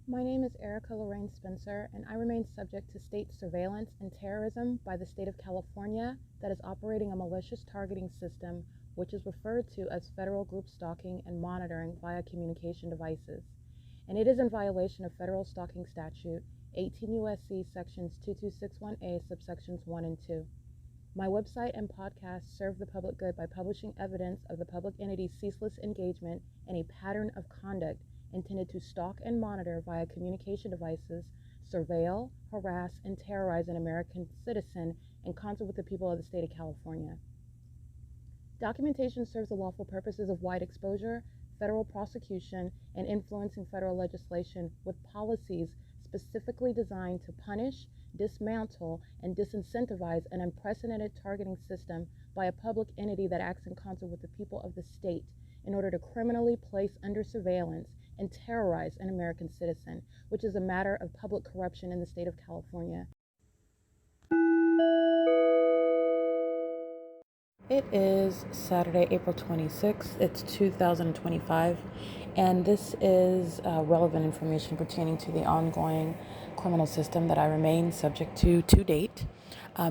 My name is Erica Lorraine Spencer, and I remain subject to state surveillance and terrorism by the state of California that is operating a malicious targeting system, which is referred to as federal group stalking and monitoring via communication devices. And it is in violation of federal stalking statute 18 U.S.C. sections 2261A subsections 1 and 2. My website and podcast serve the public good by publishing evidence of the public entity's ceaseless engagement in a pattern of conduct intended to stalk and monitor via communication devices, surveil, harass, and terrorize an American citizen in concert with the people of the state of California. Documentation serves the lawful purposes of wide exposure, federal prosecution, and influencing federal legislation with policies specifically designed to punish, dismantle, and disincentivize an unprecedented targeting system by a public entity that acts in concert with the people of the state in order to criminally place under surveillance and terrorize an American citizen, which is a matter of public corruption in the state of California. It is Saturday, April 26th. It's 2025, and this is relevant information pertaining to the ongoing criminal system that I remain subject to date.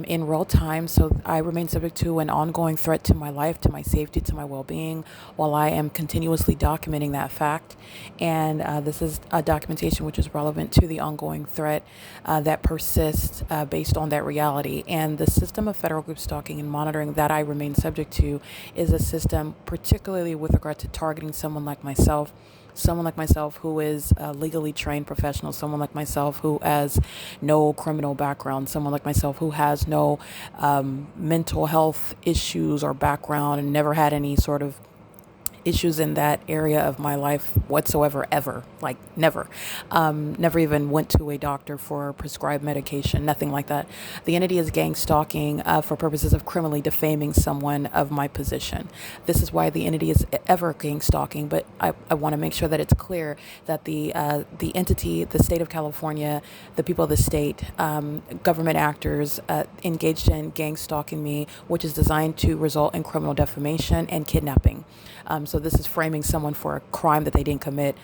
In real time, so I remain subject to an ongoing threat to my life, to my safety, to my well-being, while I am continuously documenting that fact. And this is a documentation which is relevant to the ongoing threat that persists based on that reality. And the system of federal group stalking and monitoring that I remain subject to is a system particularly with regard to targeting someone like myself who is a legally trained professional, someone like myself who has no criminal background, someone like myself who has no mental health issues or background and never had any sort of issues in that area of my life whatsoever, ever, like never. Never even went to a doctor for prescribed medication, nothing like that. The entity is gang stalking for purposes of criminally defaming someone of my position. This is why the entity is ever gang stalking, but I want to make sure that it's clear that the entity, the state of California, the people of the state, government actors engaged in gang stalking me, which is designed to result in criminal defamation and kidnapping. So this is framing someone for a crime that they didn't commit,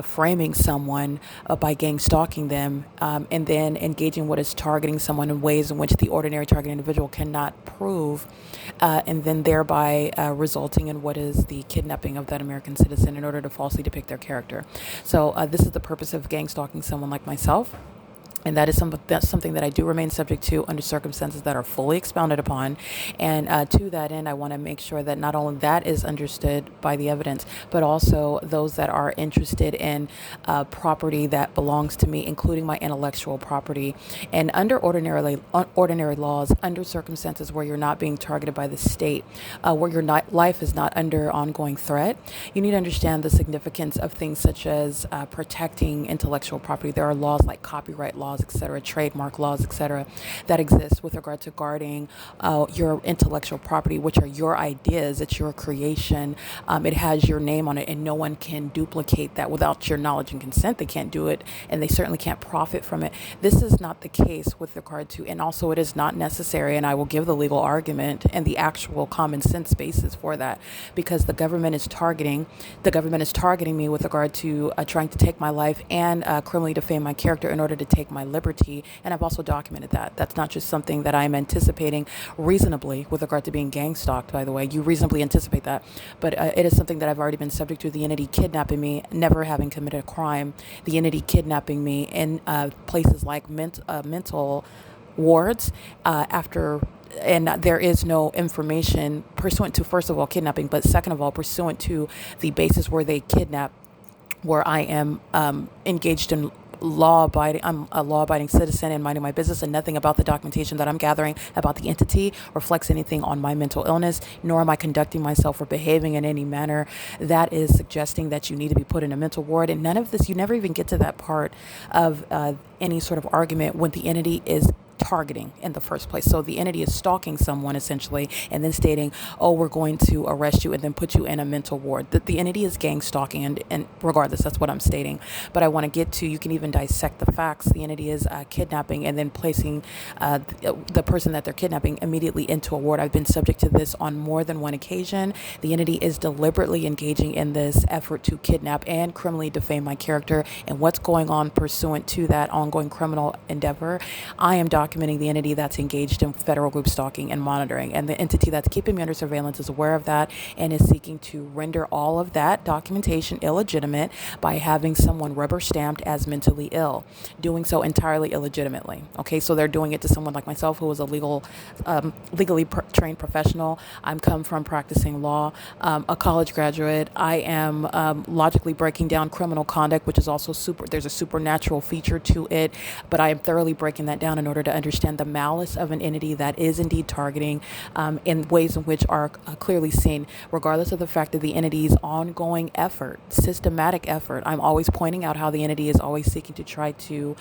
framing someone by gang stalking them, and then engaging what is targeting someone in ways in which the ordinary target individual cannot prove, and then thereby resulting in what is the kidnapping of that American citizen in order to falsely depict their character. So this is the purpose of gang stalking someone like myself. And that's something that I do remain subject to under circumstances that are fully expounded upon. And to that end, I want to make sure that not only that is understood by the evidence, but also those that are interested in property that belongs to me, including my intellectual property. And under ordinary laws, under circumstances where you're not being targeted by the state, where your life is not under ongoing threat, you need to understand the significance of things such as protecting intellectual property. There are laws like copyright laws, etc., trademark laws, etc., that exist with regard to guarding your intellectual property, which are your ideas. It's your creation. It has your name on it, and no one can duplicate that without your knowledge and consent. They can't do it, and they certainly can't profit from it. This is not the case with regard to, and also it is not necessary, and I will give the legal argument and the actual common sense basis for that, because the government is targeting me with regard to trying to take my life and criminally defame my character in order to take my liberty, and I've also documented that. That's not just something that I'm anticipating reasonably with regard to being gang stalked, by the way. You reasonably anticipate that, but it is something that I've already been subject to, the entity kidnapping me, never having committed a crime, the entity kidnapping me in places like mental wards and there is no information pursuant to, first of all, kidnapping, but second of all, pursuant to the basis where they kidnap, where I am engaged in I'm a law-abiding citizen and minding my business, and nothing about the documentation that I'm gathering about the entity reflects anything on my mental illness, nor am I conducting myself or behaving in any manner that is suggesting that you need to be put in a mental ward. And none of this, you never even get to that part of any sort of argument when the entity is targeting in the first place. So the entity is stalking someone essentially, and then stating, oh, we're going to arrest you and then put you in a mental ward. The entity is gang stalking, and regardless, that's what I'm stating. But I want to get to, you can even dissect the facts. The entity is kidnapping and then placing the person that they're kidnapping immediately into a ward. I've been subject to this on more than one occasion. The entity is deliberately engaging in this effort to kidnap and criminally defame my character, and what's going on pursuant to that ongoing criminal endeavor. I am documenting the entity that's engaged in federal group stalking and monitoring, and the entity that's keeping me under surveillance is aware of that and is seeking to render all of that documentation illegitimate by having someone rubber stamped as mentally ill, doing so entirely illegitimately. Okay, so they're doing it to someone like myself, who is a legally trained professional. I'm come from practicing law, a college graduate. I am logically breaking down criminal conduct, which is also there's a supernatural feature to it, but I am thoroughly breaking that down in order to understand the malice of an entity that is indeed targeting in ways in which are clearly seen, regardless of the fact that the entity's ongoing effort, systematic effort. I'm always pointing out how the entity is always seeking to try to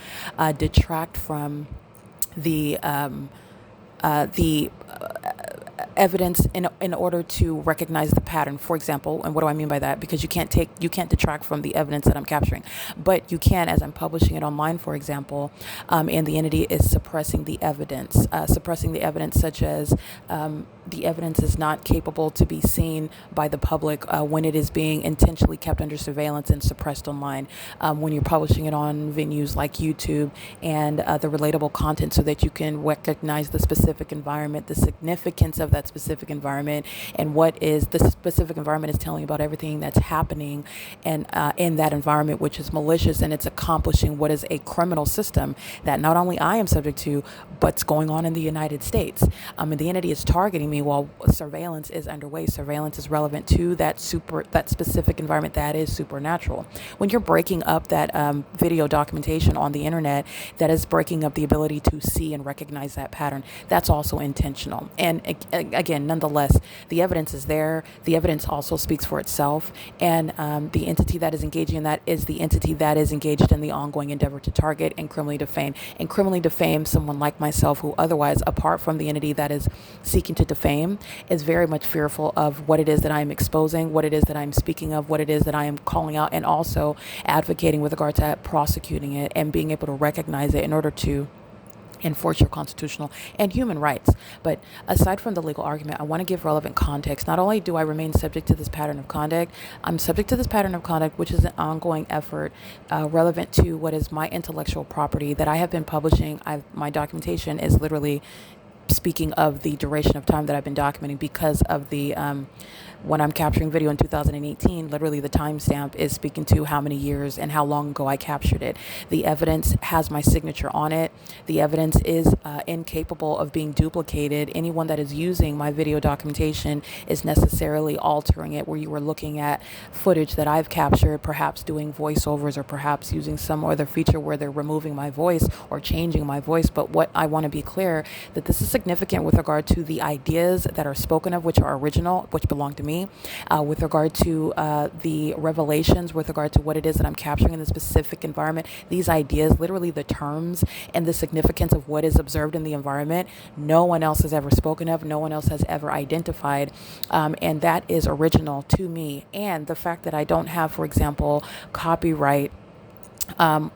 detract from the evidence in order to recognize the pattern. For example, and what do I mean by that? Because you can't detract from the evidence that I'm capturing, but you can, as I'm publishing it online, for example, and the entity is suppressing the evidence, such as the evidence is not capable to be seen by the public when it is being intentionally kept under surveillance and suppressed online. When you're publishing it on venues like YouTube and the relatable content, so that you can recognize the specific environment, the significance of that specific environment, and what is the specific environment is telling about everything that's happening and in that environment, which is malicious, and it's accomplishing what is a criminal system that not only I am subject to, but's going on in the United States. And the entity is targeting me while surveillance is underway. Surveillance is relevant to that specific environment that is supernatural. When you're breaking up that video documentation on the internet, that is breaking up the ability to see and recognize that pattern. That's also intentional. And again, nonetheless, the evidence is there. The evidence also speaks for itself. And the entity that is engaging in that is the entity that is engaged in the ongoing endeavor to target and criminally defame. And criminally defame someone like myself, who otherwise, apart from the entity that is seeking to defame, is very much fearful of what it is that I am exposing, what it is that I'm speaking of, what it is that I am calling out, and also advocating with regard to prosecuting it and being able to recognize it in order to enforce your constitutional and human rights. But aside from the legal argument, I want to give relevant context. Not only do I remain subject to this pattern of conduct, I'm subject to this pattern of conduct, which is an ongoing effort relevant to what is my intellectual property that I have been publishing. My documentation is literally speaking of the duration of time that I've been documenting, because of the when I'm capturing video in 2018, literally the timestamp is speaking to how many years and how long ago I captured it. The evidence has my signature on it. The evidence is incapable of being duplicated. Anyone that is using my video documentation is necessarily altering it, where you were looking at footage that I've captured, perhaps doing voiceovers, or perhaps using some other feature where they're removing my voice or changing my voice. But what I want to be clear, that this is significant with regard to the ideas that are spoken of, which are original, which belong to me, with regard to the revelations, with regard to what it is that I'm capturing in the specific environment. These ideas, literally the terms and the significance of what is observed in the environment, no one else has ever spoken of, no one else has ever identified, and that is original to me. And the fact that I don't have, for example, copyright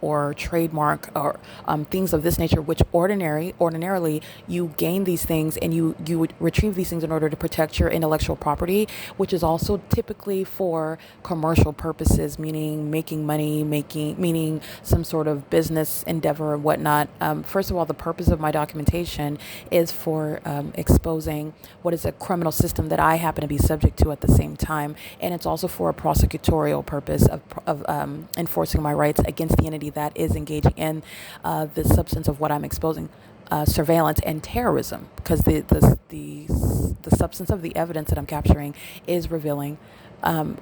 or trademark or things of this nature, which ordinarily you gain these things and you would retrieve these things in order to protect your intellectual property, which is also typically for commercial purposes, meaning making money, meaning some sort of business endeavor and whatnot. First of all, the purpose of my documentation is for exposing what is a criminal system that I happen to be subject to at the same time, and it's also for a prosecutorial purpose of enforcing my rights against the entity that is engaging in the substance of what I'm exposing, surveillance and terrorism, because the substance of the evidence that I'm capturing is revealing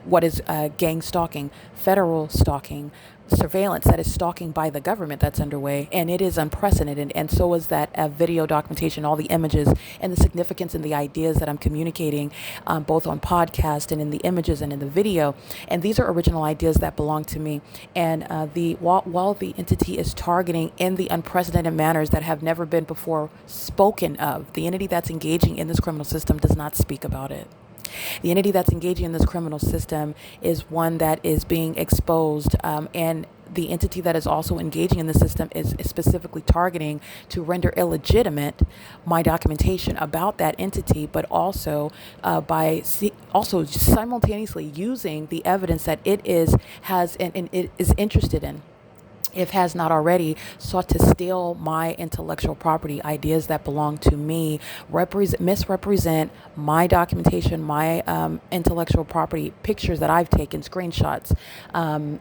what is gang stalking, federal stalking, surveillance that is stalking by the government that's underway, and it is unprecedented. And so is that video documentation, all the images, and the significance and the ideas that I'm communicating, both on podcast and in the images and in the video. And these are original ideas that belong to me. And while the entity is targeting in the unprecedented manners that have never been before spoken of, the entity that's engaging in this criminal system does not speak about it. The entity that's engaging in this criminal system is one that is being exposed, and the entity that is also engaging in the system is specifically targeting to render illegitimate my documentation about that entity, but also also simultaneously using the evidence that it has and it is interested in, if has not already, sought to steal my intellectual property, ideas that belong to me, misrepresent my documentation, my intellectual property, pictures that I've taken, screenshots,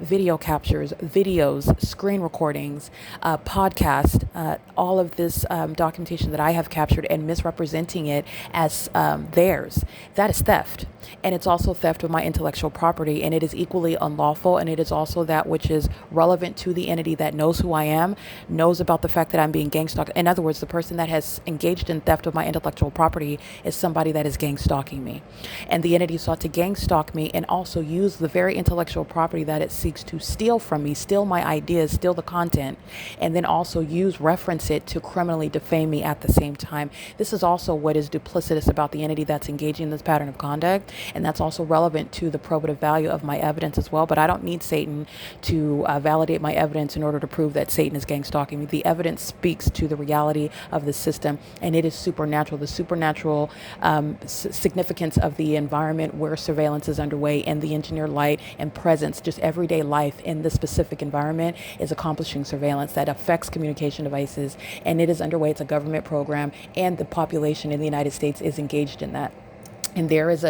video captures, videos, screen recordings, podcast, all of this documentation that I have captured and misrepresenting it as theirs. That is theft. And it's also theft of my intellectual property, and it is equally unlawful, and it is also that which is relevant to the entity that knows who I am, knows about the fact that I'm being gang stalked. In other words, the person that has engaged in theft of my intellectual property is somebody that is gang stalking me. And the entity sought to gang stalk me and also use the very intellectual property that it seeks to steal from me, steal my ideas, steal the content, and then also reference it to criminally defame me at the same time. This is also what is duplicitous about the entity that's engaging in this pattern of conduct. And that's also relevant to the probative value of my evidence as well. But I don't need Satan to validate my evidence in order to prove that Satan is gang stalking me. The evidence speaks to the reality of the system, and it is supernatural. The supernatural significance of the environment where surveillance is underway, and the engineered light and presence, just everyday life in the specific environment, is accomplishing surveillance that affects communication devices, and it is underway. It's a government program, and the population in the United States is engaged in that. And there is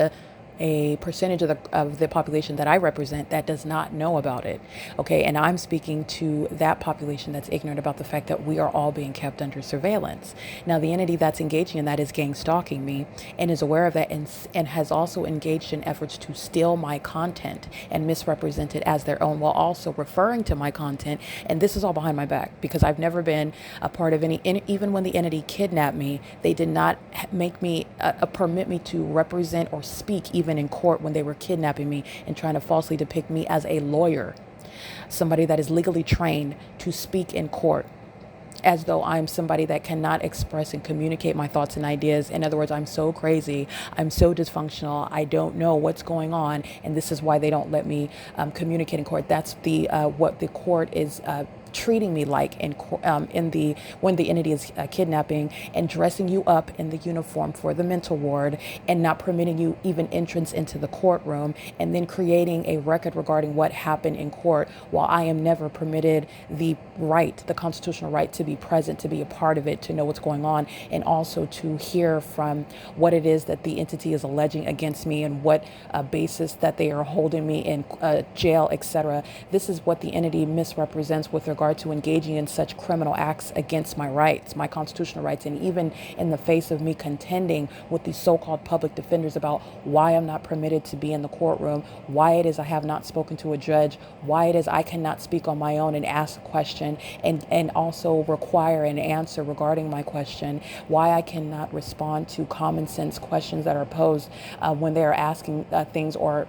a percentage of the population that I represent that does not know about it. Okay, and I'm speaking to that population that's ignorant about the fact that we are all being kept under surveillance. Now, the entity that's engaging in that is gang stalking me and is aware of that, and has also engaged in efforts to steal my content and misrepresent it as their own, while also referring to my content. And this is all behind my back, because I've never been a part of even when the entity kidnapped me, they did not make me permit me to represent or speak even in court when they were kidnapping me and trying to falsely depict me as a lawyer, somebody that is legally trained to speak in court, as though I'm somebody that cannot express and communicate my thoughts and ideas. In other words, I'm so crazy, I'm so dysfunctional, I don't know what's going on, and this is why they don't let me communicate in court. That's the what the court is treating me like when the entity is kidnapping and dressing you up in the uniform for the mental ward, and not permitting you even entrance into the courtroom, and then creating a record regarding what happened in court, while I am never permitted the constitutional right to be present, to be a part of it, to know what's going on, and also to hear from what it is that the entity is alleging against me, and what basis that they are holding me in jail, etc. This is what the entity misrepresents with regard to engaging in such criminal acts against my rights, my constitutional rights, and even in the face of me contending with these so-called public defenders about why I'm not permitted to be in the courtroom, why it is I have not spoken to a judge, why it is I cannot speak on my own and ask a question and also require an answer regarding my question, why I cannot respond to common sense questions that are posed when they are asking things or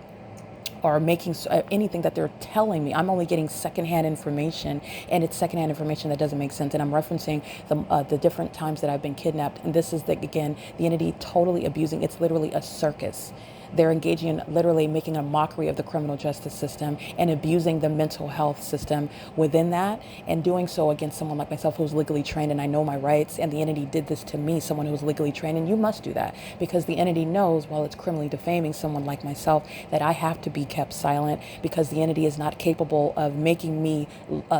making anything that they're telling me. I'm only getting secondhand information, and it's secondhand information that doesn't make sense. And I'm referencing the different times that I've been kidnapped. And this is, again, the entity totally abusing. It's literally a circus. They're engaging in literally making a mockery of the criminal justice system and abusing the mental health system within that, and doing so against someone like myself who's legally trained and I know my rights. And the entity did this to me, someone who's legally trained, and you must do that, because the entity knows, while it's criminally defaming someone like myself, that I have to be kept silent, because the entity is not capable of making me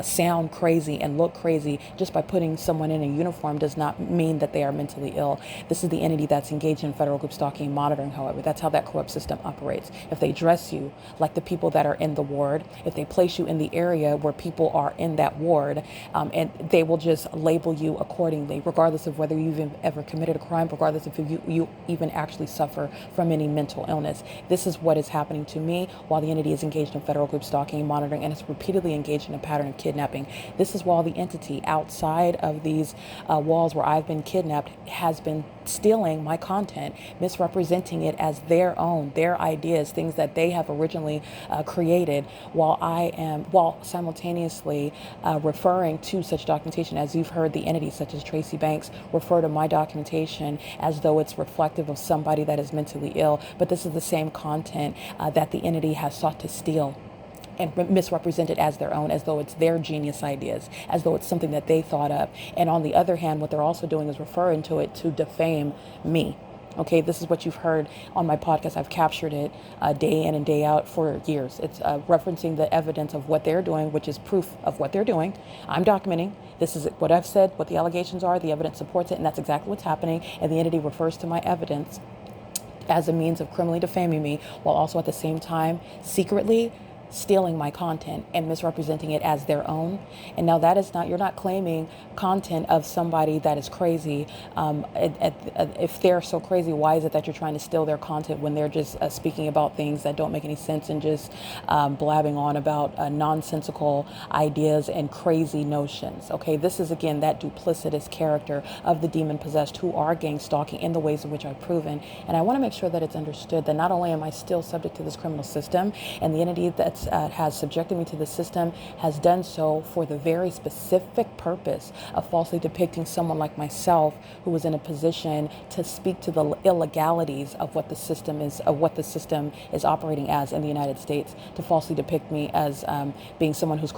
sound crazy and look crazy. Just by putting someone in a uniform does not mean that they are mentally ill. This is the entity that's engaged in federal group stalking and monitoring, however. That's how that corrupt system operates. If they dress you like the people that are in the ward, if they place you in the area where people are in that ward, and they will just label you accordingly, regardless of whether you've ever committed a crime, regardless if you even actually suffer from any mental illness. This is what is happening to me while the entity is engaged in federal group stalking and monitoring, and it's repeatedly engaged in a pattern of kidnapping. This is while the entity outside of these walls where I've been kidnapped has been stealing my content, misrepresenting it as their own, their ideas, things that they have originally created, while simultaneously referring to such documentation. As you've heard the entities such as Tracy Banks refer to my documentation as though it's reflective of somebody that is mentally ill, but this is the same content that the entity has sought to steal and misrepresent it as their own, as though it's their genius ideas, as though it's something that they thought up. And on the other hand, what they're also doing is referring to it to defame me. Okay, this is what you've heard on my podcast. I've captured it day in and day out for years. It's referencing the evidence of what they're doing, which is proof of what they're doing. I'm documenting. This is what I've said, what the allegations are. The evidence supports it, and that's exactly what's happening. And the entity refers to my evidence as a means of criminally defaming me, while also at the same time secretly stealing my content and misrepresenting it as their own. And now that is not, you're not claiming content of somebody that is crazy. If they're so crazy, why is it that you're trying to steal their content when they're just speaking about things that don't make any sense and just blabbing on about nonsensical ideas and crazy notions? Okay, this is again that duplicitous character of the demon possessed who are gang stalking in the ways in which I've proven. And I want to make sure that it's understood that not only am I still subject to this criminal system, and the entity that has subjected me to the system has done so for the very specific purpose of falsely depicting someone like myself who was in a position to speak to the illegalities of what the system is operating as in the United States, to falsely depict me as being someone who's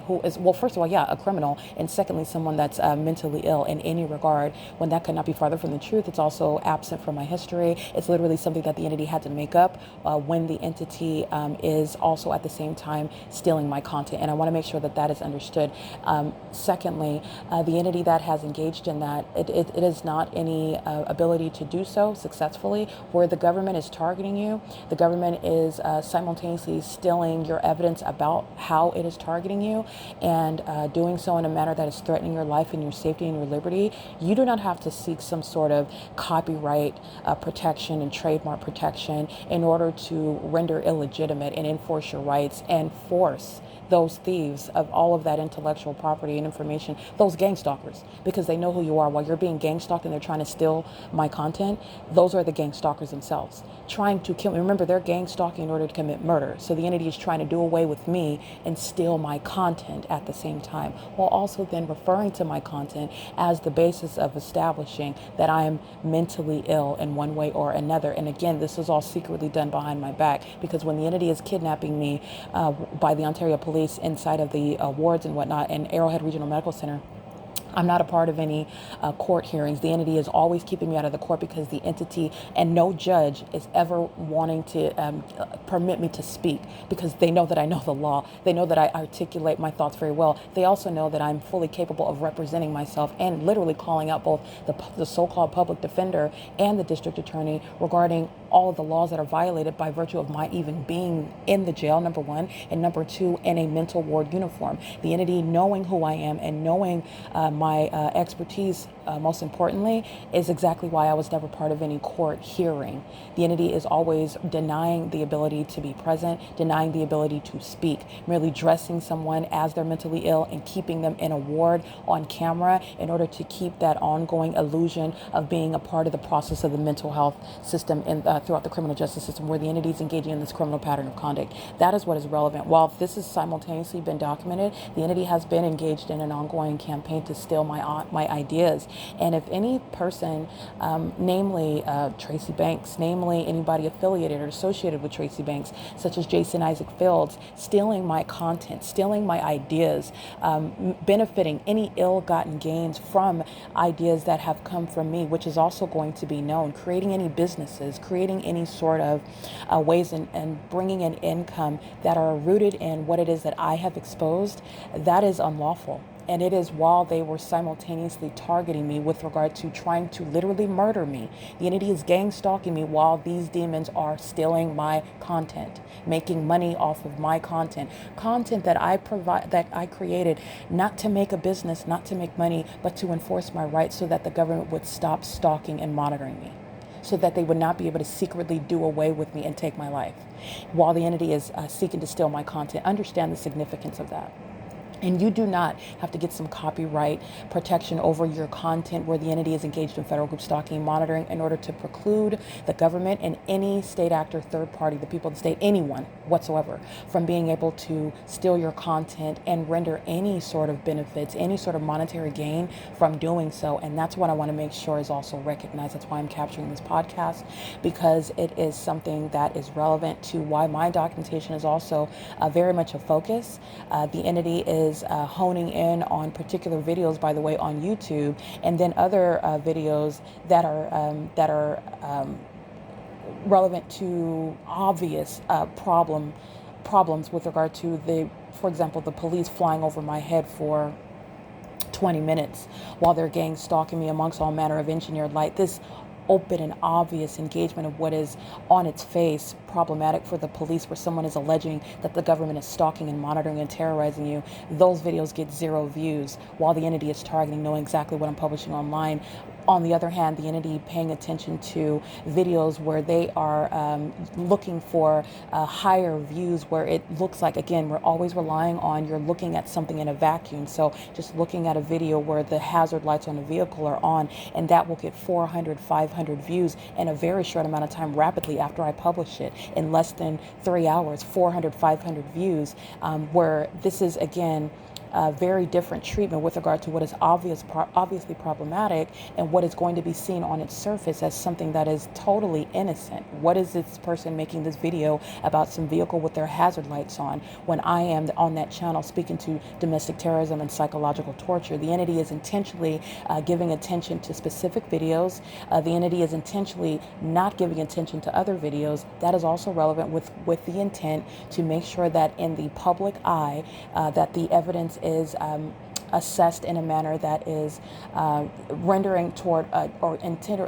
who is, well, first of all, yeah, a criminal, and secondly, someone that's mentally ill in any regard, when that could not be farther from the truth. It's also absent from my history. It's literally something that the entity had to make up when the entity is also at the same time stealing my content. And I want to make sure that that is understood. Secondly, the entity that has engaged in that, it is not any ability to do so successfully. Where the government is targeting you, the government is simultaneously stealing your evidence about how it is targeting you, and doing so in a manner that is threatening your life and your safety and your liberty. You do not have to seek some sort of copyright protection and trademark protection in order to render illegitimate and enforce your rights and force those thieves of all of that intellectual property and information, those gang stalkers, because they know who you are. While you're being gang stalked and they're trying to steal my content, those are the gang stalkers themselves trying to kill me. Remember, they're gang stalking in order to commit murder. So the entity is trying to do away with me and steal my content at the same time, while also then referring to my content as the basis of establishing that I am mentally ill in one way or another. And again, this is all secretly done behind my back, because when the entity is kidnapping me by the Ontario police inside of the wards and whatnot in Arrowhead Regional Medical Center, I'm not a part of any court hearings. The entity is always keeping me out of the court because the entity and no judge is ever wanting to permit me to speak, because they know that I know the law. They know that I articulate my thoughts very well. They also know that I'm fully capable of representing myself and literally calling out both the so-called public defender and the district attorney regarding all of the laws that are violated by virtue of my even being in the jail, number one, and number two, in a mental ward uniform. The entity, knowing who I am and knowing my expertise, most importantly, is exactly why I was never part of any court hearing. The entity is always denying the ability to be present, denying the ability to speak, merely dressing someone as they're mentally ill and keeping them in a ward on camera in order to keep that ongoing illusion of being a part of the process of the mental health system throughout the criminal justice system, where the entity is engaging in this criminal pattern of conduct. That is what is relevant. While this has simultaneously been documented, the entity has been engaged in an ongoing campaign to steal my ideas. And if any person, namely Tracy Banks, namely anybody affiliated or associated with Tracy Banks, such as Jason Isaac Fields, stealing my content, stealing my ideas, benefiting any ill-gotten gains from ideas that have come from me, which is also going to be known, creating any businesses, creating any sort of ways and bringing in income that are rooted in what it is that I have exposed, that is unlawful. And it is while they were simultaneously targeting me with regard to trying to literally murder me. The entity is gang stalking me while these demons are stealing my content, making money off of my content that I provide, that I created, not to make a business, not to make money, but to enforce my rights so that the government would stop stalking and monitoring me, so that they would not be able to secretly do away with me and take my life while the entity is seeking to steal my content. Understand the significance of that. And you do not have to get some copyright protection over your content where the entity is engaged in federal group stalking and monitoring in order to preclude the government and any state actor, third party, the people of the state, anyone whatsoever, from being able to steal your content and render any sort of benefits, any sort of monetary gain from doing so. And that's what I want to make sure is also recognized. That's why I'm capturing this podcast, because it is something that is relevant to why my documentation is also very much a focus. The entity is honing in on particular videos, by the way, on YouTube, and then other videos that are relevant to obvious problems with regard to for example, the police flying over my head for 20 minutes while they're gang stalking me amongst all manner of engineered light. This open and obvious engagement of what is on its face problematic for the police, where someone is alleging that the government is stalking and monitoring and terrorizing you. Those videos get 0 views while the entity is targeting, knowing exactly what I'm publishing online. On the other hand, the entity paying attention to videos where they are looking for higher views, where it looks like, again, we're always relying on you're looking at something in a vacuum. So just looking at a video where the hazard lights on a vehicle are on, and that will get 400, 500 views in a very short amount of time, rapidly after I publish it, in less than 3 hours, 400, 500 views, where this is, again, very different treatment with regard to what is obviously problematic and what is going to be seen on its surface as something that is totally innocent. What is this person making this video about some vehicle with their hazard lights on when I am on that channel speaking to domestic terrorism and psychological torture? The entity is intentionally giving attention to specific videos. The entity is intentionally not giving attention to other videos. That is also relevant with the intent to make sure that in the public eye that the evidence is assessed in a manner that is rendering toward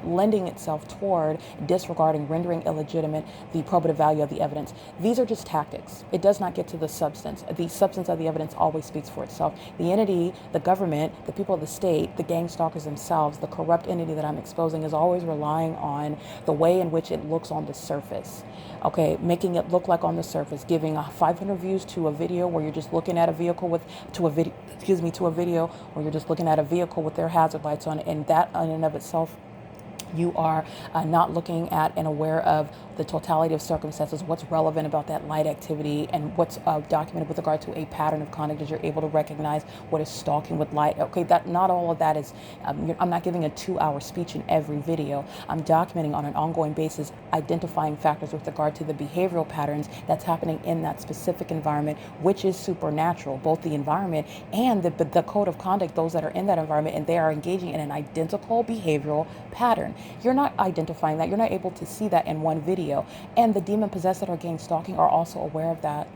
lending itself toward disregarding, rendering illegitimate the probative value of the evidence. These are just tactics. It does not get to the substance. The substance of the evidence always speaks for itself. The entity, the government, the people of the state, the gang stalkers themselves, the corrupt entity that I'm exposing is always relying on the way in which it looks on the surface. Okay, making it look like on the surface, giving 500 views to a video where you're just looking at a vehicle to a video where you're just looking at a vehicle with their hazard lights on, and that in and of itself, you are not looking at and aware of the totality of circumstances, what's relevant about that light activity, and what's documented with regard to a pattern of conduct, as you're able to recognize what is stalking with light. Okay, that not all of that is, I'm not giving a 2-hour speech in every video. I'm documenting on an ongoing basis, identifying factors with regard to the behavioral patterns that's happening in that specific environment, which is supernatural, both the environment and the code of conduct, those that are in that environment, and they are engaging in an identical behavioral pattern. You're not identifying that. You're not able to see that in one video. And the demon possessed that are gang stalking are also aware of that.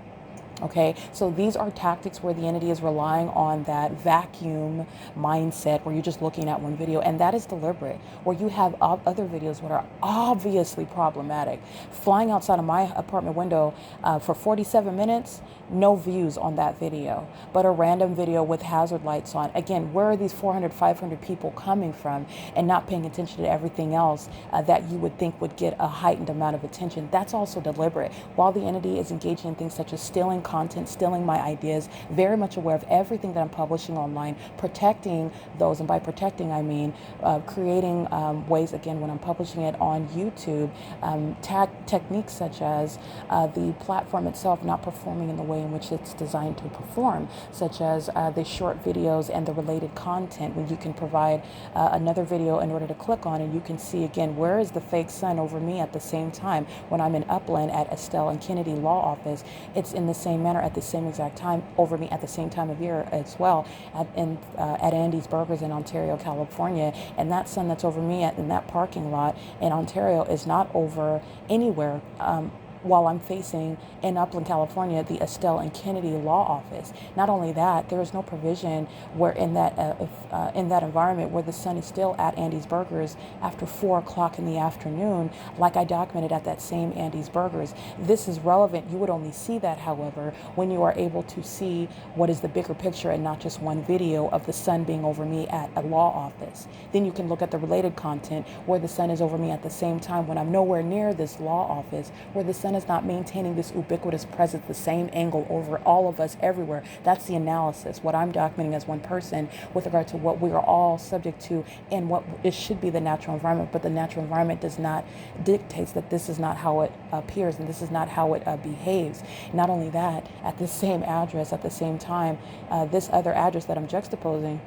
Okay, so these are tactics where the entity is relying on that vacuum mindset where you're just looking at one video, and that is deliberate, where you have other videos that are obviously problematic. Flying outside of my apartment window for 47 minutes, no views on that video, but a random video with hazard lights on. Again, where are these 400, 500 people coming from, and not paying attention to everything else that you would think would get a heightened amount of attention? That's also deliberate. While the entity is engaging in things such as stealing content, stealing my ideas, very much aware of everything that I'm publishing online, protecting those, and by protecting I mean creating ways, again, when I'm publishing it on YouTube, techniques such as the platform itself not performing in the way in which it's designed to perform, such as the short videos and the related content, when you can provide another video in order to click on, and you can see, again, where is the fake sun over me at the same time. When I'm in Upland at Estelle and Kennedy Law Office, it's in the same manner at the same exact time over me at the same time of year as well at Andy's Burgers in Ontario, California. And that sun that's over me in that parking lot in Ontario is not over anywhere while I'm facing in Upland, California, the Estelle and Kennedy Law Office. Not only that, there is no provision where in that environment where the sun is still at Andy's Burgers after 4 o'clock in the afternoon, like I documented at that same Andy's Burgers. This is relevant. You would only see that, however, when you are able to see what is the bigger picture and not just one video of the sun being over me at a law office. Then you can look at the related content where the sun is over me at the same time when I'm nowhere near this law office, where the sun is not maintaining this ubiquitous presence, the same angle over all of us everywhere. That's the analysis, what I'm documenting as one person with regard to what we are all subject to and what it should be the natural environment. But the natural environment does not dictates that this is not how it appears and this is not how it behaves. Not only that, at the same address, at the same time, this other address that I'm juxtaposing,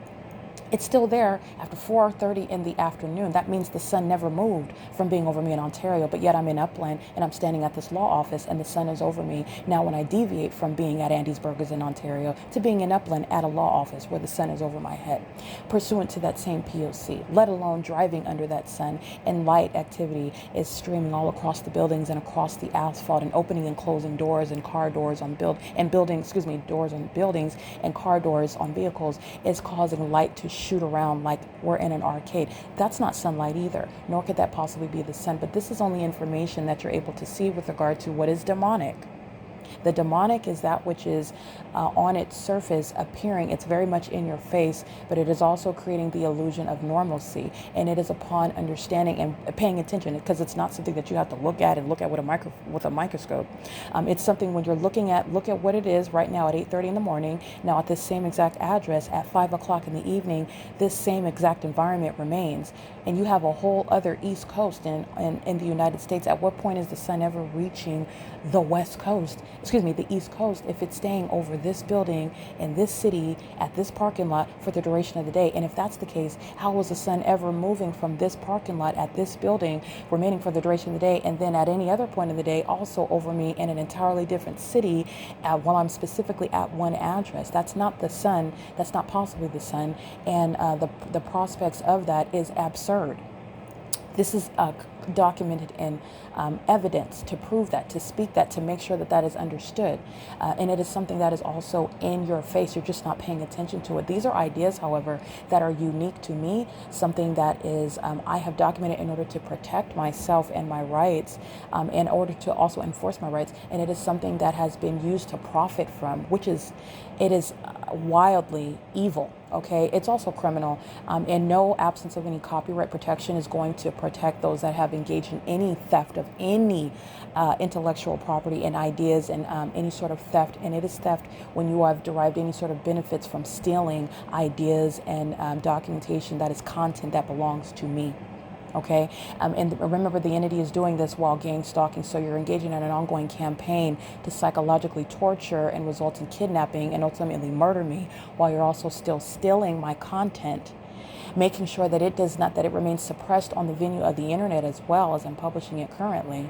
it's still there after 4:30 in the afternoon. That means the sun never moved from being over me in Ontario, but yet I'm in Upland and I'm standing at this law office and the sun is over me. Now when I deviate from being at Andy's Burgers in Ontario to being in Upland at a law office where the sun is over my head, pursuant to that same P.O.C, let alone driving under that sun, and light activity is streaming all across the buildings and across the asphalt and opening and closing doors and car doors on doors on buildings and car doors on vehicles is causing light to shoot around like we're in an arcade. That's not sunlight either, nor could that possibly be the sun. But this is only information that you're able to see with regard to what is demonic. The demonic is that which is on its surface appearing. It's very much in your face, but it is also creating the illusion of normalcy. And it is upon understanding and paying attention, because it's not something that you have to look at with a microscope. It's something when you're look at what it is right now at 8:30 in the morning. Now at this same exact address at 5 o'clock in the evening, this same exact environment remains. And you have a whole other East Coast in the United States. At what point is the sun ever reaching the West Coast? The East Coast, if it's staying over this building in this city at this parking lot for the duration of the day. And if that's the case, how was the sun ever moving from this parking lot at this building remaining for the duration of the day, and then at any other point of the day also over me in an entirely different city while I'm specifically at one address? That's not the sun. That's not possibly the sun. And the prospects of that is absurd. This is documented in evidence to prove that, to speak that, to make sure that that is understood. And it is something that is also in your face. You're just not paying attention to it. These are ideas, however, that are unique to me, something that is I have documented in order to protect myself and my rights, in order to also enforce my rights. And it is something that has been used to profit from, it is wildly evil. Okay, it's also criminal, and no absence of any copyright protection is going to protect those that have engaged in any theft of any intellectual property and ideas and any sort of theft. And it is theft when you have derived any sort of benefits from stealing ideas and documentation that is content that belongs to me. Okay, and remember, the entity is doing this while gang stalking. So you're engaging in an ongoing campaign to psychologically torture and result in kidnapping and ultimately murder me, while you're also still stealing my content, making sure that it remains suppressed on the venue of the internet as well as I'm publishing it currently.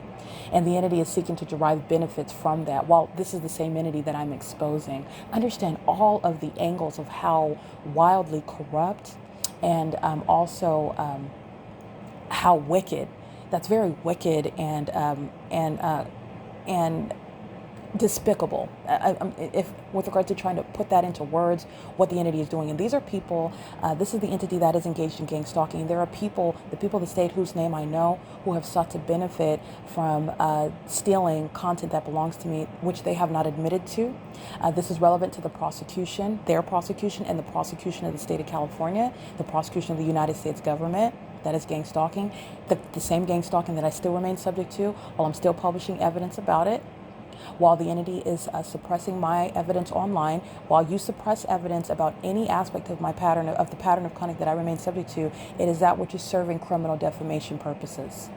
And the entity is seeking to derive benefits from that, while this is the same entity that I'm exposing. Understand all of the angles of how wildly corrupt and also how wicked. That's very wicked and despicable. If with regard to trying to put that into words, what the entity is doing. And these are people. This is the entity that is engaged in gang stalking. There are people, the people of the state whose name I know, who have sought to benefit from stealing content that belongs to me, which they have not admitted to. This is relevant to the prosecution, their prosecution, and the prosecution of the state of California, the prosecution of the United States government. That is gang stalking, the same gang stalking that I still remain subject to while I'm still publishing evidence about it, while the entity is suppressing my evidence online. While you suppress evidence about any aspect of my pattern of conduct that I remain subject to, it is that which is serving criminal defamation purposes.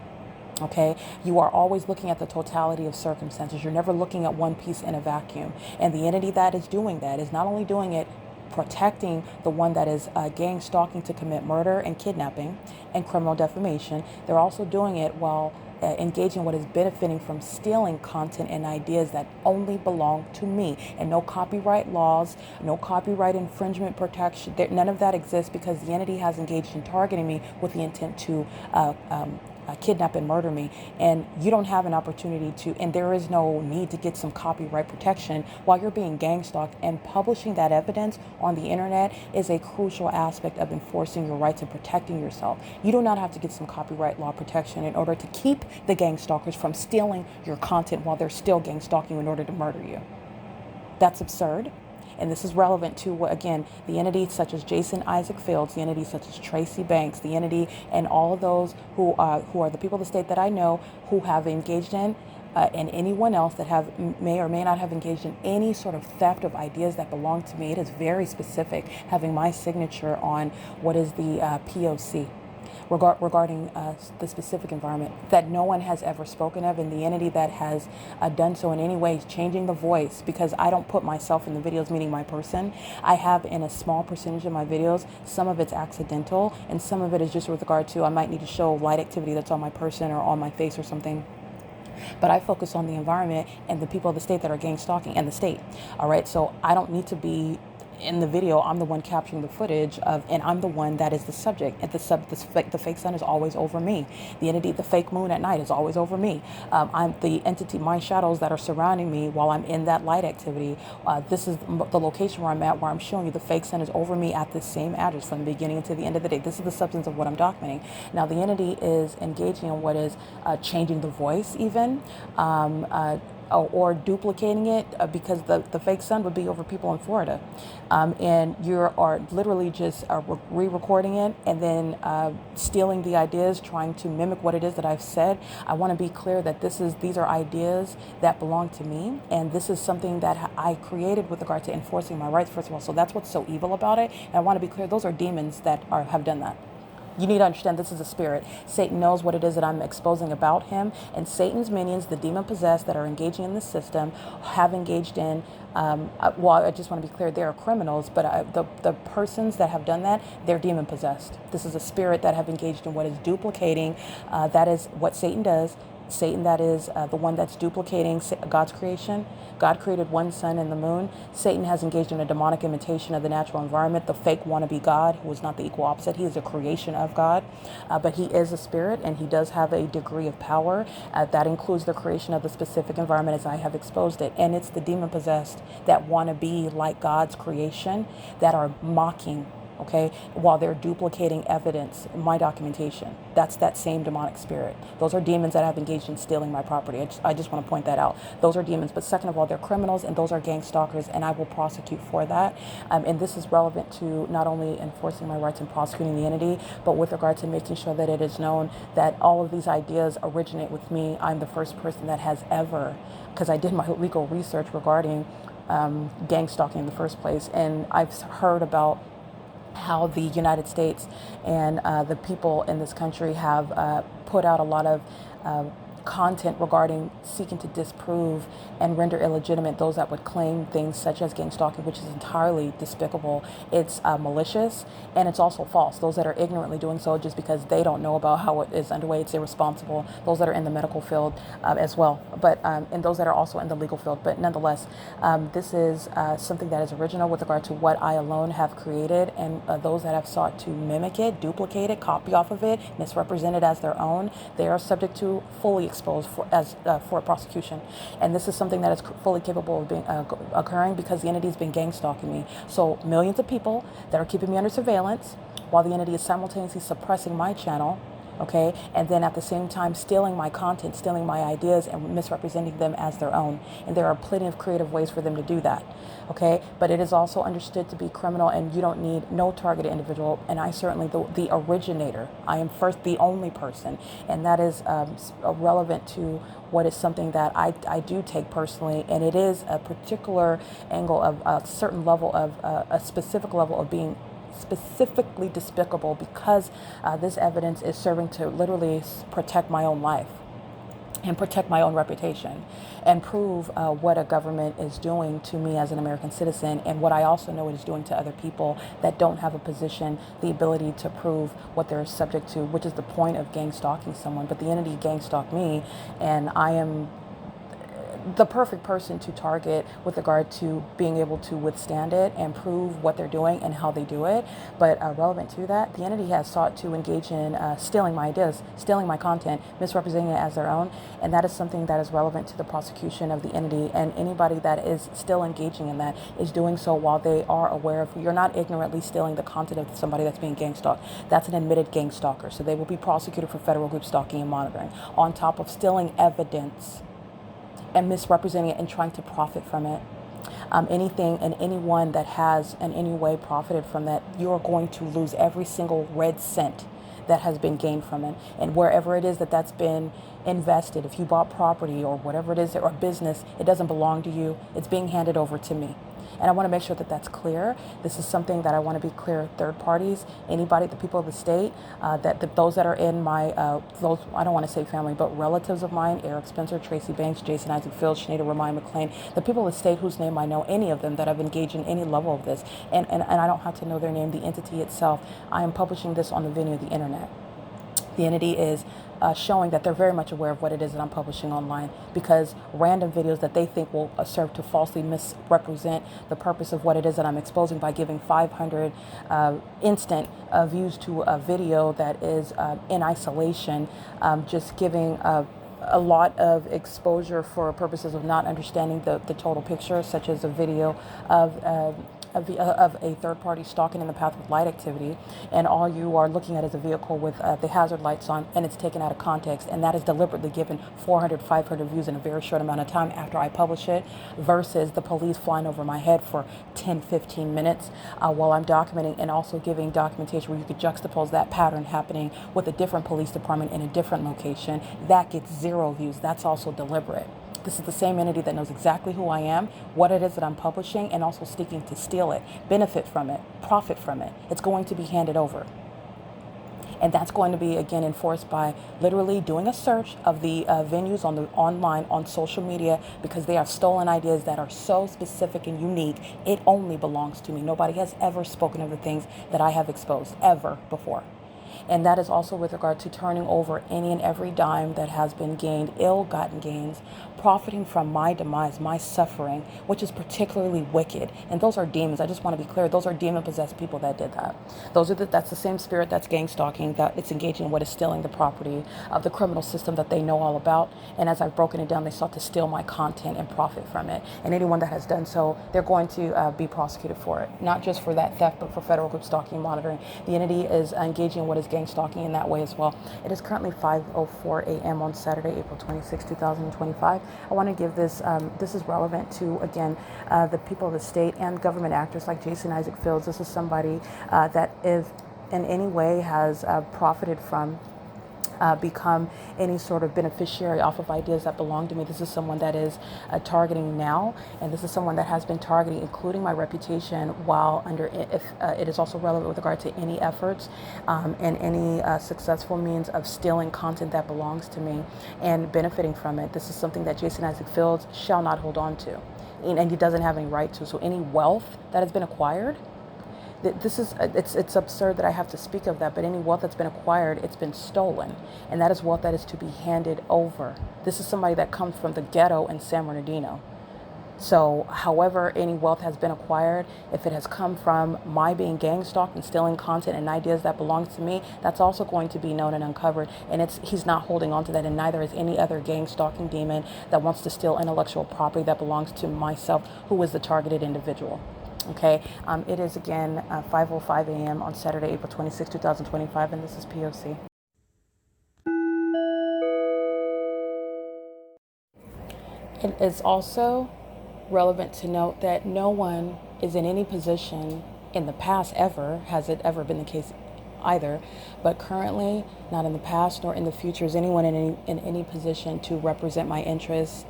Okay, you are always looking at the totality of circumstances. You're never looking at one piece in a vacuum. And the entity that is doing that is not only doing it protecting the one that is gang stalking to commit murder and kidnapping and criminal defamation, they're also doing it while engaging what is benefiting from stealing content and ideas that only belong to me. And no copyright laws, no copyright infringement protection, none of that exists, because the entity has engaged in targeting me with the intent to kidnap and murder me, and you don't have an opportunity to, and there is no need to get some copyright protection while you're being gang stalked, and publishing that evidence on the internet is a crucial aspect of enforcing your rights and protecting yourself. You do not have to get some copyright law protection in order to keep the gang stalkers from stealing your content while they're still gang stalking you in order to murder you. That's absurd. And this is relevant to what, again, the entities such as Jason Isaac Fields, the entities such as Tracy Banks, the entity, and all of those who are the people of the state that I know who have engaged in, and anyone else that may or may not have engaged in any sort of theft of ideas that belong to me. It is very specific, having my signature on what is the P.O.C. regarding the specific environment that no one has ever spoken of, and the entity that has done so in any way is changing the voice, because I don't put myself in the videos, meaning my person. I have in a small percentage of my videos, some of it's accidental and some of it is just with regard to I might need to show light activity that's on my person or on my face or something. But I focus on the environment and the people of the state that are gang stalking and the state. All right, so I don't need to be in the video. I'm the one capturing the footage of, and I'm the one that is the subject. And the fake sun is always over me. The entity, the fake moon at night is always over me. I'm the entity, my shadows that are surrounding me while I'm in that light activity. This is the location where I'm at, where I'm showing you the fake sun is over me at the same address from the beginning to the end of the day. This is the substance of what I'm documenting. Now, the entity is engaging in what is changing the voice even. Or duplicating it, because the fake sun would be over people in Florida. And you are literally just re-recording it and then stealing the ideas, trying to mimic what it is that I've said. I want to be clear that these are ideas that belong to me, and this is something that I created with regard to enforcing my rights, first of all. So that's what's so evil about it. And I want to be clear, those are demons that have done that. You need to understand this is a spirit. Satan knows what it is that I'm exposing about him, and Satan's minions, the demon possessed that are engaging in the system, have engaged in, well, I just want to be clear, they are criminals, but the persons that have done that, they're demon possessed. This is a spirit that have engaged in what is duplicating, that is what Satan does. Satan, that is the one that's duplicating God's creation. God created one sun and the moon. Satan has engaged in a demonic imitation of the natural environment, the fake wannabe God, who is not the equal opposite. He is a creation of God, but he is a spirit, and he does have a degree of power. That includes the creation of the specific environment as I have exposed it. And it's the demon-possessed that want to be like God's creation that are mocking, okay, while they're duplicating evidence, my documentation. That's that same demonic spirit. Those are demons that have engaged in stealing my property. I just want to point that out. Those are demons. But second of all, they're criminals, and those are gang stalkers, and I will prosecute for that. And this is relevant to not only enforcing my rights and prosecuting the entity, but with regard to making sure that it is known that all of these ideas originate with me. I'm the first person that has ever, because I did my legal research regarding gang stalking in the first place, and I've heard about how the United States and the people in this country have put out a lot of content regarding seeking to disprove and render illegitimate those that would claim things such as gang stalking, which is entirely despicable. It's malicious, and it's also false. Those that are ignorantly doing so just because they don't know about how it is underway, it's irresponsible. Those that are in the medical field as well, but and those that are also in the legal field. But nonetheless, this is something that is original with regard to what I alone have created, and those that have sought to mimic it, duplicate it, copy off of it, misrepresent it as their own, they are subject to fully exposed for prosecution. And this is something that is fully capable of being occurring because the entity has been gang stalking me. So millions of people that are keeping me under surveillance while the entity is simultaneously suppressing my channel, okay, and then at the same time stealing my content, stealing my ideas, and misrepresenting them as their own. And there are plenty of creative ways for them to do that, okay? But it is also understood to be criminal, and you don't need no targeted individual. And I certainly, the originator, I am first the only person, and that is relevant to what is something that I do take personally, and it is a particular angle of a certain level of a specific level of being specifically despicable, because this evidence is serving to literally protect my own life and protect my own reputation and prove what a government is doing to me as an American citizen, and what I also know it is doing to other people that don't have a position, the ability to prove what they're subject to, which is the point of gang stalking someone. But the entity gang stalked me, and I am the perfect person to target with regard to being able to withstand it and prove what they're doing and how they do it. But relevant to that, the entity has sought to engage in stealing my ideas, stealing my content, misrepresenting it as their own, and that is something that is relevant to the prosecution of the entity. And anybody that is still engaging in that is doing so while they are aware of, you're not ignorantly stealing the content of somebody that's being gang stalked. That's an admitted gang stalker, so they will be prosecuted for federal group stalking and monitoring, on top of stealing evidence and misrepresenting it and trying to profit from it. Anything and anyone that has in any way profited from that, you're going to lose every single red cent that has been gained from it. And wherever it is that that's been invested, if you bought property or whatever it is, or business, it doesn't belong to you. It's being handed over to me. And I want to make sure that that's clear. This is something that I want to be clear. Third parties, anybody, the people of the state, those that are in my, those, I don't want to say family, but relatives of mine, Eric Spencer, Tracy Banks, Jason Isaac Fields, Sinead Ramai McLean, the people of the state whose name I know, any of them that have engaged in any level of this, and I don't have to know their name, the entity itself. I am publishing this on the venue of the internet. The entity is showing that they're very much aware of what it is that I'm publishing online, because random videos that they think will serve to falsely misrepresent the purpose of what it is that I'm exposing by giving 500 instant views to a video that is in isolation, just giving a lot of exposure for purposes of not understanding the total picture, such as a video of a third party stalking in the path with light activity, and all you are looking at is a vehicle with the hazard lights on, and it's taken out of context, and that is deliberately given 400, 500 views in a very short amount of time after I publish it, versus the police flying over my head for 10, 15 minutes while I'm documenting, and also giving documentation where you could juxtapose that pattern happening with a different police department in a different location. That gets 0 views. That's also deliberate. This is the same entity that knows exactly who I am, what it is that I'm publishing, and also seeking to steal it, benefit from it, profit from it. It's going to be handed over. And that's going to be, again, enforced by literally doing a search of the venues on the online, on social media, because they are stolen ideas that are so specific and unique. It only belongs to me. Nobody has ever spoken of the things that I have exposed, ever before. And that is also with regard to turning over any and every dime that has been gained, ill-gotten gains, profiting from my demise, my suffering, which is particularly wicked. And those are demons. I just want to be clear. Those are demon-possessed people that did that. That's the same spirit that's gang stalking, that it's engaging in what is stealing the property of the criminal system that they know all about. And as I've broken it down, they sought to steal my content and profit from it. And anyone that has done so, they're going to be prosecuted for it. Not just for that theft, but for federal group stalking and monitoring. The entity is engaging in what is gang stalking in that way as well. It is currently 5:04 a.m. on Saturday, April 26, 2025. I want to give this, this is relevant to, again, the people of the state and government actors like Jason Isaac Fields. This is somebody that if in any way has profited from become any sort of beneficiary off of ideas that belong to me. This is someone that is targeting now, and this is someone that has been targeting, including my reputation, while under, if it is also relevant with regard to any efforts and any successful means of stealing content that belongs to me and benefiting from it. This is something that Jason Isaac Fields shall not hold on to, and he doesn't have any right to. So any wealth that has been acquired, this is, it's absurd that I have to speak of that, but any wealth that's been acquired, it's been stolen. And that is wealth that is to be handed over. This is somebody that comes from the ghetto in San Bernardino. So however any wealth has been acquired, if it has come from my being gang stalked and stealing content and ideas that belongs to me, that's also going to be known and uncovered. And he's not holding on to that, and neither is any other gang stalking demon that wants to steal intellectual property that belongs to myself, who is the targeted individual. Okay, it is again 5:05 a.m. on Saturday, April 26, 2025, and this is P.O.C. It is also relevant to note that no one is in any position in the past ever, has it ever been the case either, but currently, not in the past nor in the future, is anyone in any position to represent my interests.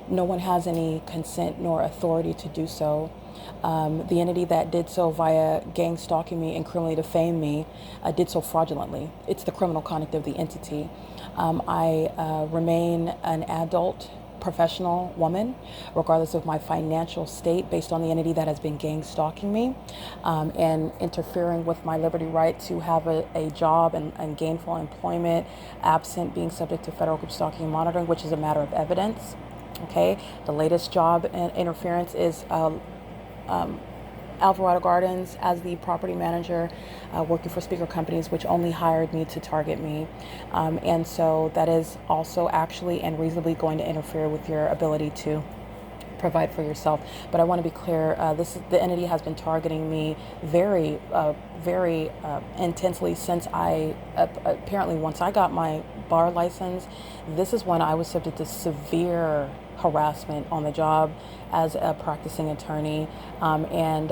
No one has any consent nor authority to do so. The entity that did so via gang stalking me and criminally defame me did so fraudulently. It's the criminal conduct of the entity. I remain an adult professional woman, regardless of my financial state, based on the entity that has been gang stalking me and interfering with my liberty right to have a job and gainful employment, absent being subject to federal group stalking and monitoring, which is a matter of evidence. Okay, the latest job and interference is Alvarado Gardens as the property manager, working for speaker companies, which only hired me to target me. And so that is also actually and reasonably going to interfere with your ability to provide for yourself. But I want to be clear, the entity has been targeting me very intensely since apparently once I got my bar license. This is when I was subject to severe harassment on the job as a practicing attorney, and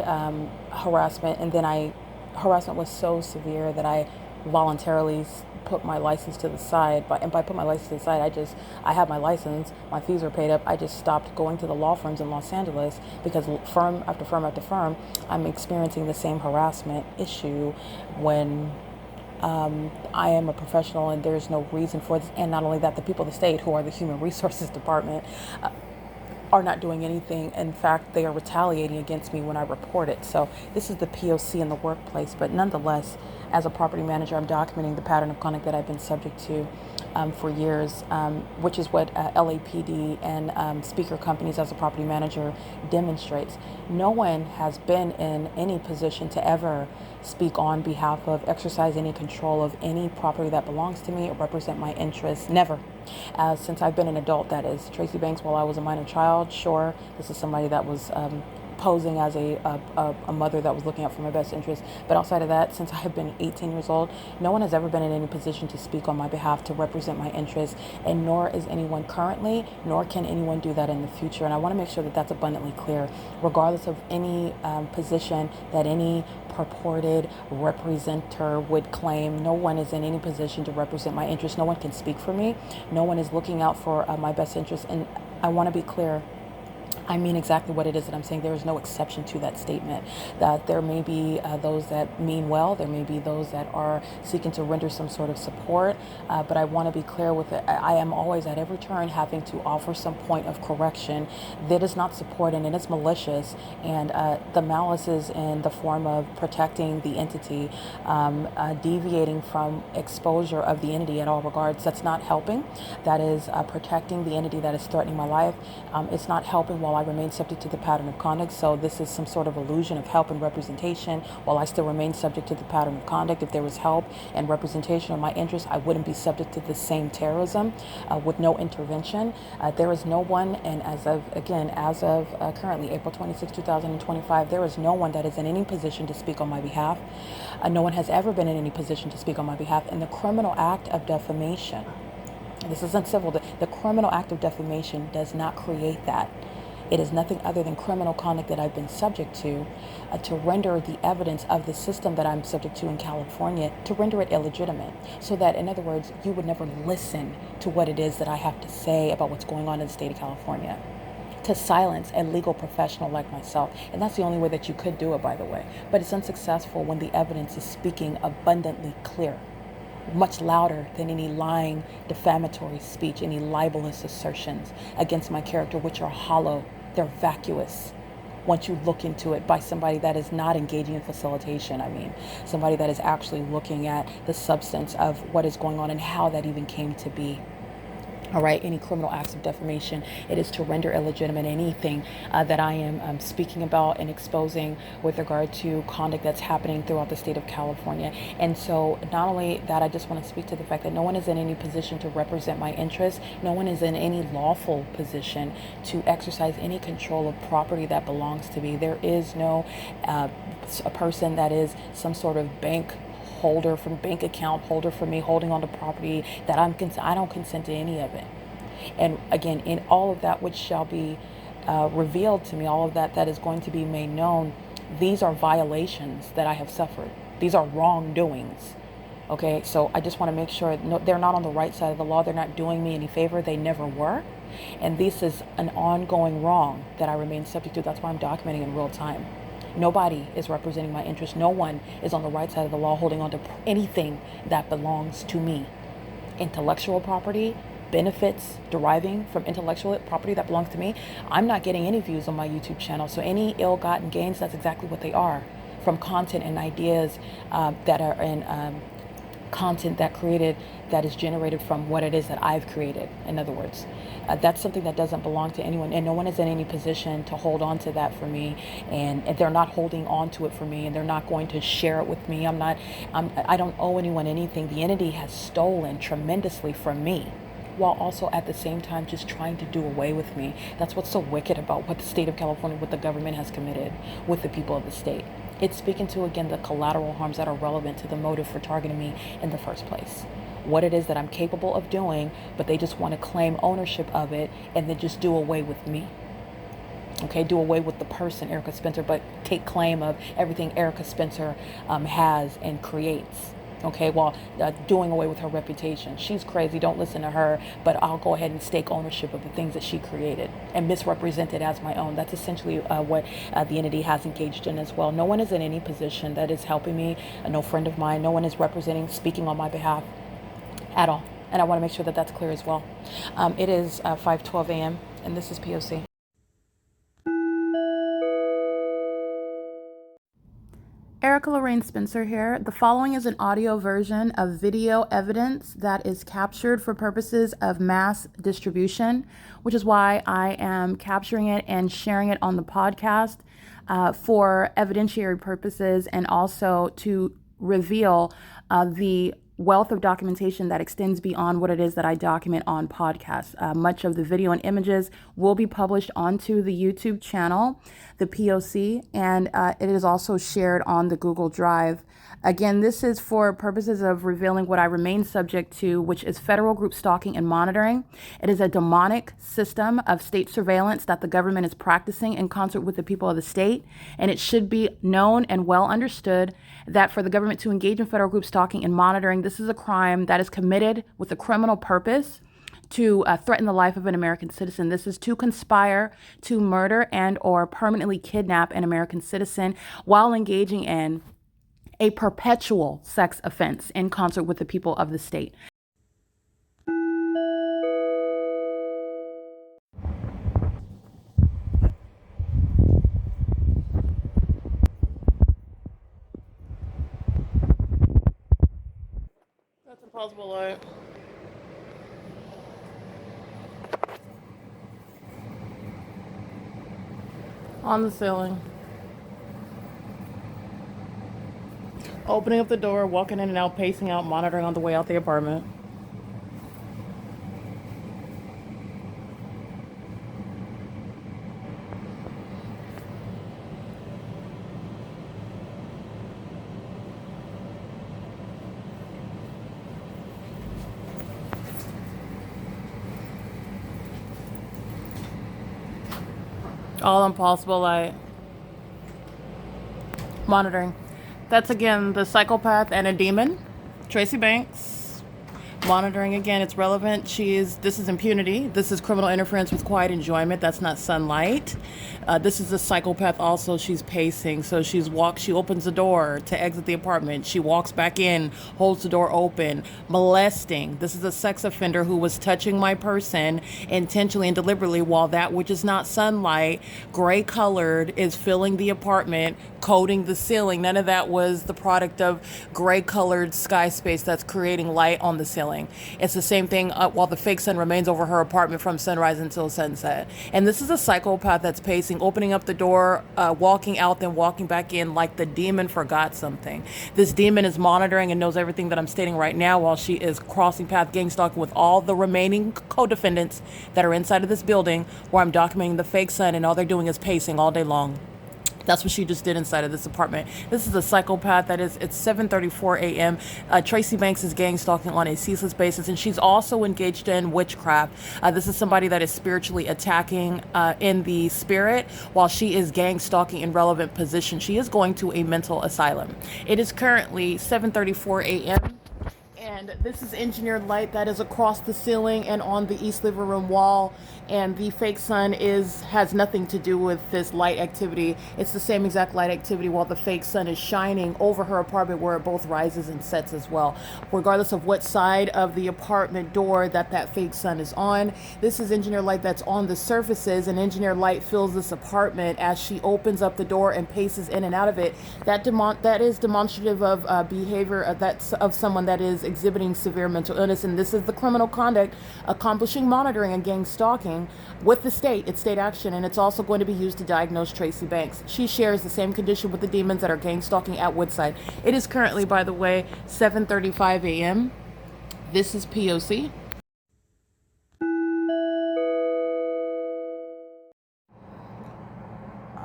harassment. And then harassment was so severe that I voluntarily put my license to the side. And by put my license to the side, I had my license, my fees were paid up. I just stopped going to the law firms in Los Angeles because firm after firm after firm, I'm experiencing the same harassment issue when I am a professional and there's no reason for this. And not only that, the people of the state, who are the human resources department, are not doing anything. In fact, they are retaliating against me when I report it. So this is the P.O.C. in the workplace. But nonetheless, as a property manager, I'm documenting the pattern of conduct that I've been subject to for years, which is what LAPD and speaker companies as a property manager demonstrates. No one has been in any position to ever speak on behalf of, exercise any control of any property that belongs to me or represent my interests. Never. Since I've been an adult, that is. Tracy Banks, while I was a minor child, sure, this is somebody that was posing as a mother that was looking out for my best interest. But outside of that, since I have been 18 years old, no one has ever been in any position to speak on my behalf, to represent my interests, and nor is anyone currently, nor can anyone do that in the future. And I want to make sure that that's abundantly clear, regardless of any position that any purported representer would claim. No one is in any position to represent my interests. No one can speak for me. No one is looking out for my best interests. And I want to be clear, I mean exactly what it is that I'm saying. There is no exception to that statement. That there may be those that mean well. There may be those that are seeking to render some sort of support. But I want to be clear with it. I am always at every turn having to offer some point of correction. That is not support, and it is malicious. And the malice is in the form of protecting the entity, deviating from exposure of the entity at all regards. That's not helping. That is protecting the entity that is threatening my life. It's not helping while I remain subject to the pattern of conduct. So this is some sort of illusion of help and representation while I still remain subject to the pattern of conduct. If there was help and representation of my interests, I wouldn't be subject to the same terrorism with no intervention. There is no one, and as of currently April 26, 2025, there is no one that is in any position to speak on my behalf. No one has ever been in any position to speak on my behalf. And the criminal act of defamation, this isn't civil, the criminal act of defamation does not create that. It is nothing other than criminal conduct that I've been subject to render the evidence of the system that I'm subject to in California, to render it illegitimate. So that, in other words, you would never listen to what it is that I have to say about what's going on in the state of California, to silence a legal professional like myself. And that's the only way that you could do it, by the way. But it's unsuccessful when the evidence is speaking abundantly clear, much louder than any lying, defamatory speech, any libelous assertions against my character, which are hollow. They're vacuous once you look into it by somebody that is not engaging in facilitation. I mean, somebody that is actually looking at the substance of what is going on and how that even came to be. All right, any criminal acts of defamation, it is to render illegitimate anything that I am speaking about and exposing with regard to conduct that's happening throughout the state of California. And so not only that, I just want to speak to the fact that no one is in any position to represent my interests. No one is in any lawful position to exercise any control of property that belongs to me. There is no a person that is some sort of bank holder, from bank account holder for me, holding on to property that I don't consent to any of it. And again, in all of that which shall be revealed to me, all of that is going to be made known, these are violations that I have suffered. These are wrongdoings. Okay, so I just want to make sure they're not on the right side of the law. They're not doing me any favor. They never were. And this is an ongoing wrong that I remain subject to. That's why I'm documenting in real time. Nobody is representing my interests. No one is on the right side of the law holding on to anything that belongs to me. Intellectual property, benefits deriving from intellectual property that belongs to me. I'm not getting any views on my YouTube channel. So any ill-gotten gains, that's exactly what they are, from content and ideas that are in content that is generated from what it is that I've created. In other words, that's something that doesn't belong to anyone, and no one is in any position to hold on to that for me, and they're not holding on to it for me, and they're not going to share it with me. I don't owe anyone anything. The entity has stolen tremendously from me, while also at the same time just trying to do away with me. That's what's so wicked about what the state of California, what the government has committed with the people of the state. It's speaking to, again, the collateral harms that are relevant to the motive for targeting me in the first place. What it is that I'm capable of doing, but they just want to claim ownership of it and then just do away with me. Okay, do away with the person, Erica Spencer, but take claim of everything Erica Spencer has and creates. Okay, while doing away with her reputation. She's crazy, don't listen to her, but I'll go ahead and stake ownership of the things that she created and misrepresent it as my own. That's essentially what the entity has engaged in as well. No one is in any position that is helping me, no friend of mine, no one is speaking on my behalf at all. And I want to make sure that that's clear as well. It is 5:12 a.m. and this is P.O.C. Erica Lorraine Spencer here. The following is an audio version of video evidence that is captured for purposes of mass distribution, which is why I am capturing it and sharing it on the podcast for evidentiary purposes, and also to reveal the wealth of documentation that extends beyond what it is that I document on podcasts. Much of the video and images will be published onto the YouTube channel, the P.O.C., and it is also shared on the Google Drive. Again, this is for purposes of revealing what I remain subject to, which is federal group stalking and monitoring. It is a demonic system of state surveillance that the government is practicing in concert with the people of the state. And it should be known and well understood that for the government to engage in federal group stalking and monitoring, this is a crime that is committed with a criminal purpose to threaten the life of an American citizen. This is to conspire to murder and or permanently kidnap an American citizen while engaging in a perpetual sex offense in concert with the people of the state. That's impossible light. On the ceiling. Opening up the door, walking in and out, pacing out, monitoring on the way out the apartment. All impossible light. Monitoring. That's again the psychopath and a demon, Tracy Banks. Monitoring again, it's relevant. This is impunity. This is criminal interference with quiet enjoyment. That's not sunlight. This is a psychopath also. She's pacing. So she opens the door to exit the apartment. She walks back in, holds the door open, molesting. This is a sex offender who was touching my person intentionally and deliberately while that which is not sunlight, gray colored, is filling the apartment, coating the ceiling. None of that was the product of gray colored sky space that's creating light on the ceiling. It's the same thing while the fake sun remains over her apartment from sunrise until sunset. And this is a psychopath that's pacing, opening up the door, walking out, then walking back in like the demon forgot something. This demon is monitoring and knows everything that I'm stating right now while she is crossing path gang stalking with all the remaining co-defendants that are inside of this building where I'm documenting the fake sun, and all they're doing is pacing all day long. That's what she just did inside of this apartment. This is a psychopath. It's 7:34 a.m. Tracy Banks is gang stalking on a ceaseless basis, and she's also engaged in witchcraft. This is somebody that is spiritually attacking in the spirit while she is gang stalking in relevant position. She is going to a mental asylum. It is currently 7:34 a.m. and And this is engineered light that is across the ceiling and on the east living room wall. And the fake sun has nothing to do with this light activity. It's the same exact light activity while the fake sun is shining over her apartment, where it both rises and sets as well. Regardless of what side of the apartment door that fake sun is on, this is engineered light that's on the surfaces, and engineered light fills this apartment as she opens up the door and paces in and out of it. That is demonstrative of behavior of someone that is exhibiting severe mental illness, and this is the criminal conduct accomplishing monitoring and gang stalking with the state. It's state action, and it's also going to be used to diagnose Tracy Banks. She shares the same condition with the demons that are gang stalking at Woodside. It is currently, by the way, 7:35 a.m. This is P.O.C.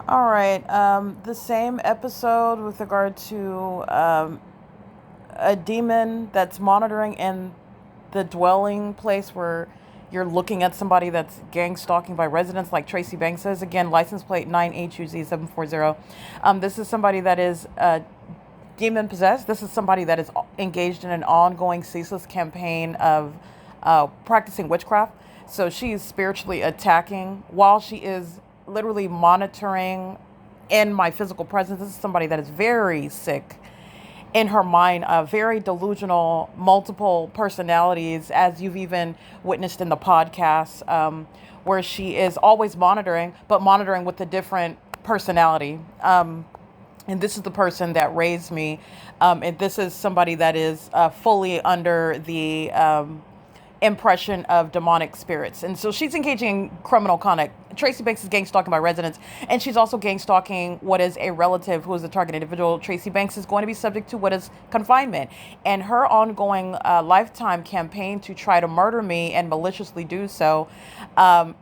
All right, the same episode with regard to a demon that's monitoring in the dwelling place where you're looking at somebody that's gang stalking by residents, like Tracy Banks says. Again, license plate 9HUZ740. This is somebody that is demon possessed. This is somebody that is engaged in an ongoing ceaseless campaign of practicing witchcraft. So she is spiritually attacking while she is literally monitoring in my physical presence. This is somebody that is very sick in her mind, very delusional, multiple personalities, as you've even witnessed in the podcast, where she is always monitoring, but monitoring with a different personality. And this is the person that raised me. And this is somebody that is fully under the impression of demonic spirits. And so she's engaging in criminal conduct. Tracy Banks is gang stalking by residents, and she's also gang stalking what is a relative who is the target individual. Tracy Banks is going to be subject to what is confinement, and her ongoing lifetime campaign to try to murder me and maliciously do so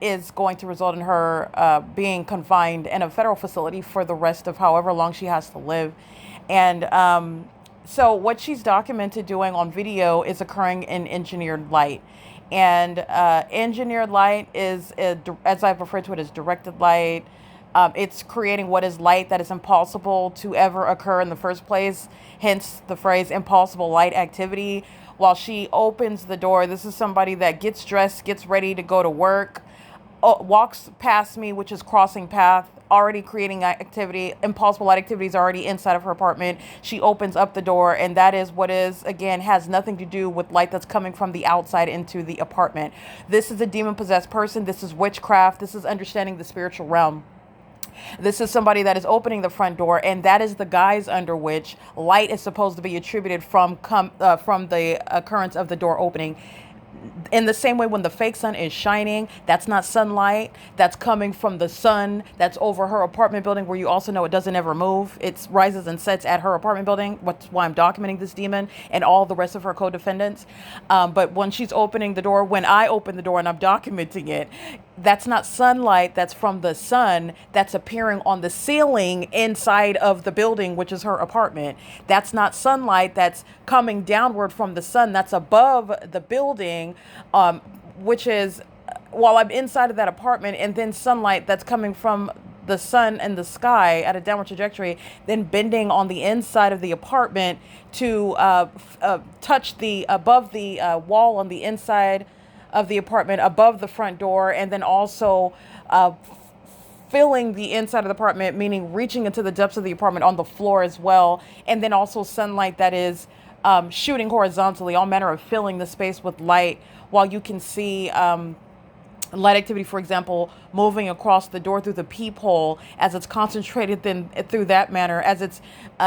is going to result in her being confined in a federal facility for the rest of however long she has to live. And so what she's documented doing on video is occurring in engineered light. And engineered light is, as I've referred to it, as directed light. It's creating what is light that is impossible to ever occur in the first place, hence the phrase impossible light activity. While she opens the door, this is somebody that gets dressed, gets ready to go to work, walks past me, which is crossing path, already creating activity. Impossible light activity is already inside of her apartment. She opens up the door, and that is what is, again, has nothing to do with light that's coming from the outside into the apartment. This is a demon-possessed person. This is witchcraft. This is understanding the spiritual realm. This is somebody that is opening the front door, and that is the guise under which light is supposed to be attributed from the occurrence of the door opening. In the same way, when the fake sun is shining, that's not sunlight. That's coming from the sun that's over her apartment building, where you also know it doesn't ever move. It rises and sets at her apartment building. That's why I'm documenting this demon and all the rest of her co-defendants. But when she's opening the door, when I open the door and I'm documenting it, that's not sunlight. That's from the sun that's appearing on the ceiling inside of the building, which is her apartment. That's not sunlight that's coming downward from the sun that's above the building, which is while I'm inside of that apartment, and then sunlight that's coming from the sun and the sky at a downward trajectory, then bending on the inside of the apartment to touch the above the wall on the inside of the apartment, above the front door, and then also filling the inside of the apartment, meaning reaching into the depths of the apartment on the floor as well. And then also sunlight that is shooting horizontally, all manner of filling the space with light, while you can see light activity, for example, moving across the door through the peephole as it's concentrated then through that manner, as it's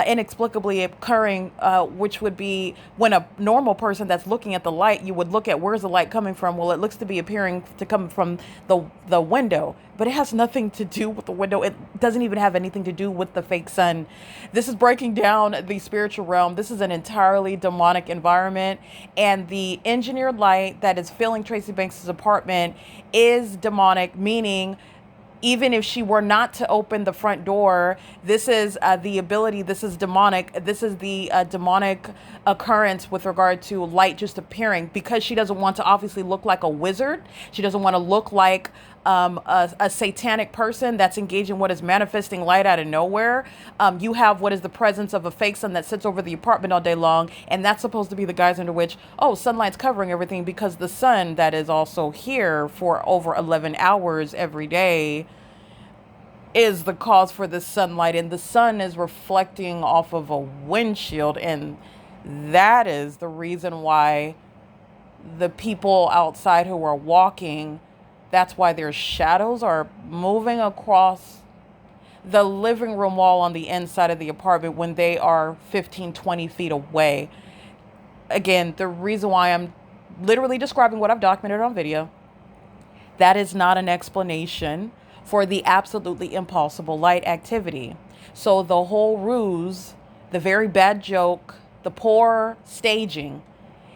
inexplicably occurring, which would be when a normal person that's looking at the light, you would look at where's the light coming from. Well, it looks to be appearing to come from the window, but it has nothing to do with the window. It doesn't even have anything to do with the fake sun. This is breaking down the spiritual realm. This is an entirely demonic environment, and the engineered light that is filling Tracy Banks's apartment is demonic, meaning even if she were not to open the front door, this is the ability, this is demonic, this is the demonic occurrence with regard to light just appearing, because she doesn't want to obviously look like a wizard. She doesn't want to look like a satanic person that's engaging what is manifesting light out of nowhere. You have what is the presence of a fake sun that sits over the apartment all day long, and that's supposed to be the guise under which, oh, sunlight's covering everything, because the sun that is also here for over 11 hours every day is the cause for the sunlight, and the sun is reflecting off of a windshield, and that is the reason why the people outside who are walking, that's why their shadows are moving across the living room wall on the inside of the apartment when they are 15, 20 feet away. Again, the reason why I'm literally describing what I've documented on video, that is not an explanation for the absolutely impossible light activity. So the whole ruse, the very bad joke, the poor staging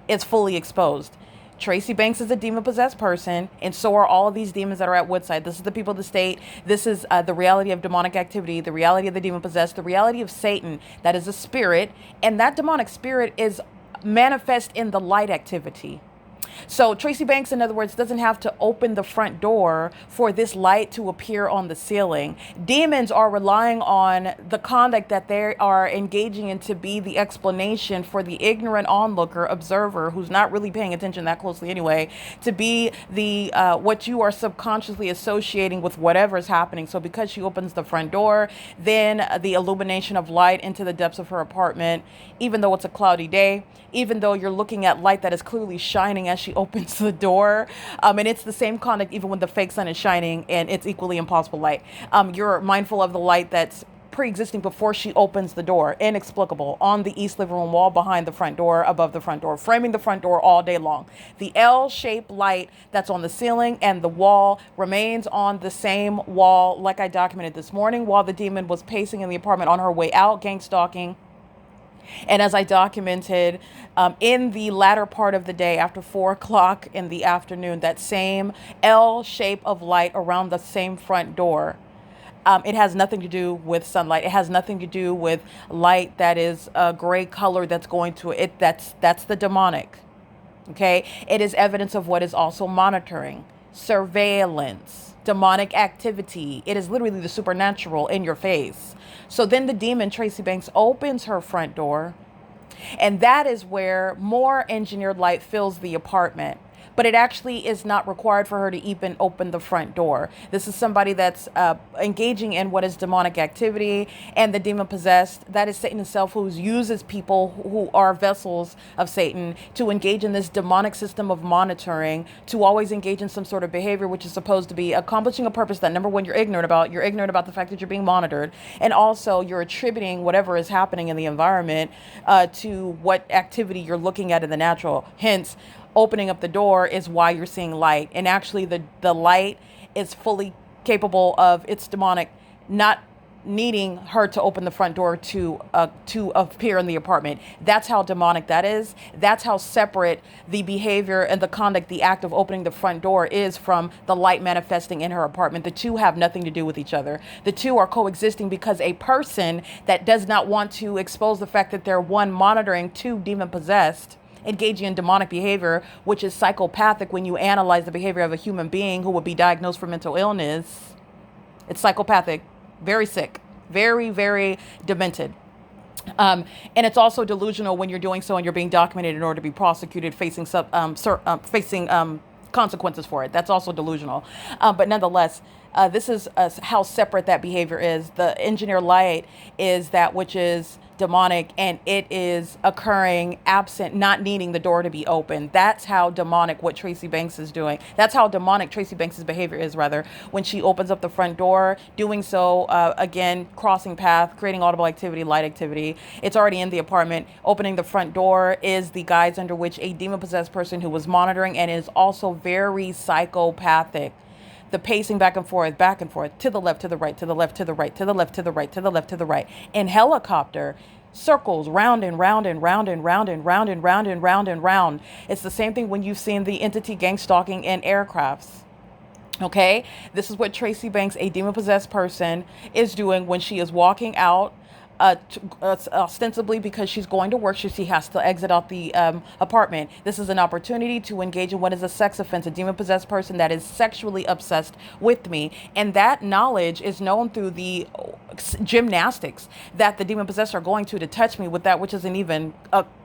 is fully exposed. Tracy Banks is a demon-possessed person, and so are all of these demons that are at Woodside. This is the people of the state. This is the reality of demonic activity, the reality of the demon-possessed, the reality of Satan. That is a spirit, and that demonic spirit is manifest in the light activity. So Tracy Banks, in other words, doesn't have to open the front door for this light to appear on the ceiling. Demons are relying on the conduct that they are engaging in to be the explanation for the ignorant onlooker, observer, who's not really paying attention that closely anyway, to be the what you are subconsciously associating with whatever is happening. So because she opens the front door, then the illumination of light into the depths of her apartment, even though it's a cloudy day, even though you're looking at light that is clearly shining as she opens the door, and it's the same conduct even when the fake sun is shining, and it's equally impossible light. You're mindful of the light that's pre-existing before she opens the door, inexplicable, on the east living room wall, behind the front door, above the front door, framing the front door all day long. The L-shaped light that's on the ceiling and the wall remains on the same wall, like I documented this morning, while the demon was pacing in the apartment on her way out, gang stalking. And as I documented, in the latter part of the day, after 4 o'clock in the afternoon, that same L shape of light around the same front door, it has nothing to do with sunlight. It has nothing to do with light that is a gray color that's going to it. That's the demonic. Okay. It is evidence of what is also monitoring, surveillance, demonic activity. It is literally the supernatural in your face. So then the demon, Tracy Banks, opens her front door, and that is where more engineered light fills the apartment. But it actually is not required for her to even open the front door. This is somebody that's engaging in what is demonic activity, and the demon possessed, that is Satan himself, who uses people who are vessels of Satan to engage in this demonic system of monitoring, to always engage in some sort of behavior which is supposed to be accomplishing a purpose that, number one, you're ignorant about. You're ignorant about the fact that you're being monitored, and also you're attributing whatever is happening in the environment to what activity you're looking at in the natural. Hence, opening up the door is why you're seeing light. And actually the light is fully capable of its demonic, not needing her to open the front door to appear in the apartment. That's how demonic that is. That's how separate the behavior and the conduct, the act of opening the front door, is from the light manifesting in her apartment. The two have nothing to do with each other. The two are coexisting because a person that does not want to expose the fact that they're, one, monitoring, two, demon possessed, engaging in demonic behavior, which is psychopathic when you analyze the behavior of a human being who would be diagnosed for mental illness. It's psychopathic, very sick, very, very demented. And it's also delusional when you're doing so and you're being documented in order to be prosecuted, facing consequences for it. That's also delusional. But nonetheless, this is how separate that behavior is. The engineer light is that which is demonic, and it is occurring absent, not needing the door to be open. That's how demonic what Tracy Banks is doing. That's how demonic Tracy Banks's behavior is, rather, when she opens up the front door, doing so, again, crossing path, creating audible activity, light activity. It's already in the apartment. Opening the front door is the guise under which a demon-possessed person who was monitoring and is also very psychopathic. The pacing back and forth, to the left, to the right, to the left, to the right, to the left, to the right, to the left, to the right. In helicopter, circles round and round and round and round and round and round and round and round. It's the same thing when you've seen the entity gang stalking in aircrafts. Okay, this is what Tracy Banks, a demon-possessed person, is doing when she is walking out ostensibly because she's going to work. She has to exit out the apartment. This is an opportunity to engage in what is a sex offense, a demon-possessed person that is sexually obsessed with me. And that knowledge is known through the gymnastics that the demon-possessed are going to touch me with that which isn't even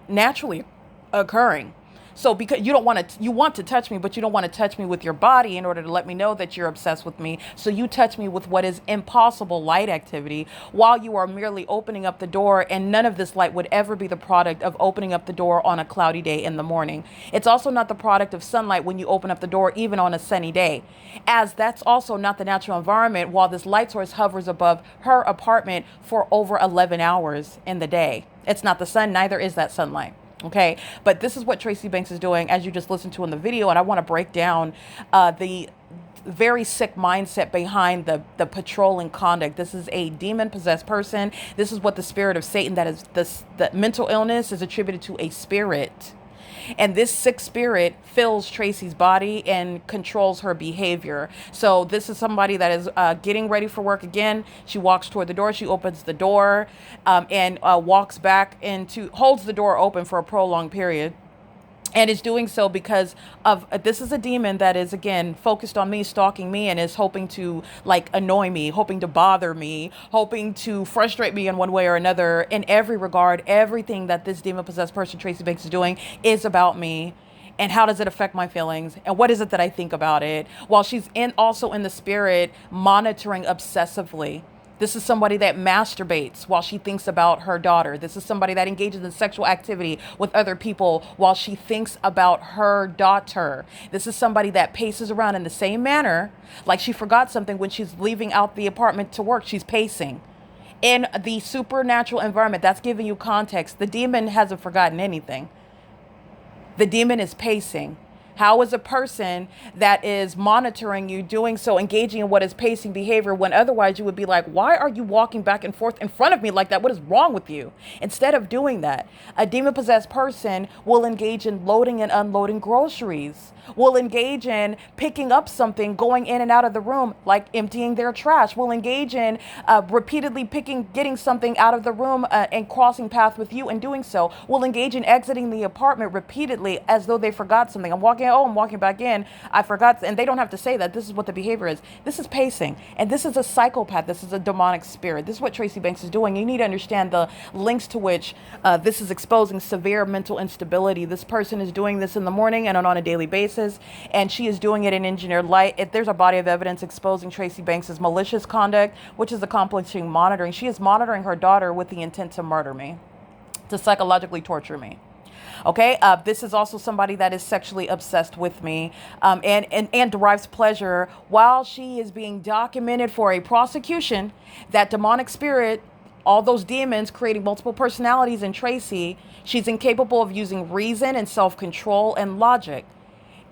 naturally occurring. So because you want to touch me, but you don't want to touch me with your body in order to let me know that you're obsessed with me. So you touch me with what is impossible light activity while you are merely opening up the door, and none of this light would ever be the product of opening up the door on a cloudy day in the morning. It's also not the product of sunlight when you open up the door, even on a sunny day, as that's also not the natural environment while this light source hovers above her apartment for over 11 hours in the day. It's not the sun, neither is that sunlight. Okay, but this is what Tracy Banks is doing, as you just listened to in the video, and I want to break down the very sick mindset behind the patrolling conduct. This is a demon-possessed person. This is what the spirit of Satan, that is the mental illness, is attributed to a spirit. And this sick spirit fills Tracy's body and controls her behavior. So this is somebody that is getting ready for work again. She walks toward the door. She opens the door and walks back holds the door open for a prolonged period. And is doing so because of this is a demon that is, again, focused on me, stalking me, and is hoping to annoy me, hoping to bother me, hoping to frustrate me in one way or another. In every regard, everything that this demon-possessed person, Tracy Banks, is doing is about me. And how does it affect my feelings? And what is it that I think about it? While she's also in the spirit monitoring obsessively. This is somebody that masturbates while she thinks about her daughter. This is somebody that engages in sexual activity with other people while she thinks about her daughter. This is somebody that paces around in the same manner, like she forgot something when she's leaving out the apartment to work. She's pacing. In the supernatural environment, that's giving you context. The demon hasn't forgotten anything. The demon is pacing. How is a person that is monitoring you doing so, engaging in what is pacing behavior, when otherwise you would be like, why are you walking back and forth in front of me like that? What is wrong with you? Instead of doing that, a demon-possessed person will engage in loading and unloading groceries, will engage in picking up something, going in and out of the room, like emptying their trash, will engage in repeatedly getting something out of the room and crossing paths with you and doing so, will engage in exiting the apartment repeatedly as though they forgot something. I'm walking back in, I forgot, and they don't have to say that. This is what the behavior is. This is pacing, and this is a psychopath. This is a demonic spirit. This is what Tracy Banks is doing. You need to understand the links to which this is exposing severe mental instability. This person is doing this in the morning and on a daily basis, and she is doing it in engineered light. There's a body of evidence exposing Tracy Banks's malicious conduct, which is accomplishing monitoring. She is monitoring her daughter with the intent to murder me, to psychologically torture me. Okay, this is also somebody that is sexually obsessed with me and derives pleasure while she is being documented for a prosecution. That demonic spirit, all those demons creating multiple personalities in Tracy, she's incapable of using reason and self-control and logic.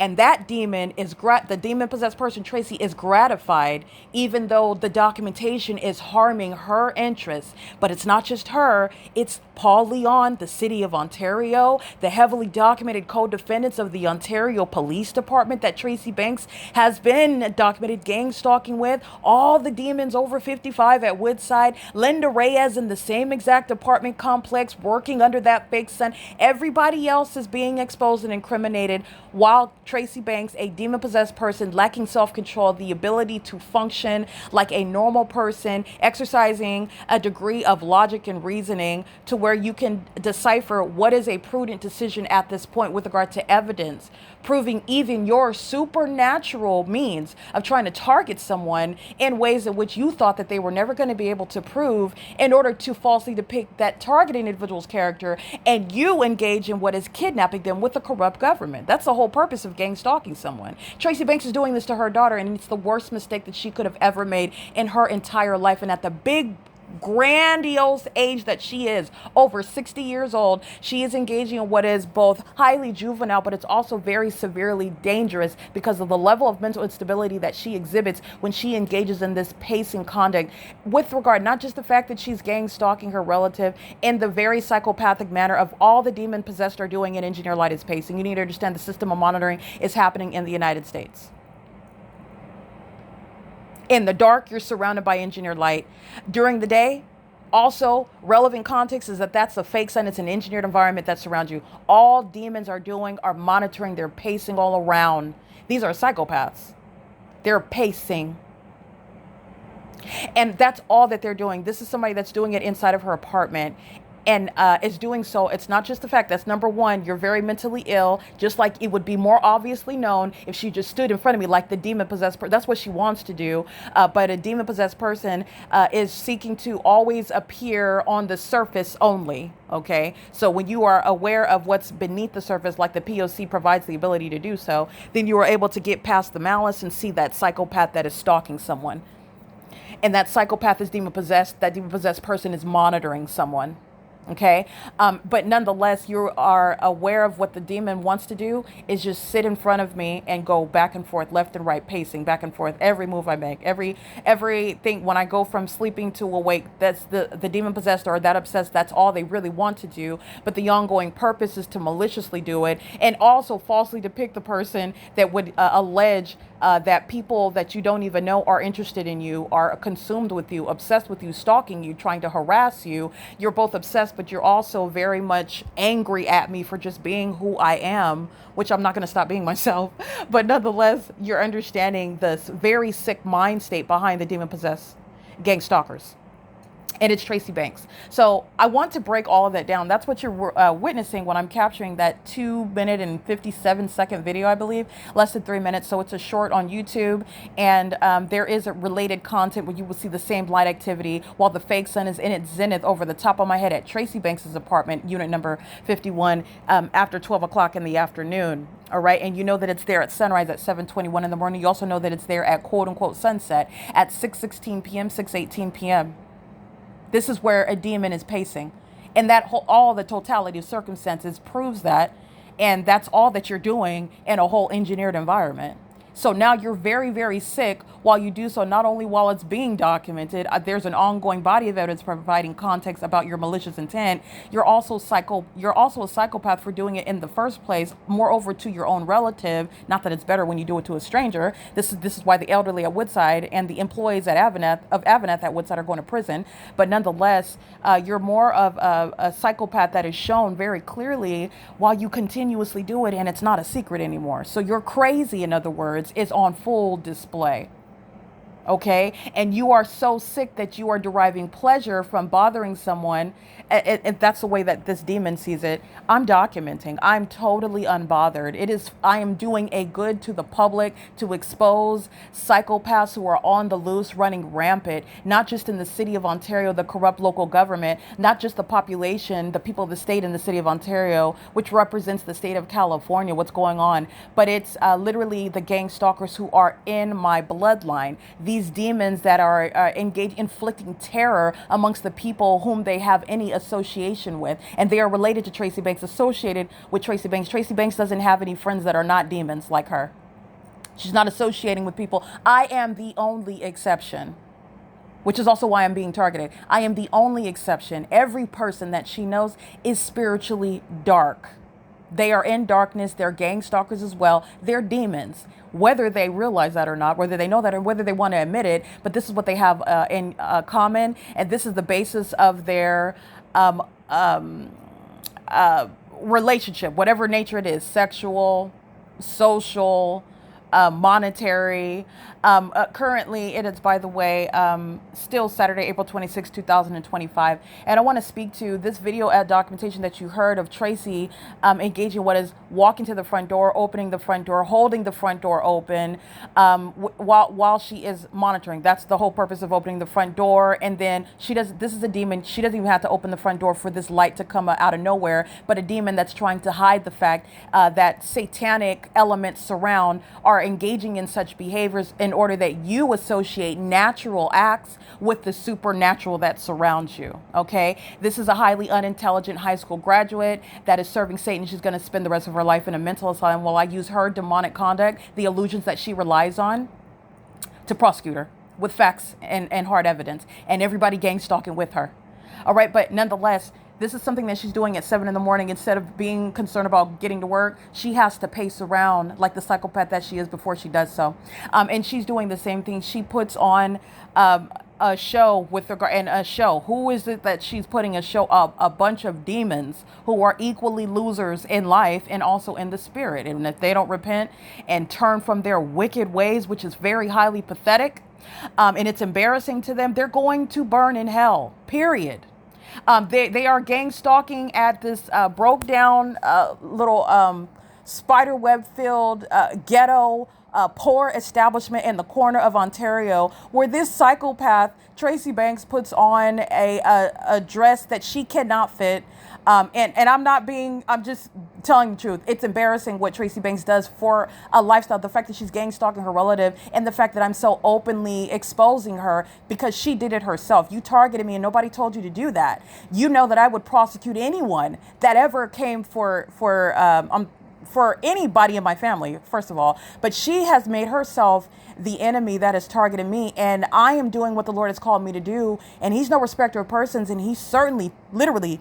And that demon is the demon-possessed person, Tracy, is gratified, even though the documentation is harming her interests. But it's not just her. It's Paul Leon, the city of Ontario, the heavily documented co-defendants of the Ontario Police Department that Tracy Banks has been documented gang stalking with, all the demons over 55 at Woodside, LYNDA Reyes in the same exact apartment complex working under that fake sun. Everybody else is being exposed and incriminated while Tracy Banks, a demon-possessed person lacking self-control, the ability to function like a normal person, exercising a degree of logic and reasoning to where you can decipher what is a prudent decision at this point with regard to evidence, proving even your supernatural means of trying to target someone in ways in which you thought that they were never going to be able to prove in order to falsely depict that targeting individual's character, and you engage in what is kidnapping them with a corrupt government. That's the whole purpose of gang stalking someone. Tracy Banks is doing this to her daughter, and it's the worst mistake that she could have ever made in her entire life. And at the big grandiose age that she is, over 60 years old, she is engaging in what is both highly juvenile, but it's also very severely dangerous because of the level of mental instability that she exhibits when she engages in this pacing conduct with regard not just the fact that she's gang stalking her relative in the very psychopathic manner of all the demon possessed are doing in engineer light is pacing. You need to understand the system of monitoring is happening in the United States. In the dark, you're surrounded by engineered light. During the day, Also, relevant context is that that's a fake sun. It's an engineered environment that surrounds you. All demons are doing are monitoring. They're pacing all around. These are psychopaths. They're pacing. And that's all that they're doing. This is somebody that's doing it inside of her apartment. And is doing so. It's not just the fact that's number one, you're very mentally ill, just like it would be more obviously known if she just stood in front of me like the demon possessed person. That's what she wants to do. But a demon possessed person is seeking to always appear on the surface only. Okay. So when you are aware of what's beneath the surface, like the P.O.C provides the ability to do so, then you are able to get past the malice and see that psychopath that is stalking someone. And that psychopath is demon possessed. That demon possessed person is monitoring someone. Okay. But nonetheless, you are aware of what the demon wants to do is just sit in front of me and go back and forth, left and right, pacing back and forth. Every move I make, everything when I go from sleeping to awake, that's the demon possessed or that obsessed. That's all they really want to do. But the ongoing purpose is to maliciously do it and also falsely depict the person that would allege that people that you don't even know are interested in you, are consumed with you, obsessed with you, stalking you, trying to harass you. You're both obsessed, but you're also very much angry at me for just being who I am, which I'm not going to stop being myself. But nonetheless, you're understanding this very sick mind state behind the demon-possessed gang stalkers. And it's Tracy Banks. So I want to break all of that down. That's what you're witnessing when I'm capturing that 2-minute and 57-second video, I believe, less than 3 minutes. So it's a short on YouTube. And there is a related content where you will see the same light activity while the fake sun is in its zenith over the top of my head at Tracy Banks's apartment, unit number 51, after 12 o'clock in the afternoon. All right. And you know that it's there at sunrise at 7:21 in the morning. You also know that it's there at quote unquote sunset at 6:16 p.m., 6:18 p.m. This is where a demon is pacing. And that whole, all the totality of circumstances proves that. And that's all that you're doing in a whole engineered environment. So now you're very, very sick while you do so, not only while it's being documented, there's an ongoing body of evidence providing context about your malicious intent. You're also a psychopath for doing it in the first place, moreover to your own relative. Not that it's better when you do it to a stranger. This is why the elderly at Woodside and the employees at AVANATH at Woodside are going to prison. But nonetheless, you're more of a psychopath that is shown very clearly while you continuously do it, and it's not a secret anymore. So you're crazy, in other words, is on full display. Okay. And you are so sick that you are deriving pleasure from bothering someone. If that's the way that this demon sees it, I'm documenting. I'm totally unbothered. I am doing a good to the public to expose psychopaths who are on the loose, running rampant, not just in the city of Ontario, the corrupt local government, not just the population, the people of the state in the city of Ontario, which represents the state of California, what's going on, but it's literally the gang stalkers who are in my bloodline. These demons that are engaged, inflicting terror amongst the people whom they have any association with. And they are related to Tracy Banks, associated with Tracy Banks. Tracy Banks doesn't have any friends that are not demons like her. She's not associating with people. I am the only exception, which is also why I'm being targeted. I am the only exception. Every person that she knows is spiritually dark. They are in darkness. They're gang stalkers as well. They're demons, whether they realize that or not, whether they know that or whether they want to admit it. But this is what they have in common. And this is the basis of their relationship, whatever nature it is, sexual, social, monetary. Currently, it is, by the way, still Saturday, April 26, 2025. And I want to speak to this video ad documentation that you heard of Tracy engaging what is walking to the front door, opening the front door, holding the front door open while she is monitoring. That's the whole purpose of opening the front door. And then this is a demon. She doesn't even have to open the front door for this light to come out of nowhere, but a demon that's trying to hide the fact that satanic elements surround are engaging in such behaviors in order that you associate natural acts with the supernatural that surrounds you. Okay. This is a highly unintelligent high school graduate that is serving Satan. She's going to spend the rest of her life in a mental asylum while I use her demonic conduct, the illusions that she relies on, to prosecute her with facts and hard evidence, and everybody gang stalking with her. All right. But nonetheless, this is something that she's doing at 7 in the morning. Instead of being concerned about getting to work, she has to pace around like the psychopath that she is before she does so. And she's doing the same thing. She puts on a show with regard, and a show. Who is it that she's putting a show up? A bunch of demons who are equally losers in life and also in the spirit. And if they don't repent and turn from their wicked ways, which is very highly pathetic, and it's embarrassing to them, they're going to burn in hell, period. They are gang stalking at this broke down little spider web filled ghetto poor establishment in the corner of Ontario, where this psychopath Tracy Banks puts on a dress that she cannot fit. And I'm just telling the truth. It's embarrassing what Tracy Banks does for a lifestyle. The fact that she's gang stalking her relative, and the fact that I'm so openly exposing her because she did it herself. You targeted me and nobody told you to do that. You know that I would prosecute anyone that ever came for anybody in my family, first of all. But she has made herself the enemy that is targeting me, and I am doing what the Lord has called me to do, and he's no respecter of persons, and he certainly, literally,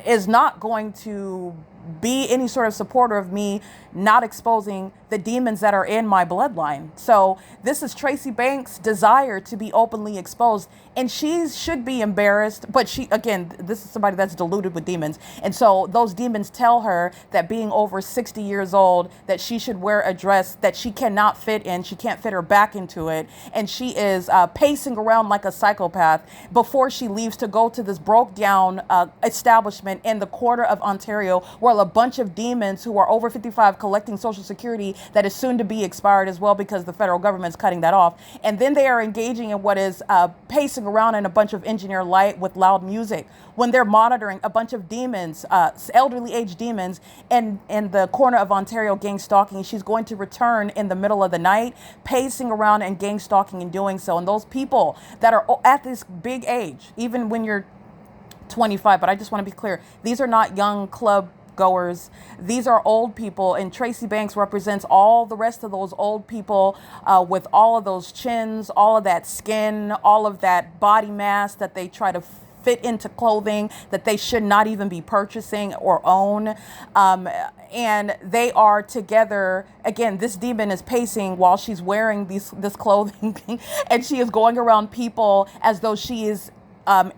is not going to be any sort of supporter of me not exposing the demons that are in my bloodline. So this is Tracy Banks' desire to be openly exposed, and she should be embarrassed. But she, again, this is somebody that's deluded with demons. And so those demons tell her that being over 60 years old, that she should wear a dress that she cannot fit in. She can't fit her back into it. And she is pacing around like a psychopath before she leaves to go to this broke down establishment in the corner of Ontario, where a bunch of demons who are over 55 collecting Social Security that is soon to be expired as well, because the federal government's cutting that off. And then they are engaging in what is pacing around in a bunch of engineer light with loud music when they're monitoring a bunch of demons, elderly age demons in the corner of Ontario gang stalking. She's going to return in the middle of the night, pacing around and gang stalking and doing so. And those people that are at this big age, even when you're 25, but I just want to be clear, these are not young club goers. These are old people, and Tracy Banks represents all the rest of those old people with all of those chins, all of that skin, all of that body mass that they try to fit into clothing that they should not even be purchasing or own. And they are together. Again, this demon is pacing while she's wearing this clothing and she is going around people as though she is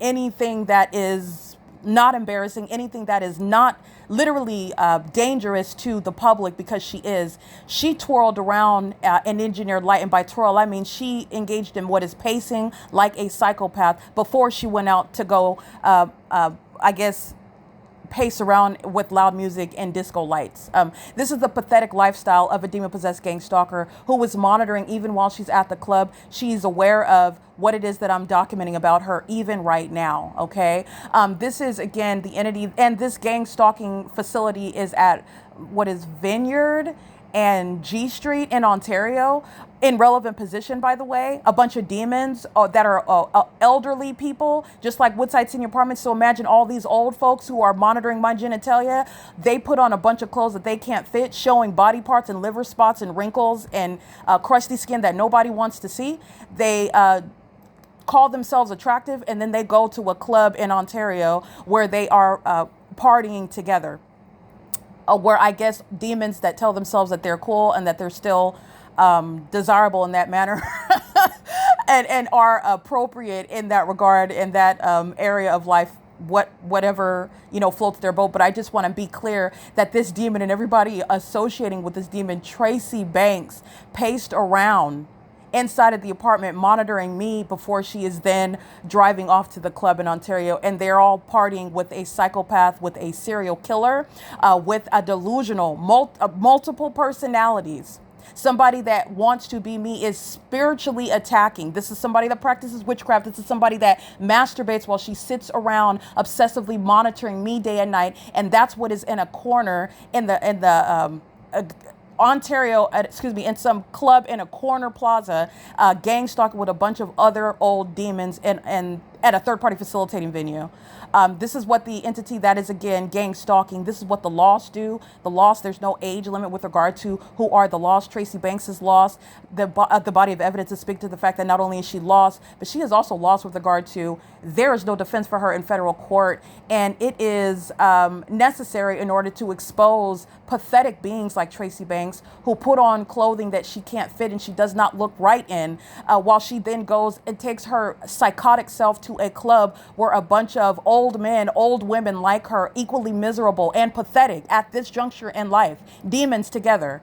anything that is not embarrassing, anything that is not literally dangerous to the public, because she twirled around an engineered light. And by twirl, I mean she engaged in what is pacing like a psychopath before she went out to go, I guess, pace around with loud music and disco lights. This is the pathetic lifestyle of a demon-possessed gang stalker who is monitoring even while she's at the club. She's aware of what it is that I'm documenting about her even right now, okay? This is, again, the entity, and this gang stalking facility is at what is Vineyard and G Street in Ontario, in relevant position, by the way. A bunch of demons that are elderly people, just like Woodside Senior Apartments. So imagine all these old folks who are monitoring my genitalia. They put on a bunch of clothes that they can't fit, showing body parts and liver spots and wrinkles and crusty skin that nobody wants to see. They call themselves attractive, and then they go to a club in Ontario where they are partying together. Where I guess demons that tell themselves that they're cool and that they're still desirable in that manner and are appropriate in that regard, in that area of life, whatever, floats their boat. But I just want to be clear that this demon and everybody associating with this demon, Tracy Banks, paced around inside of the apartment monitoring me before she is then driving off to the club in Ontario. And they're all partying with a psychopath, with a serial killer, with a delusional, multiple personalities. Somebody that wants to be me, is spiritually attacking. This is somebody that practices witchcraft. This is somebody that masturbates while she sits around obsessively monitoring me day and night. And that's what is in a corner in the Ontario, in some club in a corner plaza, gang stalking with a bunch of other old demons and at a third-party facilitating venue. This is what the entity that is, again, gang stalking. This is what the lost do. The lost, there's no age limit with regard to who are the lost. Tracy Banks is lost. The body of evidence is speaking to the fact that not only is she lost, but she is also lost with regard to there is no defense for her in federal court. And it is necessary in order to expose pathetic beings like Tracy Banks, who put on clothing that she can't fit and she does not look right in, while she then goes and takes her psychotic self to a club where a bunch of old men, old women like her, equally miserable and pathetic at this juncture in life, demons together,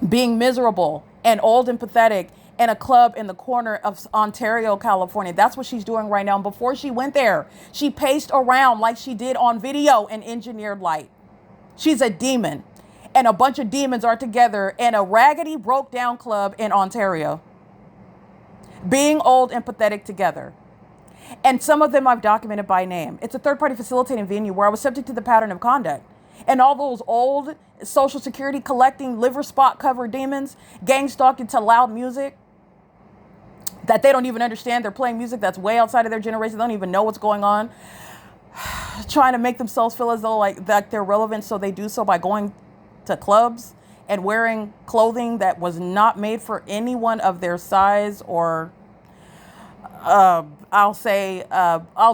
being miserable and old and pathetic in a club in the corner of Ontario, California. That's what she's doing right now. And before she went there, she paced around like she did on video in engineered light. She's a demon. And a bunch of demons are together in a raggedy, broke down club in Ontario, being old and pathetic together. And some of them I've documented by name. It's a third-party facilitating venue where I was subject to the pattern of conduct. And all those old Social Security collecting, liver spot covered demons, gang stalking to loud music that they don't even understand. They're playing music that's way outside of their generation. They don't even know what's going on. Trying to make themselves feel as though like that they're relevant, so they do so by going to clubs and wearing clothing that was not made for anyone of their size, or I'll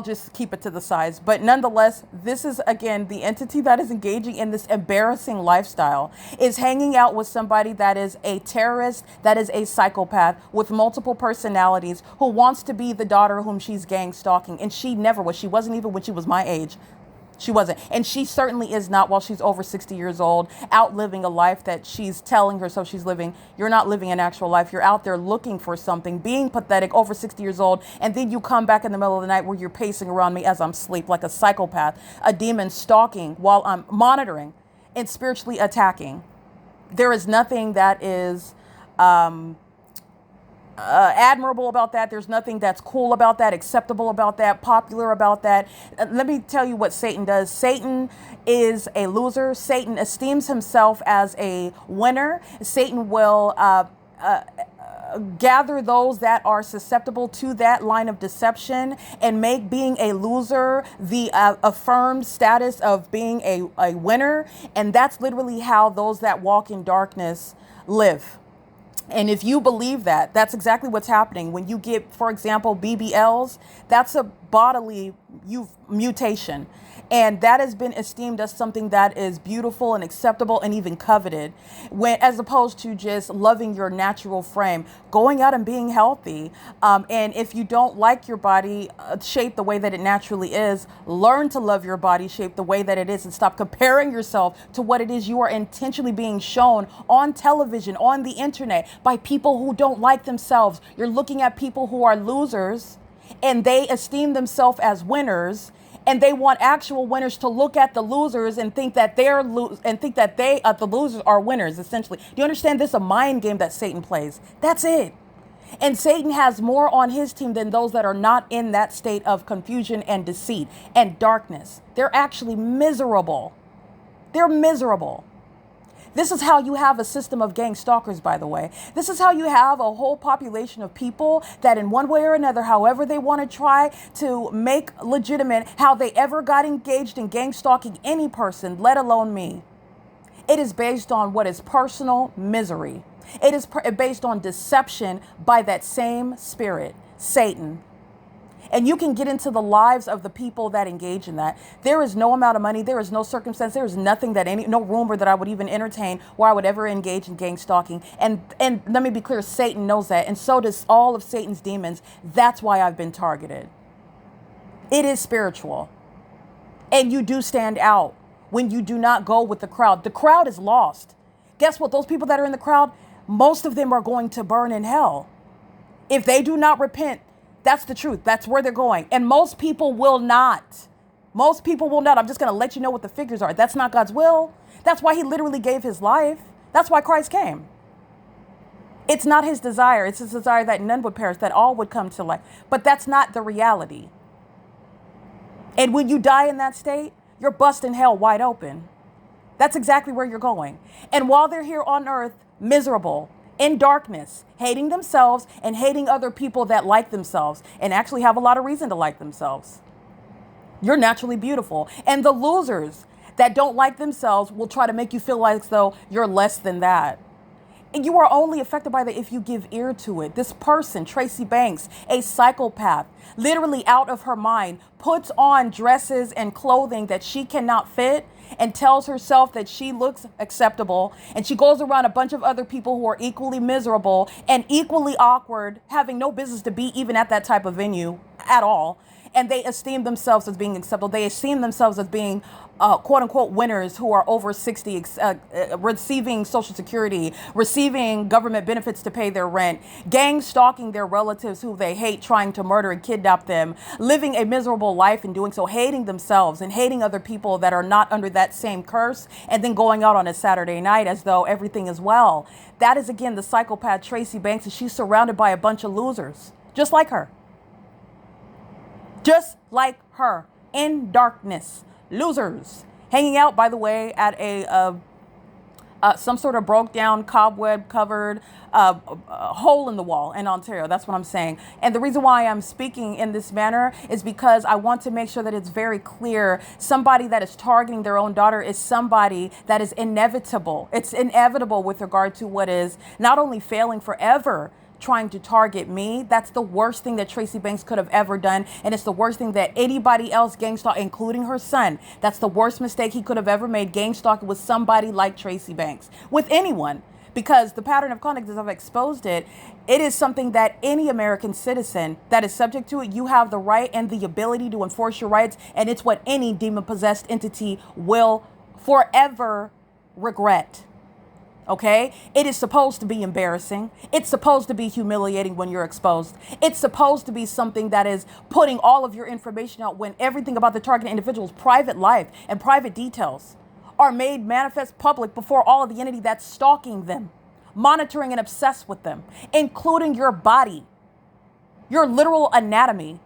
just keep it to the size. But nonetheless, this is, again, the entity that is engaging in this embarrassing lifestyle is hanging out with somebody that is a terrorist, that is a psychopath with multiple personalities, who wants to be the daughter whom she's gang stalking. And she never was. She wasn't even when she was my age. She wasn't. And she certainly is not while she's over 60 years old, out living a life that she's telling herself she's living. You're not living an actual life. You're out there looking for something, being pathetic, over 60 years old. And then you come back in the middle of the night where you're pacing around me as I'm asleep like a psychopath, a demon stalking while I'm monitoring and spiritually attacking. There is nothing that is admirable about that. There's nothing that's cool about that, acceptable about that, popular about that. Let me tell you what Satan does. Satan is a loser. Satan esteems himself as a winner. Satan will gather those that are susceptible to that line of deception and make being a loser the affirmed status of being a winner. And that's literally how those that walk in darkness live. And if you believe that, that's exactly what's happening. When you get, for example, BBLs, that's a bodily mutation. And that has been esteemed as something that is beautiful and acceptable and even coveted, as opposed to just loving your natural frame, going out and being healthy. And if you don't like your body shaped the way that it naturally is, learn to love your body shaped the way that it is and stop comparing yourself to what it is you are intentionally being shown on television, on the internet, by people who don't like themselves. You're looking at people who are losers and they esteem themselves as winners. And they want actual winners to look at the losers and think that the losers are winners, essentially. Do you understand? This is a mind game that Satan plays. That's it. And Satan has more on his team than those that are not in that state of confusion and deceit and darkness. They're actually miserable. They're miserable. This is how you have a system of gang stalkers, by the way. This is how you have a whole population of people that in one way or another, however they want to try to make legitimate how they ever got engaged in gang stalking any person, let alone me. It is based on what is personal misery. It is based on deception by that same spirit, Satan. And you can get into the lives of the people that engage in that. There is no amount of money. There is no circumstance. There is nothing no rumor that I would even entertain where I would ever engage in gang stalking. And let me be clear, Satan knows that. And so does all of Satan's demons. That's why I've been targeted. It is spiritual. And you do stand out when you do not go with the crowd. The crowd is lost. Guess what? Those people that are in the crowd, most of them are going to burn in hell. If they do not repent, that's the truth. That's where they're going. And most people will not. Most people will not. I'm just going to let you know what the figures are. That's not God's will. That's why he literally gave his life. That's why Christ came. It's not his desire. It's his desire that none would perish, that all would come to life. But that's not the reality. And when you die in that state, you're busting hell wide open. That's exactly where you're going. And while they're here on earth, miserable, in darkness, hating themselves and hating other people that like themselves and actually have a lot of reason to like themselves. You're naturally beautiful. And the losers that don't like themselves will try to make you feel like as though you're less than that. And you are only affected by that if you give ear to it. This person, Tracy Banks, a psychopath, literally out of her mind, puts on dresses and clothing that she cannot fit and tells herself that she looks acceptable. And she goes around a bunch of other people who are equally miserable and equally awkward, having no business to be even at that type of venue at all. And they esteem themselves as being acceptable. They esteem themselves as being quote unquote winners who are over 60, receiving Social Security, receiving government benefits to pay their rent, gang stalking their relatives who they hate, trying to murder and kidnap them, living a miserable life and doing so, hating themselves and hating other people that are not under that same curse, and then going out on a Saturday night as though everything is well. That is, again, the psychopath Tracy Banks, and she's surrounded by a bunch of losers, just like her. Just like her, in darkness, losers, hanging out, by the way, at a some sort of broke down, cobweb covered hole in the wall in Ontario. That's what I'm saying. And the reason why I'm speaking in this manner is because I want to make sure that it's very clear. Somebody that is targeting their own daughter is somebody that is inevitable. It's inevitable with regard to what is not only failing forever, trying to target me. That's the worst thing that Tracy Banks could have ever done. And it's the worst thing that anybody else gang stalk, including her son. That's the worst mistake he could have ever made, gang stalking with somebody like Tracy Banks, with anyone, because the pattern of conduct, as I've exposed it, it is something that any American citizen that is subject to it, you have the right and the ability to enforce your rights. And it's what any demon-possessed entity will forever regret. Okay, it is supposed to be embarrassing. It's supposed to be humiliating when you're exposed. It's supposed to be something that is putting all of your information out when everything about the targeted individual's private life and private details are made manifest public before all of the entity that's stalking them, monitoring and obsessed with them, including your body, your literal anatomy.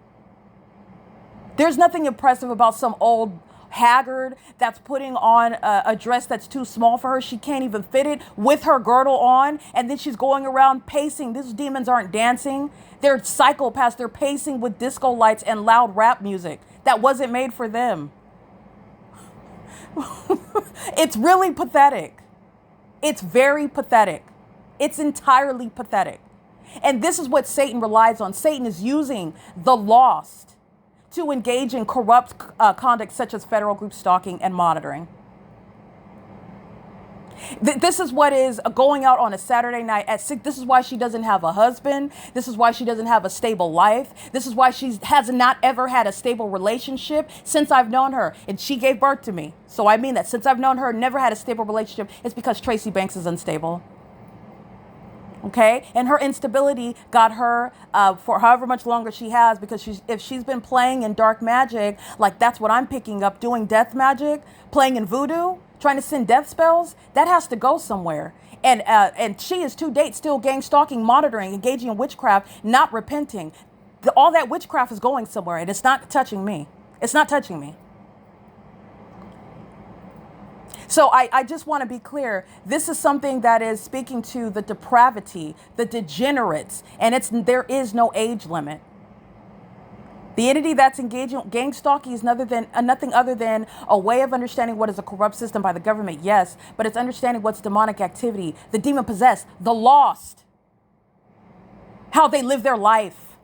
There's nothing impressive about some old haggard that's putting on a dress that's too small for her. She can't even fit it with her girdle on. And then she's going around pacing. These demons aren't dancing. They're psychopaths. They're pacing with disco lights and loud rap music that wasn't made for them. It's really pathetic. It's very pathetic. It's entirely pathetic. And this is what Satan relies on. Satan is using the lost to engage in corrupt conduct such as federal group stalking and monitoring. This is what is going out on a Saturday night at 6. This is why she doesn't have a husband. This is why she doesn't have a stable life. This is why she has not ever had a stable relationship since I've known her. And she gave birth to me. So I mean that since I've known her, never had a stable relationship. It's because Tracy Banks is unstable. Okay, and her instability got her for however much longer she has, because if she's been playing in dark magic, like that's what I'm picking up, doing death magic, playing in voodoo, trying to send death spells, that has to go somewhere. And she is to date still gang stalking, monitoring, engaging in witchcraft, not repenting. All that witchcraft is going somewhere, and it's not touching me. It's not touching me. So I just want to be clear. This is something that is speaking to the depravity, the degenerates, and there is no age limit. The entity that's engaging in gang stalking is nothing other than a way of understanding what is a corrupt system by the government, yes, but it's understanding what's demonic activity, the demon possessed, the lost, how they live their life.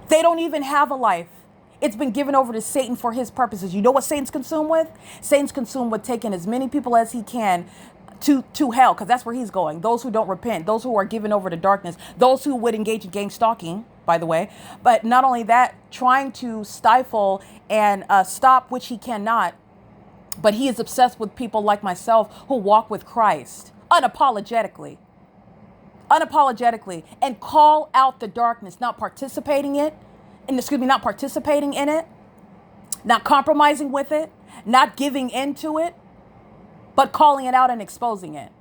They don't even have a life. It's been given over to Satan for his purposes. You know what Satan's consumed with? Satan's consumed with taking as many people as he can to hell, because that's where he's going. Those who don't repent, those who are given over to darkness, those who would engage in gang stalking, by the way. But not only that, trying to stifle and stop, which he cannot. But he is obsessed with people like myself who walk with Christ unapologetically, and call out the darkness, not participating in it, not compromising with it, not giving into it, but calling it out and exposing it.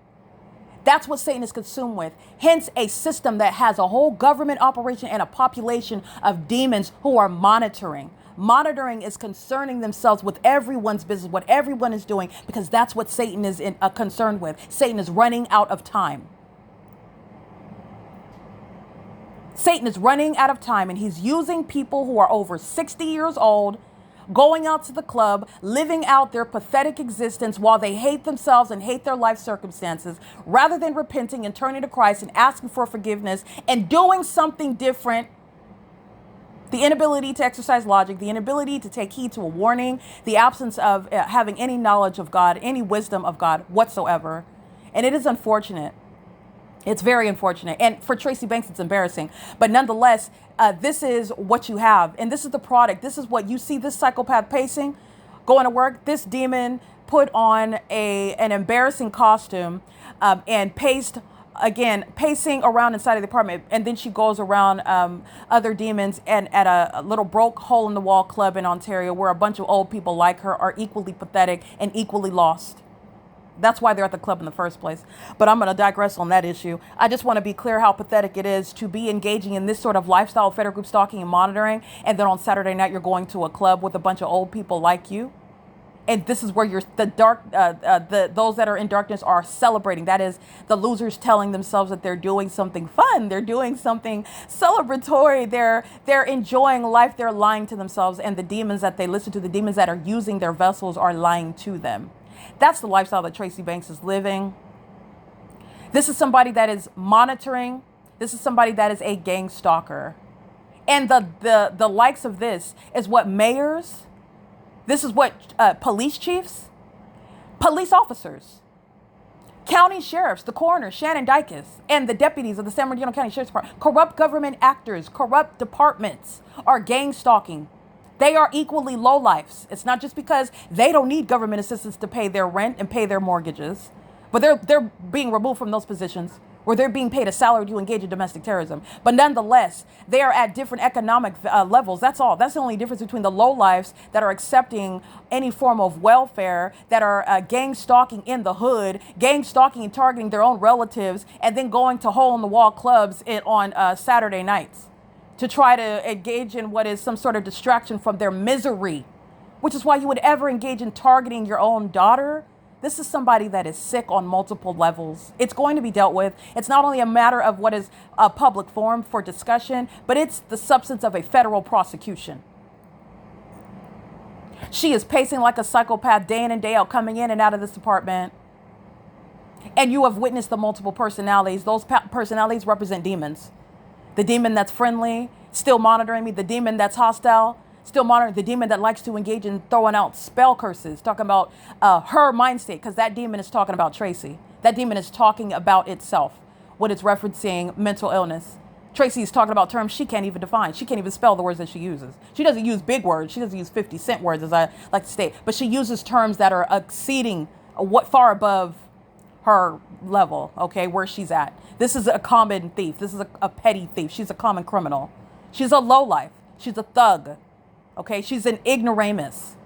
That's what Satan is consumed with. Hence, a system that has a whole government operation and a population of demons who are monitoring. Monitoring is concerning themselves with everyone's business, what everyone is doing, because that's what Satan is concerned with. Satan is running out of time. Satan is running out of time, and he's using people who are over 60 years old, going out to the club, living out their pathetic existence while they hate themselves and hate their life circumstances, rather than repenting and turning to Christ and asking for forgiveness and doing something different. The inability to exercise logic, the inability to take heed to a warning, the absence of having any knowledge of God, any wisdom of God whatsoever. And it is unfortunate. It's very unfortunate. And for Tracy Banks, it's embarrassing. But nonetheless, this is what you have. And this is the product. This is what you see this psychopath pacing, going to work. This demon put on an embarrassing costume and pacing around inside of the apartment. And then she goes around other demons and at a little broke hole in the wall club in Ontario where a bunch of old people like her are equally pathetic and equally lost. That's why they're at the club in the first place. But I'm going to digress on that issue. I just want to be clear how pathetic it is to be engaging in this sort of lifestyle of federal group stalking and monitoring. And then on Saturday night, you're going to a club with a bunch of old people like you. And this is where those that are in darkness are celebrating. That is the losers telling themselves that they're doing something fun. They're doing something celebratory. They're enjoying life. They're lying to themselves. And the demons that they listen to, the demons that are using their vessels are lying to them. That's the lifestyle that Tracy Banks is living. This is somebody that is monitoring. This is somebody that is a gang stalker. And the likes of this is what mayors, this is what police chiefs, police officers, county sheriffs, the coroner, Shannon Dykes, and the deputies of the San Bernardino County Sheriff's Department, corrupt government actors, corrupt departments are gang stalking. They are equally lowlifes. It's not just because they don't need government assistance to pay their rent and pay their mortgages, but they're being removed from those positions where they're being paid a salary to engage in domestic terrorism. But nonetheless, they are at different economic levels. That's all. That's the only difference between the lowlifes that are accepting any form of welfare, that are gang stalking in the hood, gang stalking and targeting their own relatives, and then going to hole-in-the-wall clubs on Saturday nights to try to engage in what is some sort of distraction from their misery, which is why you would ever engage in targeting your own daughter. This is somebody that is sick on multiple levels. It's going to be dealt with. It's not only a matter of what is a public forum for discussion, but it's the substance of a federal prosecution. She is pacing like a psychopath day in and day out, coming in and out of this apartment. And you have witnessed the multiple personalities. Those personalities represent demons. The demon that's friendly, still monitoring me. The demon that's hostile, still monitoring. The demon that likes to engage in throwing out spell curses, talking about her mind state, because that demon is talking about Tracy. That demon is talking about itself when it's referencing mental illness. Tracy is talking about terms she can't even define. She can't even spell the words that she uses. She doesn't use big words. She doesn't use 50-cent words, as I like to state. But she uses terms that are exceeding what far above her level, okay, where she's at. This is a common thief. This is a petty thief. She's a common criminal. She's a lowlife. She's a thug, okay? She's an ignoramus.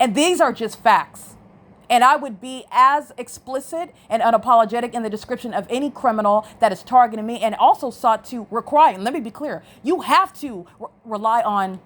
And these are just facts. And I would be as explicit and unapologetic in the description of any criminal that is targeting me, and also sought to require, and let me be clear, you have to rely on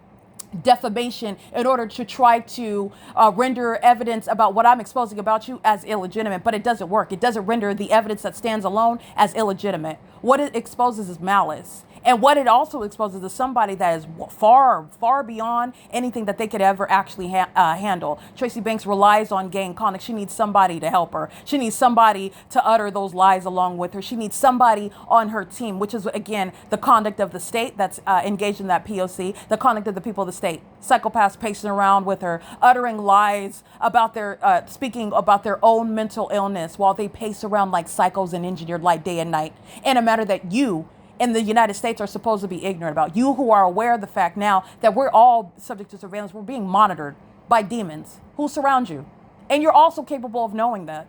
defamation in order to try to render evidence about what I'm exposing about you as illegitimate, but it doesn't work. It doesn't render the evidence that stands alone as illegitimate. What it exposes is malice. And what it also exposes is somebody that is far, far beyond anything that they could ever actually handle. Tracy Banks relies on gang conduct. She needs somebody to help her. She needs somebody to utter those lies along with her. She needs somebody on her team, which is, again, the conduct of the state that's engaged in that P.O.C., the conduct of the people of the state. Psychopaths pacing around with her, uttering lies about speaking about their own mental illness while they pace around like psychos and engineered light day and night in a matter that you in the United States are supposed to be ignorant about. You who are aware of the fact now that we're all subject to surveillance, we're being monitored by demons who surround you. And you're also capable of knowing that.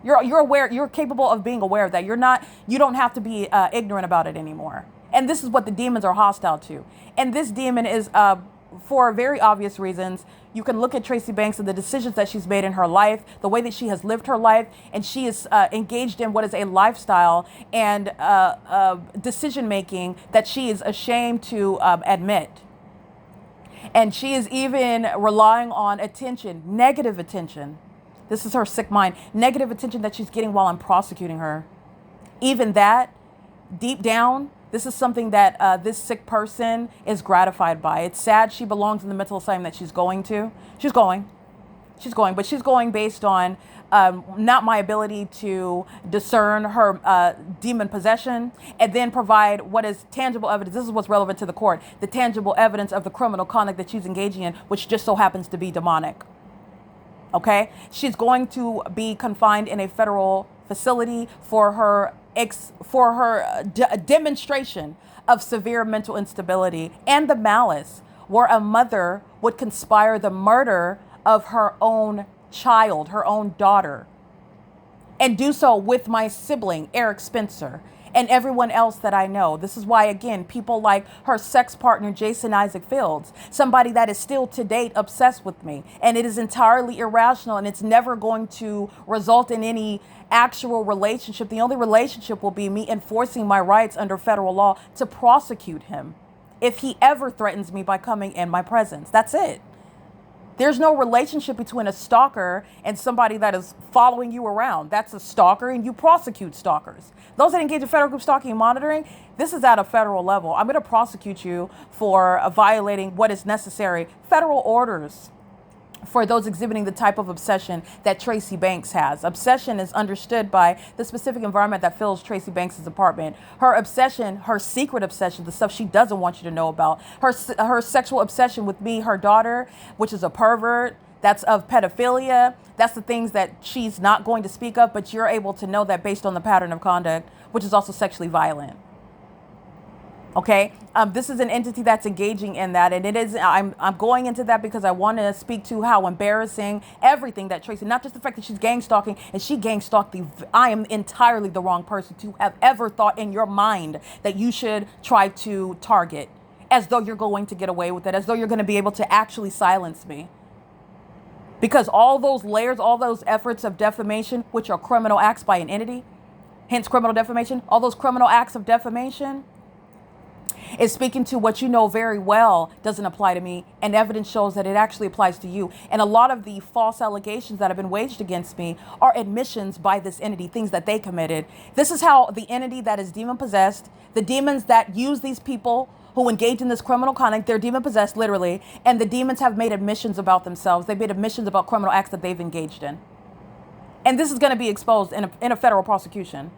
You're aware, you're capable of being aware of that. You don't have to be ignorant about it anymore. And this is what the demons are hostile to. And this demon is, for very obvious reasons, you can look at Tracy Banks and the decisions that she's made in her life, the way that she has lived her life, and she is engaged in what is a lifestyle and decision-making that she is ashamed to admit. And she is even relying on attention, negative attention. This is her sick mind, negative attention that she's getting while I'm prosecuting her. Even that, deep down, This is something that this sick person is gratified by. It's sad she belongs in the mental asylum that she's going to. She's going, but she's going based on not my ability to discern her demon possession and then provide what is tangible evidence. This is what's relevant to the court. The tangible evidence of the criminal conduct that she's engaging in, which just so happens to be demonic. Okay? She's going to be confined in a federal facility for her demonstration of severe mental instability and the malice where a mother would conspire the murder of her own child, her own daughter, and do so with my sibling, Eric Spencer, and everyone else that I know. This is why, again, people like her sex partner, Jason Isaac Fields, somebody that is still to date obsessed with me, and it is entirely irrational, and it's never going to result in any actual relationship. The only relationship will be me enforcing my rights under federal law to prosecute him if he ever threatens me by coming in my presence. That's it. There's no relationship between a stalker and somebody that is following you around. That's a stalker, and you prosecute stalkers. Those that engage in federal group stalking and monitoring, this is at a federal level. I'm going to prosecute you for violating what is necessary. Federal orders for those exhibiting the type of obsession that Tracy Banks has. Obsession is understood by the specific environment that fills Tracy Banks' apartment. Her obsession, her secret obsession, the stuff she doesn't want you to know about, her sexual obsession with me, her daughter, which is a pervert, that's of pedophilia. That's the things that she's not going to speak of, but you're able to know that based on the pattern of conduct, which is also sexually violent. Okay, this is an entity that's engaging in that, and it is. I'm going into that because I want to speak to how embarrassing everything that Tracy, not just the fact that she's gang stalking, and she gang stalked I am entirely the wrong person to have ever thought in your mind that you should try to target, as though you're going to get away with it, as though you're going to be able to actually silence me. Because all those layers, all those efforts of defamation, which are criminal acts by an entity, hence criminal defamation, all those criminal acts of defamation, is speaking to what you know very well doesn't apply to me, and evidence shows that it actually applies to you. And a lot of the false allegations that have been waged against me are admissions by this entity, things that they committed. This is how the entity that is demon possessed, the demons that use these people who engage in this criminal conduct, they're demon possessed literally, and the demons have made admissions about themselves. They've made admissions about criminal acts that they've engaged in. And this is going to be exposed in a federal prosecution.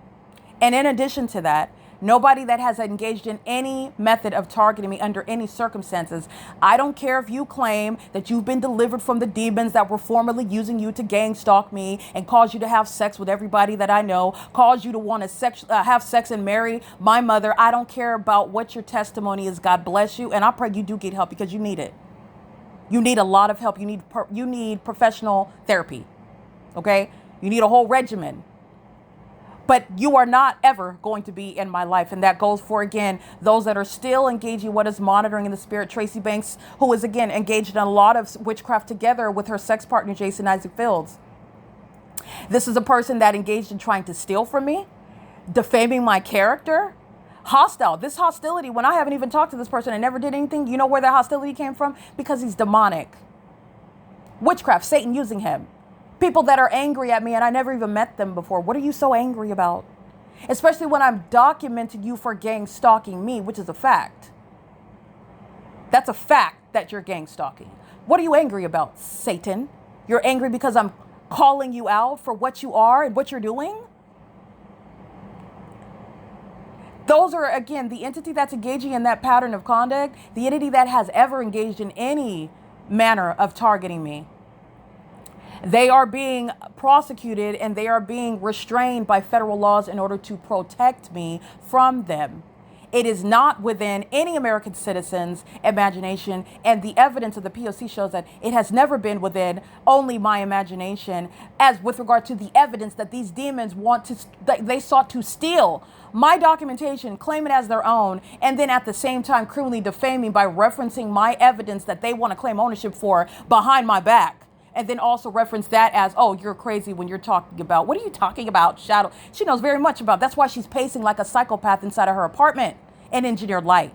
And in addition to that, nobody that has engaged in any method of targeting me under any circumstances. I don't care if you claim that you've been delivered from the demons that were formerly using you to gang stalk me and cause you to have sex with everybody that I know, cause you to want to have sex and marry my mother. I don't care about what your testimony is. God bless you. And I pray you do get help, because you need it. You need a lot of help. You need professional therapy. Okay? You need a whole regimen. But you are not ever going to be in my life. And that goes for, again, those that are still engaging what is monitoring in the spirit. Tracy Banks, who is, again, engaged in a lot of witchcraft together with her sex partner, Jason Isaac Fields. This is a person that engaged in trying to steal from me, defaming my character, hostile. This hostility, when I haven't even talked to this person and never did anything, you know where that hostility came from? Because he's demonic. Witchcraft, Satan using him. People that are angry at me and I never even met them before. What are you so angry about? Especially when I'm documenting you for gang stalking me, which is a fact. That's a fact that you're gang stalking. What are you angry about, Satan? You're angry because I'm calling you out for what you are and what you're doing? Those are, again, the entity that's engaging in that pattern of conduct, the entity that has ever engaged in any manner of targeting me. They are being prosecuted and they are being restrained by federal laws in order to protect me from them. It is not within any American citizen's imagination, and the evidence of the P.O.C. shows that it has never been within only my imagination, as with regard to the evidence that these demons they sought to steal my documentation, claim it as their own, and then at the same time criminally defame me by referencing my evidence that they want to claim ownership for behind my back. And then also reference that as, oh, you're crazy when you're talking about, what are you talking about, Shadow? She knows very much about. That's why she's pacing like a psychopath inside of her apartment in engineered light.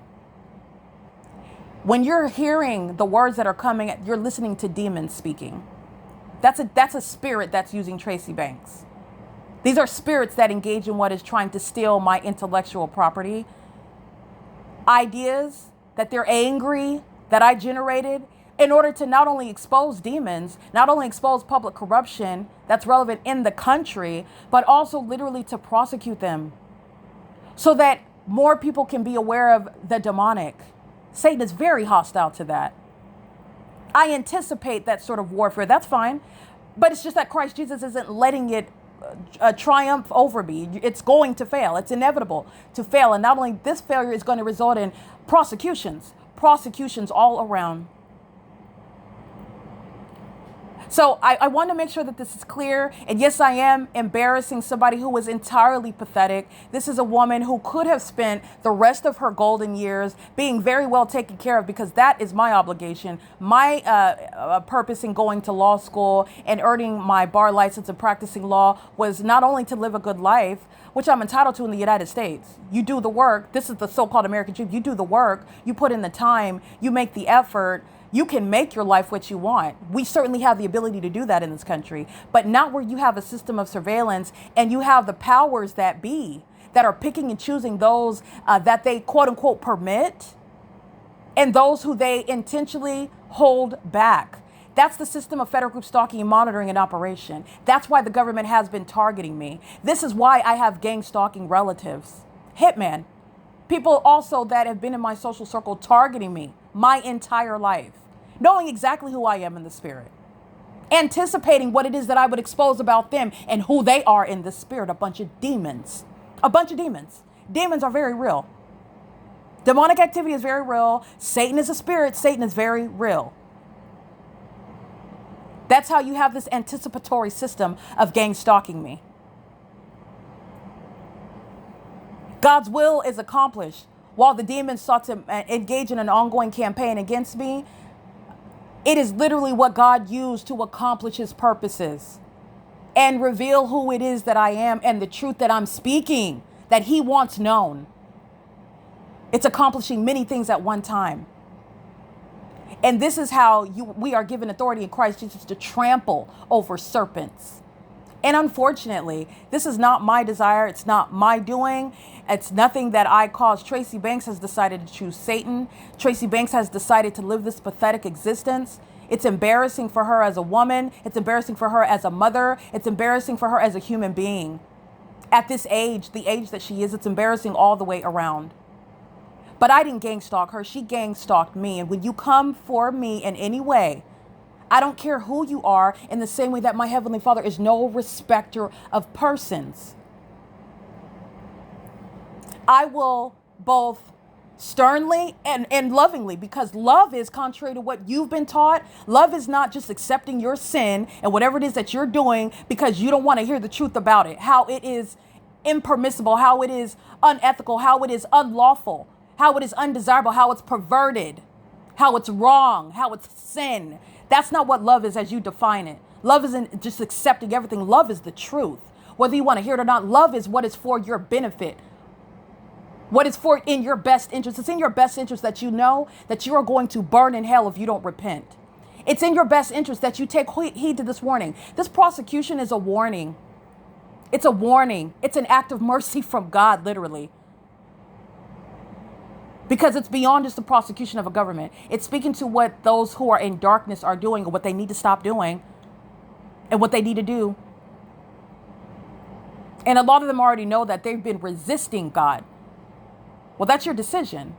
When you're hearing the words that are coming, you're listening to demons speaking. That's a spirit that's using Tracy Banks. These are spirits that engage in what is trying to steal my intellectual property ideas that they're angry that I generated in order to not only expose demons, not only expose public corruption that's relevant in the country, but also literally to prosecute them so that more people can be aware of the demonic. Satan is very hostile to that. I anticipate that sort of warfare. That's fine. But it's just that Christ Jesus isn't letting it triumph over me. It's going to fail. It's inevitable to fail. And not only this failure is going to result in prosecutions all around. So I want to make sure that this is clear. And yes, I am embarrassing somebody who was entirely pathetic. This is a woman who could have spent the rest of her golden years being very well taken care of, because that is my obligation. My purpose in going to law school and earning my bar license and practicing law was not only to live a good life, which I'm entitled to in the United States. You do the work. This is the so-called American dream. You do the work. You put in the time. You make the effort. You can make your life what you want. We certainly have the ability to do that in this country, but not where you have a system of surveillance and you have the powers that be that are picking and choosing those that they quote unquote permit and those who they intentionally hold back. That's the system of federal group stalking and monitoring in operation. That's why the government has been targeting me. This is why I have gang stalking relatives, hitman, people also that have been in my social circle targeting me my entire life, knowing exactly who I am in the spirit, anticipating what it is that I would expose about them and who they are in the spirit. A bunch of demons. Demons are very real. Demonic activity is very real. Satan is a spirit. Satan is very real. That's how you have this anticipatory system of gang stalking me. God's will is accomplished. While the demons sought to engage in an ongoing campaign against me, it is literally what God used to accomplish his purposes and reveal who it is that I am and the truth that I'm speaking, that he wants known. It's accomplishing many things at one time. And this is how we are given authority in Christ Jesus to trample over serpents. And unfortunately, this is not my desire. It's not my doing. It's nothing that I caused. Tracy Banks has decided to choose Satan. Tracy Banks has decided to live this pathetic existence. It's embarrassing for her as a woman. It's embarrassing for her as a mother. It's embarrassing for her as a human being. At this age, the age that she is, it's embarrassing all the way around. But I didn't gang stalk her. She gang stalked me. And when you come for me in any way, I don't care who you are, in the same way that my Heavenly Father is no respecter of persons. I will both sternly and lovingly, because love is contrary to what you've been taught. Love is not just accepting your sin and whatever it is that you're doing because you don't want to hear the truth about it, how it is impermissible, how it is unethical, how it is unlawful, how it is undesirable, how it's perverted, how it's wrong, how it's sin. That's not what love is as you define it. Love isn't just accepting everything. Love is the truth. Whether you want to hear it or not, love is what is for your benefit. What is for in your best interest. It's in your best interest that you know that you are going to burn in hell if you don't repent. It's in your best interest that you take heed to this warning. This prosecution is a warning. It's a warning. It's an act of mercy from God, literally. Because it's beyond just the prosecution of a government. It's speaking to what those who are in darkness are doing, or what they need to stop doing, and what they need to do. And a lot of them already know that they've been resisting God. Well, that's your decision.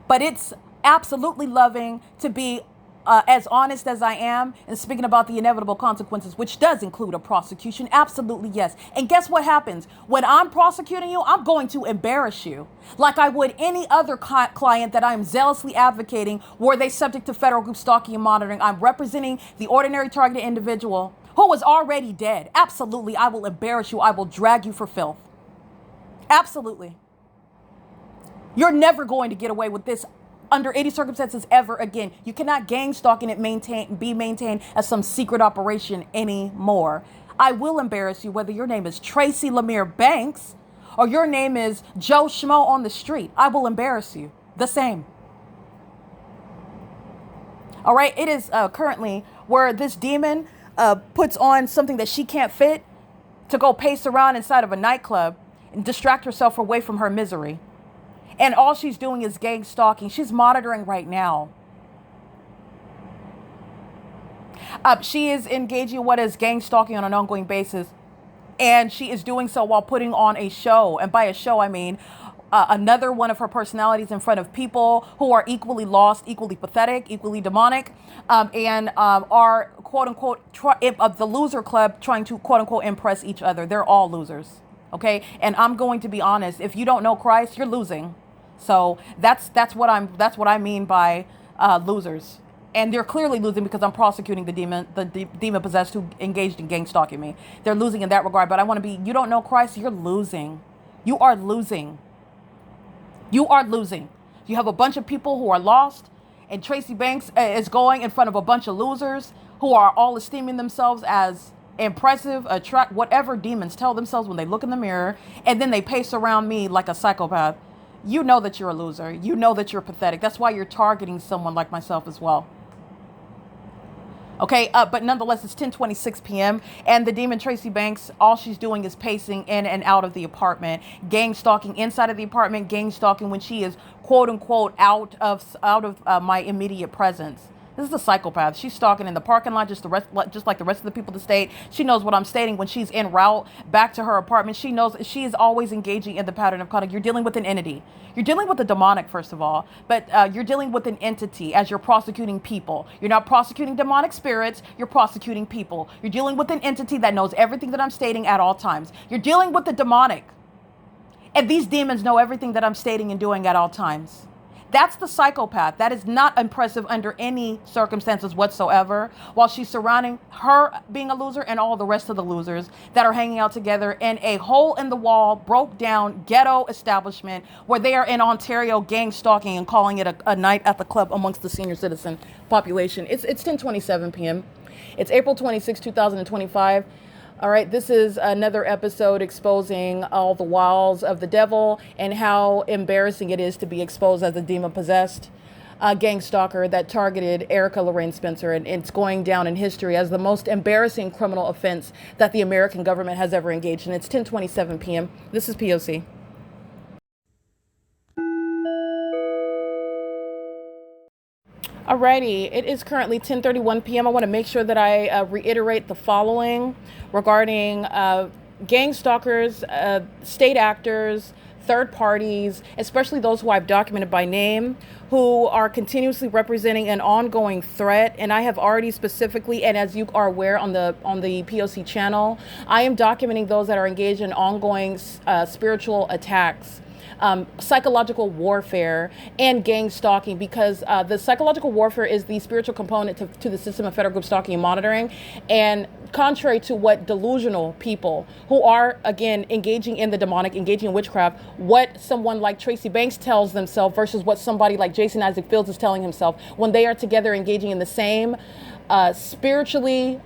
But it's absolutely loving to be as honest as I am and speaking about the inevitable consequences, which does include a prosecution. Absolutely, yes. And guess what happens? When I'm prosecuting you, I'm going to embarrass you like I would any other client that I'm zealously advocating were they subject to federal group stalking and monitoring. I'm representing the ordinary targeted individual who was already dead. Absolutely, I will embarrass you. I will drag you for filth. Absolutely. You're never going to get away with this under any circumstances ever again. You cannot gang stalk and it be maintained as some secret operation anymore. I will embarrass you whether your name is Tracy Lemire Banks or your name is Joe Schmo on the street. I will embarrass you the same. All right. It is currently where this demon puts on something that she can't fit to go pace around inside of a nightclub and distract herself away from her misery. And all she's doing is gang stalking. She's monitoring right now. She is engaging in what is gang stalking on an ongoing basis. And she is doing so while putting on a show. And by a show, I mean another one of her personalities in front of people who are equally lost, equally pathetic, equally demonic, and are, quote unquote, of the loser club trying to, quote unquote, impress each other. They're all losers. Okay. And I'm going to be honest. If you don't know Christ, you're losing. So that's what I mean by losers. And they're clearly losing because I'm prosecuting the demon possessed who engaged in gang stalking me. They're losing in that regard. But I want to be, you don't know Christ, you're losing. You are losing. You are losing. You have a bunch of people who are lost, and Tracy Banks is going in front of a bunch of losers who are all esteeming themselves as impressive, attract, whatever demons tell themselves when they look in the mirror, and then they pace around me like a psychopath. You know that you're a loser. You know that you're pathetic. That's why you're targeting someone like myself as well. Okay, but nonetheless, it's 10:26 p.m. and the demon Tracy Banks, all she's doing is pacing in and out of the apartment, gang stalking inside of the apartment, gang stalking when she is, quote unquote, out of my immediate presence. This is a psychopath. She's stalking in the parking lot, just like the rest of the people of the state. She knows what I'm stating when she's en route back to her apartment. She knows she is always engaging in the pattern of conduct. You're dealing with an entity. You're dealing with the demonic, first of all, but you're dealing with an entity as you're prosecuting people. You're not prosecuting demonic spirits. You're prosecuting people. You're dealing with an entity that knows everything that I'm stating at all times. You're dealing with the demonic. And these demons know everything that I'm stating and doing at all times. That's the psychopath. That is not impressive under any circumstances whatsoever, while she's surrounding her being a loser and all the rest of the losers that are hanging out together in a hole in the wall, broke down ghetto establishment where they are in Ontario gang stalking and calling it a night at the club amongst the senior citizen population. It's 10:27 p.m. It's April 26, 2025. All right, this is another episode exposing all the wiles of the devil and how embarrassing it is to be exposed as a demon-possessed gang stalker that targeted Erica Lorraine Spencer. And it's going down in history as the most embarrassing criminal offense that the American government has ever engaged in. It's 10:27 p.m. This is P.O.C. Alrighty, it is currently 10:31 p.m. I want to make sure that I reiterate the following regarding gang stalkers, state actors, third parties, especially those who I've documented by name, who are continuously representing an ongoing threat. And I have already specifically, and as you are aware on the P.O.C. channel, I am documenting those that are engaged in ongoing spiritual attacks, psychological warfare, and gang stalking, because the psychological warfare is the spiritual component to the system of federal group stalking and monitoring. And contrary to what delusional people who are, again, engaging in the demonic, engaging in witchcraft, what someone like Tracy Banks tells themselves versus what somebody like Jason Isaac Fields is telling himself, when they are together engaging in the same spiritually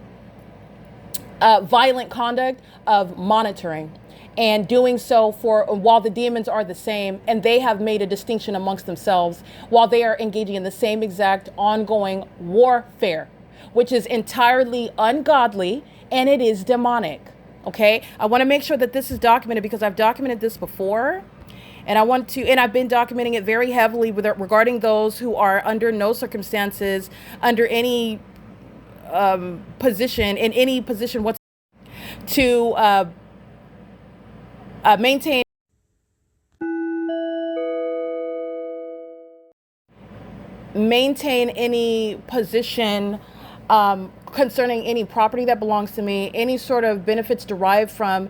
violent conduct of monitoring, and doing so for while the demons are the same, and they have made a distinction amongst themselves while they are engaging in the same exact ongoing warfare, which is entirely ungodly and it is demonic. Okay, I want to make sure that this is documented because I've documented this before, and I've been documenting it very heavily regarding those who are under no circumstances, under any position, in any position whatsoever, to maintain any position concerning any property that belongs to me, any sort of benefits derived from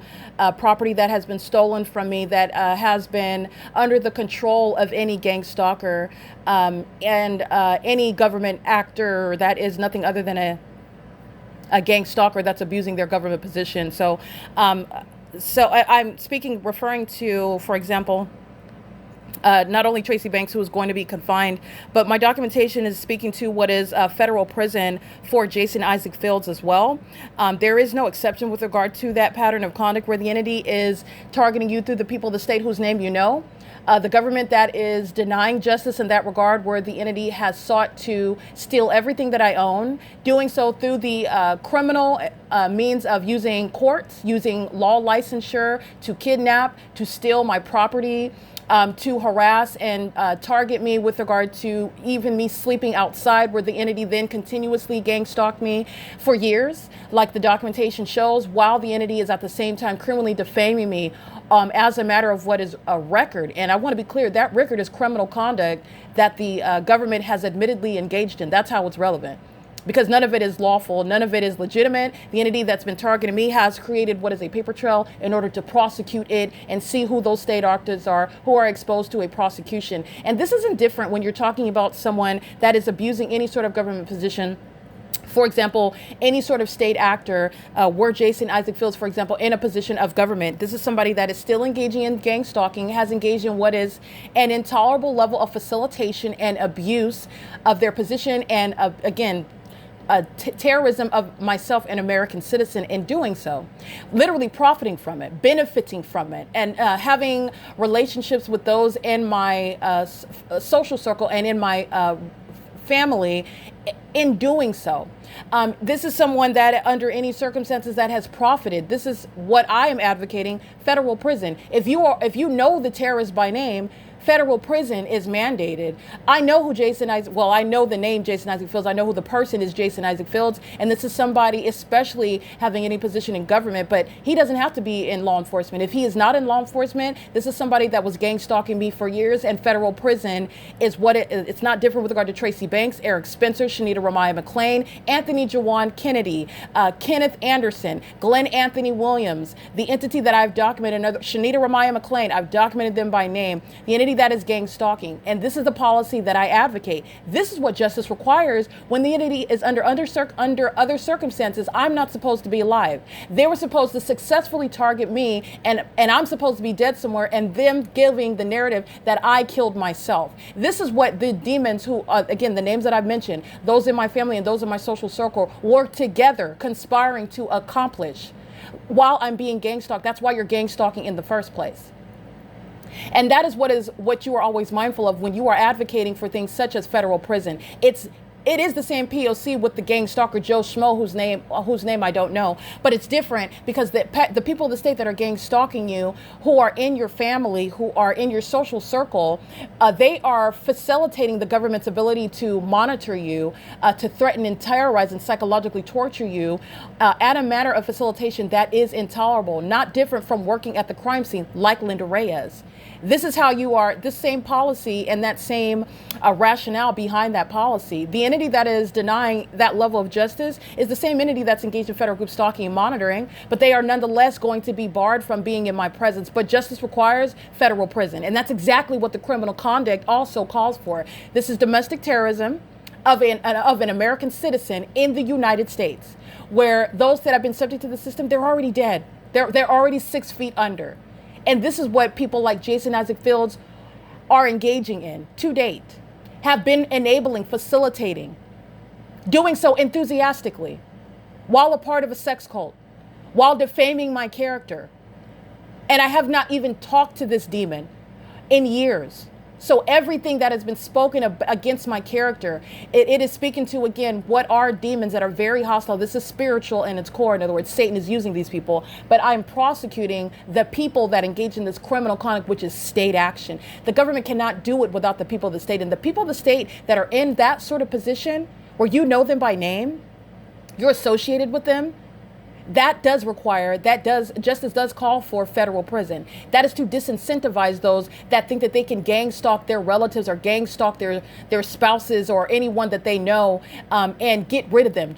property that has been stolen from me, that has been under the control of any gang stalker, and any government actor that is nothing other than a gang stalker that's abusing their government position. So I'm referring to, for example, not only Tracy Banks, who is going to be confined, but my documentation is speaking to what is a federal prison for Jason Isaac Fields as well. There is no exception with regard to that pattern of conduct where the entity is targeting you through the people of the state whose name you know. The government that is denying justice in that regard, where the entity has sought to steal everything that I own, doing so through the criminal means of using courts, using law licensure to kidnap, to steal my property, to harass and target me with regard to even me sleeping outside, where the entity then continuously gang stalked me for years, like the documentation shows, while the entity is at the same time criminally defaming me as a matter of what is a record. And I want to be clear, that record is criminal conduct that the government has admittedly engaged in. That's how it's relevant. Because none of it is lawful, none of it is legitimate. The entity that's been targeting me has created what is a paper trail in order to prosecute it and see who those state actors are who are exposed to a prosecution. And this isn't different when you're talking about someone that is abusing any sort of government position. For example, any sort of state actor, were Jason Isaac Fields, for example, in a position of government. This is somebody that is still engaging in gang stalking, has engaged in what is an intolerable level of facilitation and abuse of their position and, again, terrorism of myself, an American citizen, in doing so, literally profiting from it, benefiting from it, and having relationships with those in my social circle and in my family in doing so. This is someone that under any circumstances that has profited. This is what I am advocating: federal prison. If you know the terrorist by name, federal prison is mandated. I know who Jason Isaac, well, I know the name Jason Isaac Fields. I know who the person is, Jason Isaac Fields. And this is somebody, especially having any position in government, but he doesn't have to be in law enforcement. If he is not in law enforcement, this is somebody that was gang stalking me for years, and federal prison is what it's not different with regard to Tracy Banks, Eric Spencer, Shanita Ramaya McClain, Anthony Jawan Kennedy, Kenneth Anderson, Glenn Anthony Williams, the entity that I've documented, Shanita Ramaya McClain, I've documented them by name, the entity that is gang stalking. And this is the policy that I advocate. This is what justice requires when the entity is under other circumstances. I'm not supposed to be alive. They were supposed to successfully target me, and I'm supposed to be dead somewhere, and them giving the narrative that I killed myself. This is what the demons who, again, the names that I've mentioned, those in my family and those in my social circle, work together, conspiring to accomplish while I'm being gang stalked. That's why you're gang stalking in the first place. And that is what you are always mindful of when you are advocating for things such as federal prison. It is the same P.O.C. with the gang stalker Joe Schmo, whose name I don't know, but it's different because the people of the state that are gang stalking you, who are in your family, who are in your social circle, they are facilitating the government's ability to monitor you, to threaten and terrorize and psychologically torture you, at a matter of facilitation that is intolerable, not different from working at the crime scene like LYNDA Reyes. This is how you are, this same policy and that same rationale behind that policy. The entity that is denying that level of justice is the same entity that's engaged in federal group stalking and monitoring, but they are nonetheless going to be barred from being in my presence. But justice requires federal prison. And that's exactly what the criminal conduct also calls for. This is domestic terrorism of an American citizen in the United States, where those that have been subject to the system, they're already dead. They're already 6 feet under. And this is what people like Jason Isaac Fields are engaging in to date, have been enabling, facilitating, doing so enthusiastically, while a part of a sex cult, while defaming my character. And I have not even talked to this demon in years. So everything that has been spoken against my character, it is speaking to, again, what are demons that are very hostile. This is spiritual in its core. In other words, Satan is using these people, but I'm prosecuting the people that engage in this criminal conduct, which is state action. The government cannot do it without the people of the state. And the people of the state that are in that sort of position, where you know them by name, you're associated with them, justice does call for federal prison. That is to disincentivize those that think that they can gang stalk their relatives or gang stalk their spouses or anyone that they know, and get rid of them.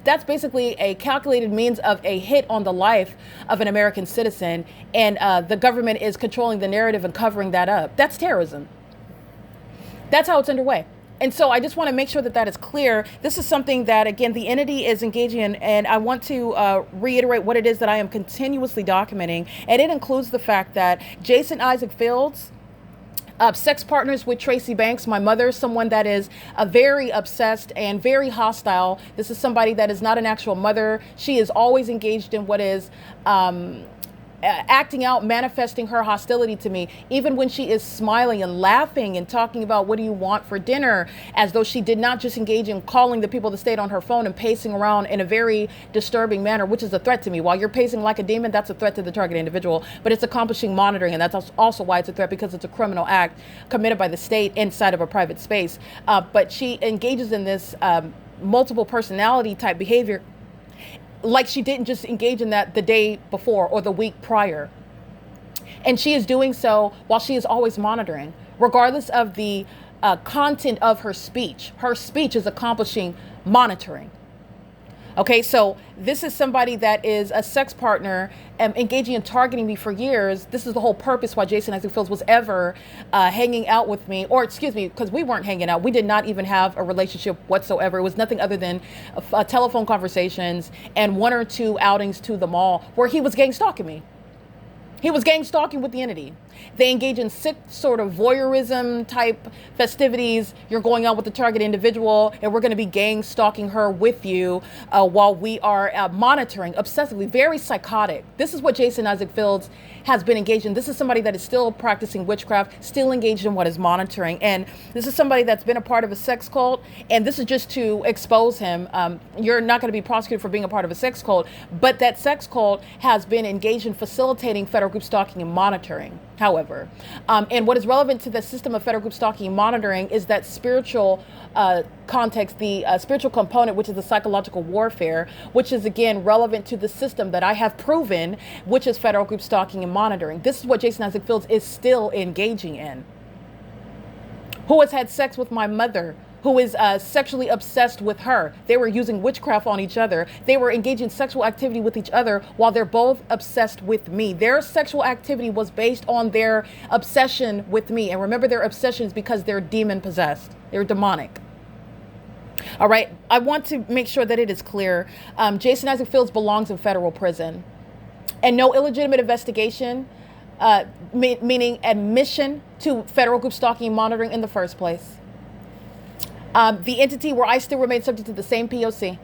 That's basically a calculated means of a hit on the life of an American citizen, and the government is controlling the narrative and covering that up. That's terrorism. That's how it's underway. And so I just want to make sure that is clear. This is something that, again, the entity is engaging in, and I want to reiterate what it is that I am continuously documenting. And it includes the fact that Jason Isaac Fields, sex partners with Tracy Banks, my mother, someone that is very obsessed and very hostile. This is somebody that is not an actual mother. She is always engaged in what is acting out, manifesting her hostility to me, even when she is smiling and laughing and talking about what do you want for dinner, as though she did not just engage in calling the people that stayed on her phone and pacing around in a very disturbing manner, which is a threat to me. While you're pacing like a demon, that's a threat to the target individual, but it's accomplishing monitoring, and that's also why it's a threat, because it's a criminal act committed by the state inside of a private space. But she engages in this multiple personality type behavior, like she didn't just engage in that the day before or the week prior. And she is doing so while she is always monitoring, regardless of the content of her speech. Her speech is accomplishing monitoring. Okay, so this is somebody that is a sex partner engaging in targeting me for years. This is the whole purpose why Jason Isaac Fields was ever hanging out with me, or excuse me, because we weren't hanging out. We did not even have a relationship whatsoever. It was nothing other than telephone conversations and one or two outings to the mall where he was gang stalking me. He was gang stalking with the entity. They engage in sick sort of voyeurism type festivities. You're going out with the target individual, and we're going to be gang stalking her with you while we are monitoring obsessively, very psychotic. This is what Jason Isaac Fields has been engaged in. This is somebody that is still practicing witchcraft, still engaged in what is monitoring. And this is somebody that's been a part of a sex cult. And this is just to expose him. You're not going to be prosecuted for being a part of a sex cult, but that sex cult has been engaged in facilitating federal group stalking and monitoring. However, and what is relevant to the system of federal group stalking and monitoring is that spiritual context, the spiritual component, which is the psychological warfare, which is again relevant to the system that I have proven, which is federal group stalking and monitoring. This is what Jason Isaac Fields is still engaging in. Who has had sex with my mother, who is sexually obsessed with her. They were using witchcraft on each other. They were engaging in sexual activity with each other while they're both obsessed with me. Their sexual activity was based on their obsession with me. And remember, their obsession is because they're demon possessed. They're demonic. All right. I want to make sure that it is clear. Jason Isaac Fields belongs in federal prison, and no illegitimate investigation, meaning admission to federal group stalking and monitoring in the first place. The entity where I still remain subject to the same P.O.C,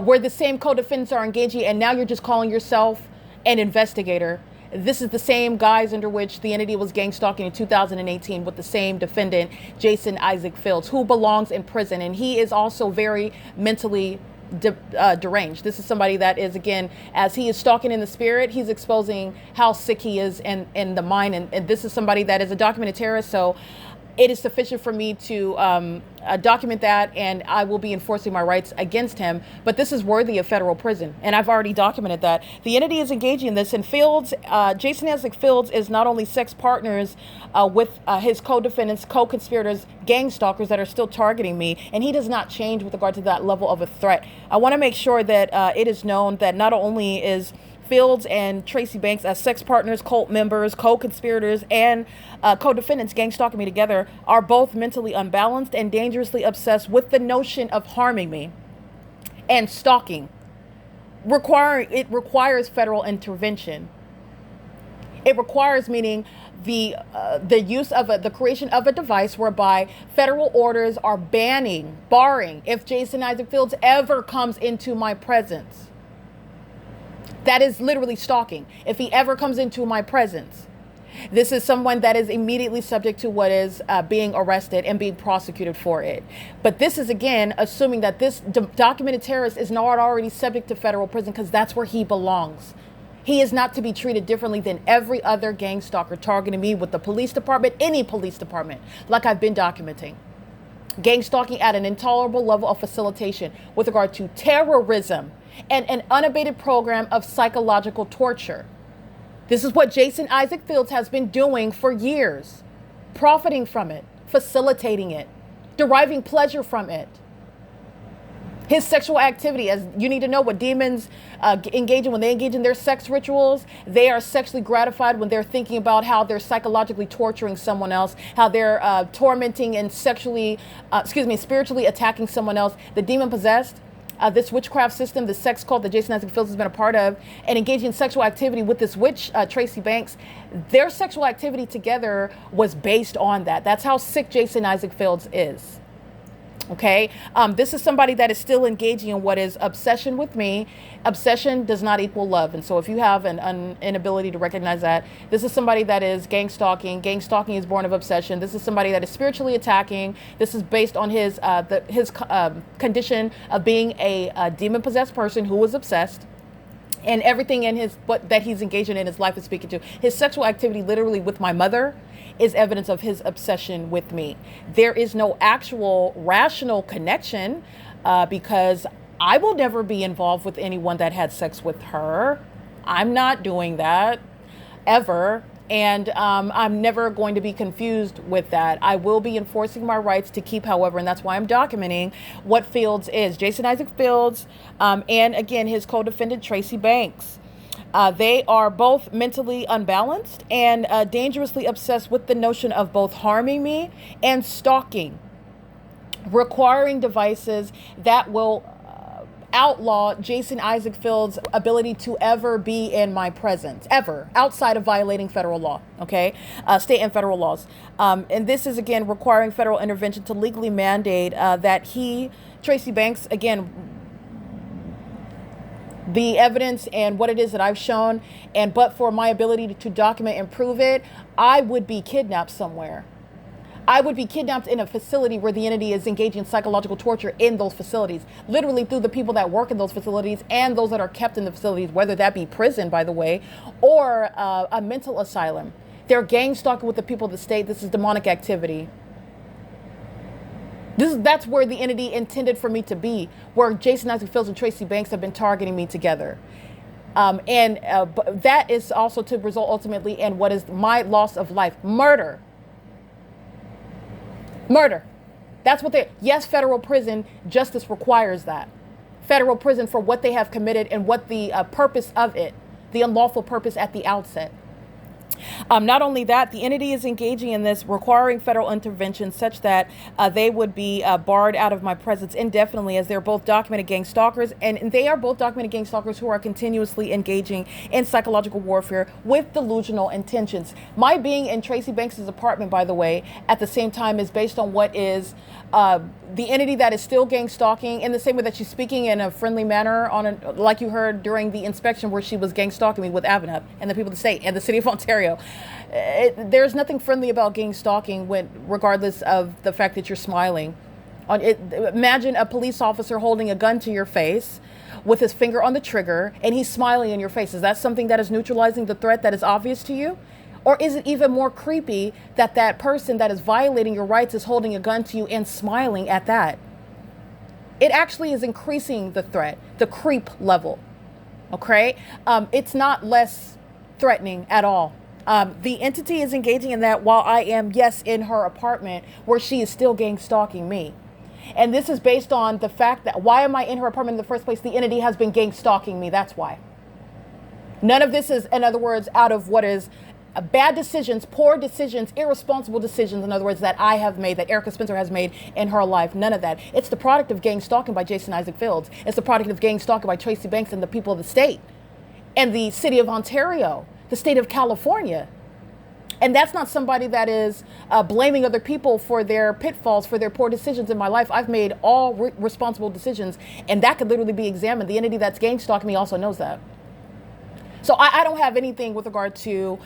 where the same co-defendants are engaging, and now you're just calling yourself an investigator. This is the same guise under which the entity was gang stalking in 2018 with the same defendant, Jason Isaac Fields, who belongs in prison. And he is also very mentally deranged. This is somebody that is, again, as he is stalking in the spirit, he's exposing how sick he is in the mind. And this is somebody that is a documented terrorist. So it is sufficient for me to document that, and I will be enforcing my rights against him. But this is worthy of federal prison, and I've already documented that. The entity is engaging in this, and Fields, Jason Isaac Fields, is not only sex partners with his co-defendants, co-conspirators, gang stalkers that are still targeting me, and he does not change with regard to that level of a threat. I want to make sure that it is known that not only is Fields and Tracy Banks as sex partners, cult members, co-conspirators, and co-defendants gang stalking me together, are both mentally unbalanced and dangerously obsessed with the notion of harming me. And stalking requires federal intervention. It requires, meaning the use of the creation of a device whereby federal orders are barring if Jason Isaac Fields ever comes into my presence. That is literally stalking. If he ever comes into my presence, this is someone that is immediately subject to what is being arrested and being prosecuted for it. But this is, again, assuming that this documented terrorist is not already subject to federal prison, because that's where he belongs. He is not to be treated differently than every other gang stalker targeting me with the police department, any police department, like I've been documenting. Gang stalking at an intolerable level of facilitation with regard to terrorism and an unabated program of psychological torture. This is what Jason Isaac Fields has been doing for years, profiting from it, facilitating it, deriving pleasure from it. His sexual activity, as you need to know what demons engage in when they engage in their sex rituals, they are sexually gratified when they're thinking about how they're psychologically torturing someone else, how they're tormenting and spiritually attacking someone else. The demon possessed, this witchcraft system, the sex cult that Jason Isaac Fields has been a part of, and engaging in sexual activity with this witch, Tracy Banks, their sexual activity together was based on that. That's how sick Jason Isaac Fields is. Okay. This is somebody that is still engaging in what is obsession with me. Obsession does not equal love. And so if you have an inability to recognize that, this is somebody that is gang stalking. Gang stalking is born of obsession. This is somebody that is spiritually attacking. This is based on his condition of being a demon possessed person who was obsessed. And everything in that he's engaging in his life is speaking to. His sexual activity literally with my mother is evidence of his obsession with me. There is no actual rational connection because I will never be involved with anyone that had sex with her. I'm not doing that ever. And I'm never going to be confused with that. I will be enforcing my rights to keep, however, and that's why I'm documenting what Fields is. Jason Isaac Fields and, again, his co-defendant, Tracy Banks. They are both mentally unbalanced and dangerously obsessed with the notion of both harming me and stalking, requiring devices that will outlaw Jason Isaac Fields' ability to ever be in my presence, ever, outside of violating federal law, okay? State and federal laws. And this is, again, requiring federal intervention to legally mandate that Tracy Banks, again, the evidence and what it is that I've shown, but for my ability to document and prove it, I would be kidnapped somewhere. I would be kidnapped in a facility where the entity is engaging in psychological torture in those facilities, literally through the people that work in those facilities and those that are kept in the facilities, whether that be prison, by the way, or a mental asylum. They're gang stalking with the people of the state. This is demonic activity. That's where the entity intended for me to be, where Jason Isaac Fields and Tracy Banks have been targeting me together. But that is also to result ultimately in what is my loss of life, murder. Murder. That's what yes, federal prison justice requires that. Federal prison for what they have committed and what the purpose of it, the unlawful purpose at the outset. Not only that, the entity is engaging in this, requiring federal intervention such that they would be barred out of my presence indefinitely, as they're both documented gang stalkers, and they are both documented gang stalkers who are continuously engaging in psychological warfare with delusional intentions. My being in Tracy Banks' apartment, by the way, at the same time is based on what is the entity that is still gang stalking, in the same way that she's speaking in a friendly manner like you heard during the inspection where she was gang stalking me with AVANATH and the people of the state and the city of Ontario. There's nothing friendly about gang stalking, regardless of the fact that you're smiling. Imagine a police officer holding a gun to your face with his finger on the trigger and he's smiling in your face. Is that something that is neutralizing the threat that is obvious to you? Or is it even more creepy that that person that is violating your rights is holding a gun to you and smiling at that? It actually is increasing the threat, the creep level. Okay? It's not less threatening at all. The entity is engaging in that while I am, yes, in her apartment where she is still gang stalking me. And this is based on the fact that why am I in her apartment in the first place? The entity has been gang stalking me. That's why. None of this is, in other words, out of what is bad decisions, poor decisions, irresponsible decisions, in other words, that I have made, that Erica Spencer has made in her life. None of that. It's the product of gang stalking by Jason Isaac Fields. It's the product of gang stalking by Tracy Banks and the people of the state and the city of Ontario, the state of California. And that's not somebody that is blaming other people for their pitfalls, for their poor decisions in my life. I've made all responsible decisions, and that could literally be examined. The entity that's gang stalking me also knows that. So I don't have anything with regard to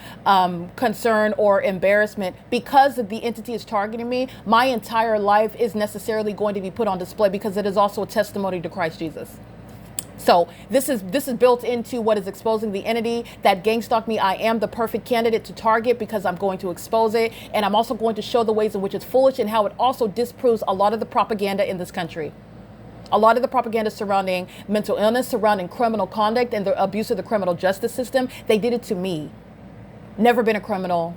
concern or embarrassment because the entity is targeting me. My entire life is necessarily going to be put on display because it is also a testimony to Christ Jesus. So this is built into what is exposing the entity that gang stalked me. I am the perfect candidate to target because I'm going to expose it. And I'm also going to show the ways in which it's foolish and how it also disproves a lot of the propaganda in this country. A lot of the propaganda surrounding mental illness, surrounding criminal conduct and the abuse of the criminal justice system, they did it to me. Never been a criminal,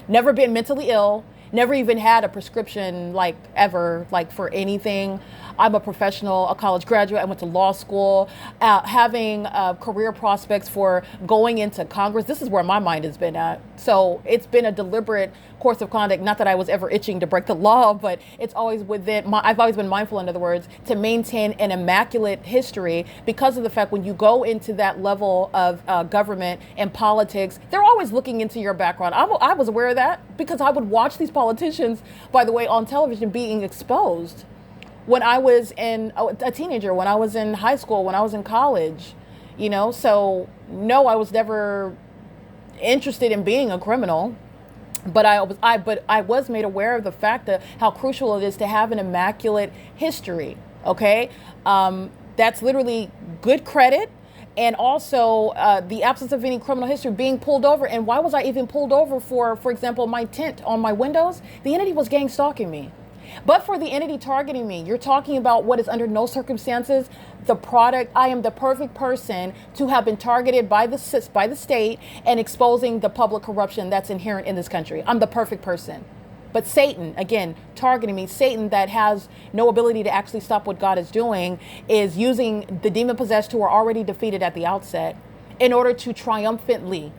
never been mentally ill, never even had a prescription ever for anything. I'm a professional, a college graduate. I went to law school, having career prospects for going into Congress. This is where my mind has been at. So it's been a deliberate course of conduct. Not that I was ever itching to break the law, but it's always within I've always been mindful, in other words, to maintain an immaculate history because of the fact when you go into that level of government and politics, they're always looking into your background. I was aware of that because I would watch these politicians, by the way, on television being exposed. when I was a teenager, when I was in high school, when I was in college, you know. So no, I was never interested in being a criminal. But I was made aware of the fact that how crucial it is to have an immaculate history. Okay, that's literally good credit, and also the absence of any criminal history, being pulled over. And why was I even pulled over for example, my tint on my windows? The entity was gang stalking me. But for the entity targeting me, you're talking about what is under no circumstances the product. I am the perfect person to have been targeted by the state and exposing the public corruption that's inherent in this country. I'm the perfect person. But Satan, again, targeting me, Satan that has no ability to actually stop what God is doing, is using the demon-possessed who are already defeated at the outset in order to triumphantly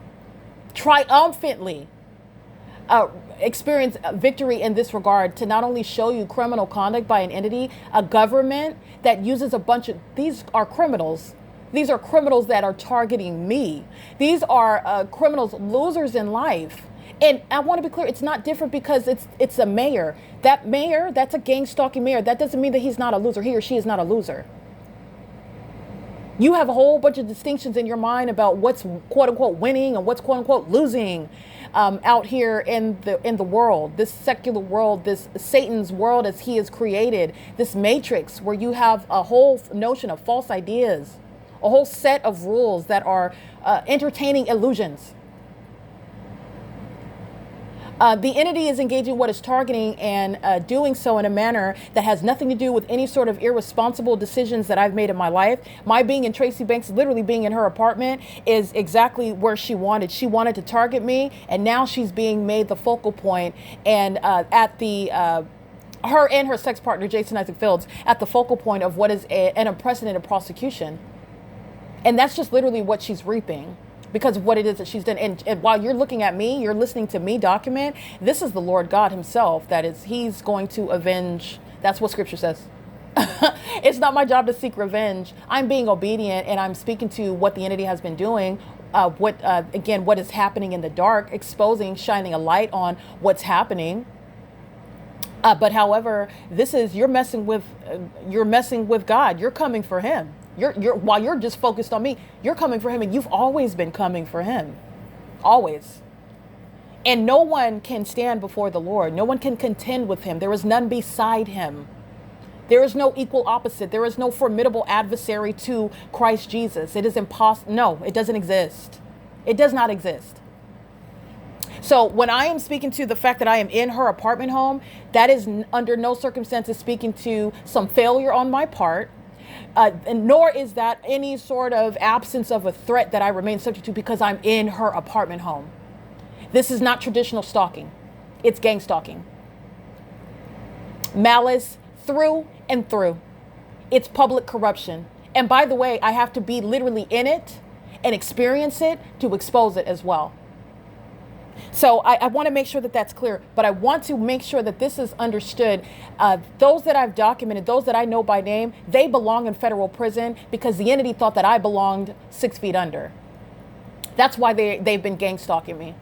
experience victory in this regard, to not only show you criminal conduct by an entity, a government that uses a bunch of, these are criminals. These are criminals that are targeting me. These are criminals, losers in life. And I want to be clear, it's not different because it's a mayor. That mayor, that's a gang stalking mayor. That doesn't mean that he's not a loser. He or she is not a loser. You have a whole bunch of distinctions in your mind about what's quote unquote winning and what's quote unquote losing out here in the world, this secular world, this Satan's world as he is created, this matrix where you have a whole notion of false ideas, a whole set of rules that are entertaining illusions. The entity is engaging what is targeting and doing so in a manner that has nothing to do with any sort of irresponsible decisions that I've made in my life. My being in Tracy Banks, literally being in her apartment, is exactly where she wanted. She wanted to target me, and now she's being made the focal point, and at the her and her sex partner, Jason Isaac Fields, at the focal point of what is an unprecedented prosecution. And that's just literally what she's reaping, because of what it is that she's done. And while you're looking at me, you're listening to me document, this is the Lord God himself he's going to avenge. That's what scripture says. It's not my job to seek revenge. I'm being obedient, and I'm speaking to what the entity has been doing, what is happening in the dark, exposing, shining a light on what's happening. But however, you're messing with God. You're coming for him. While you're just focused on me, you're coming for him, and you've always been coming for him. Always. And no one can stand before the Lord. No one can contend with him. There is none beside him. There is no equal opposite. There is no formidable adversary to Christ Jesus. It is impossible. No, it doesn't exist. It does not exist. So when I am speaking to the fact that I am in her apartment home, that is under no circumstances speaking to some failure on my part. And nor is that any sort of absence of a threat that I remain subject to because I'm in her apartment home. This is not traditional stalking. It's gang stalking. Malice through and through. It's public corruption. And by the way, I have to be literally in it and experience it to expose it as well. So I want to make sure that that's clear, but I want to make sure that this is understood. Those that I've documented, those that I know by name, they belong in federal prison because the entity thought that I belonged 6 feet under. That's why they've been gang stalking me.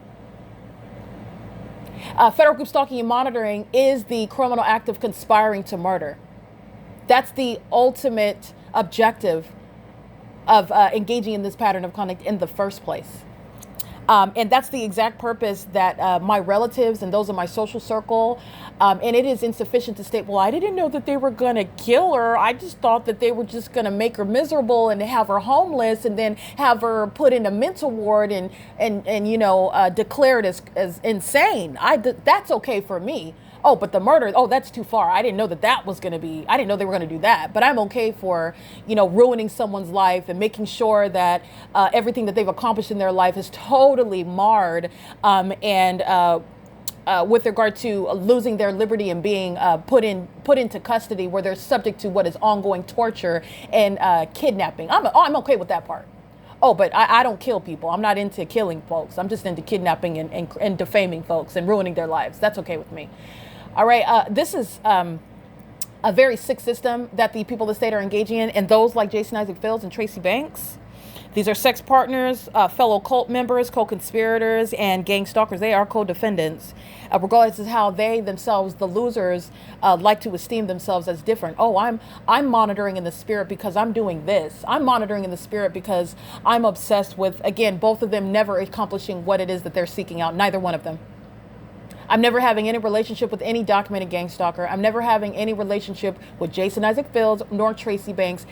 Federal group stalking and monitoring is the criminal act of conspiring to murder. That's the ultimate objective of engaging in this pattern of conduct in the first place. And that's the exact purpose that my relatives and those in my social circle, and it is insufficient to state, well, I didn't know that they were going to kill her. I just thought that they were just going to make her miserable and have her homeless and then have her put in a mental ward and declared as insane. That's okay for me. Oh, but the murder, that's too far. I didn't know that was going to be, I didn't know they were going to do that. But I'm okay for, ruining someone's life and making sure that everything that they've accomplished in their life is totally marred with regard to losing their liberty and being put into custody where they're subject to what is ongoing torture and kidnapping. I'm okay with that part. Oh, but I don't kill people. I'm not into killing folks. I'm just into kidnapping and defaming folks and ruining their lives. That's okay with me. All right. This is a very sick system that the people of the state are engaging in. And those like Jason Isaac Fields and Tracy Banks, These are sex partners, fellow cult members, co-conspirators, and gang stalkers. They are co-defendants, regardless of how they themselves, the losers, like to esteem themselves as different. Oh, I'm monitoring in the spirit because I'm doing this. I'm monitoring in the spirit because I'm obsessed with, again, both of them never accomplishing what it is that they're seeking out. Neither one of them. I'm never having any relationship with any documented gang stalker. I'm never having any relationship with Jason Isaac Fields nor Tracy Banks.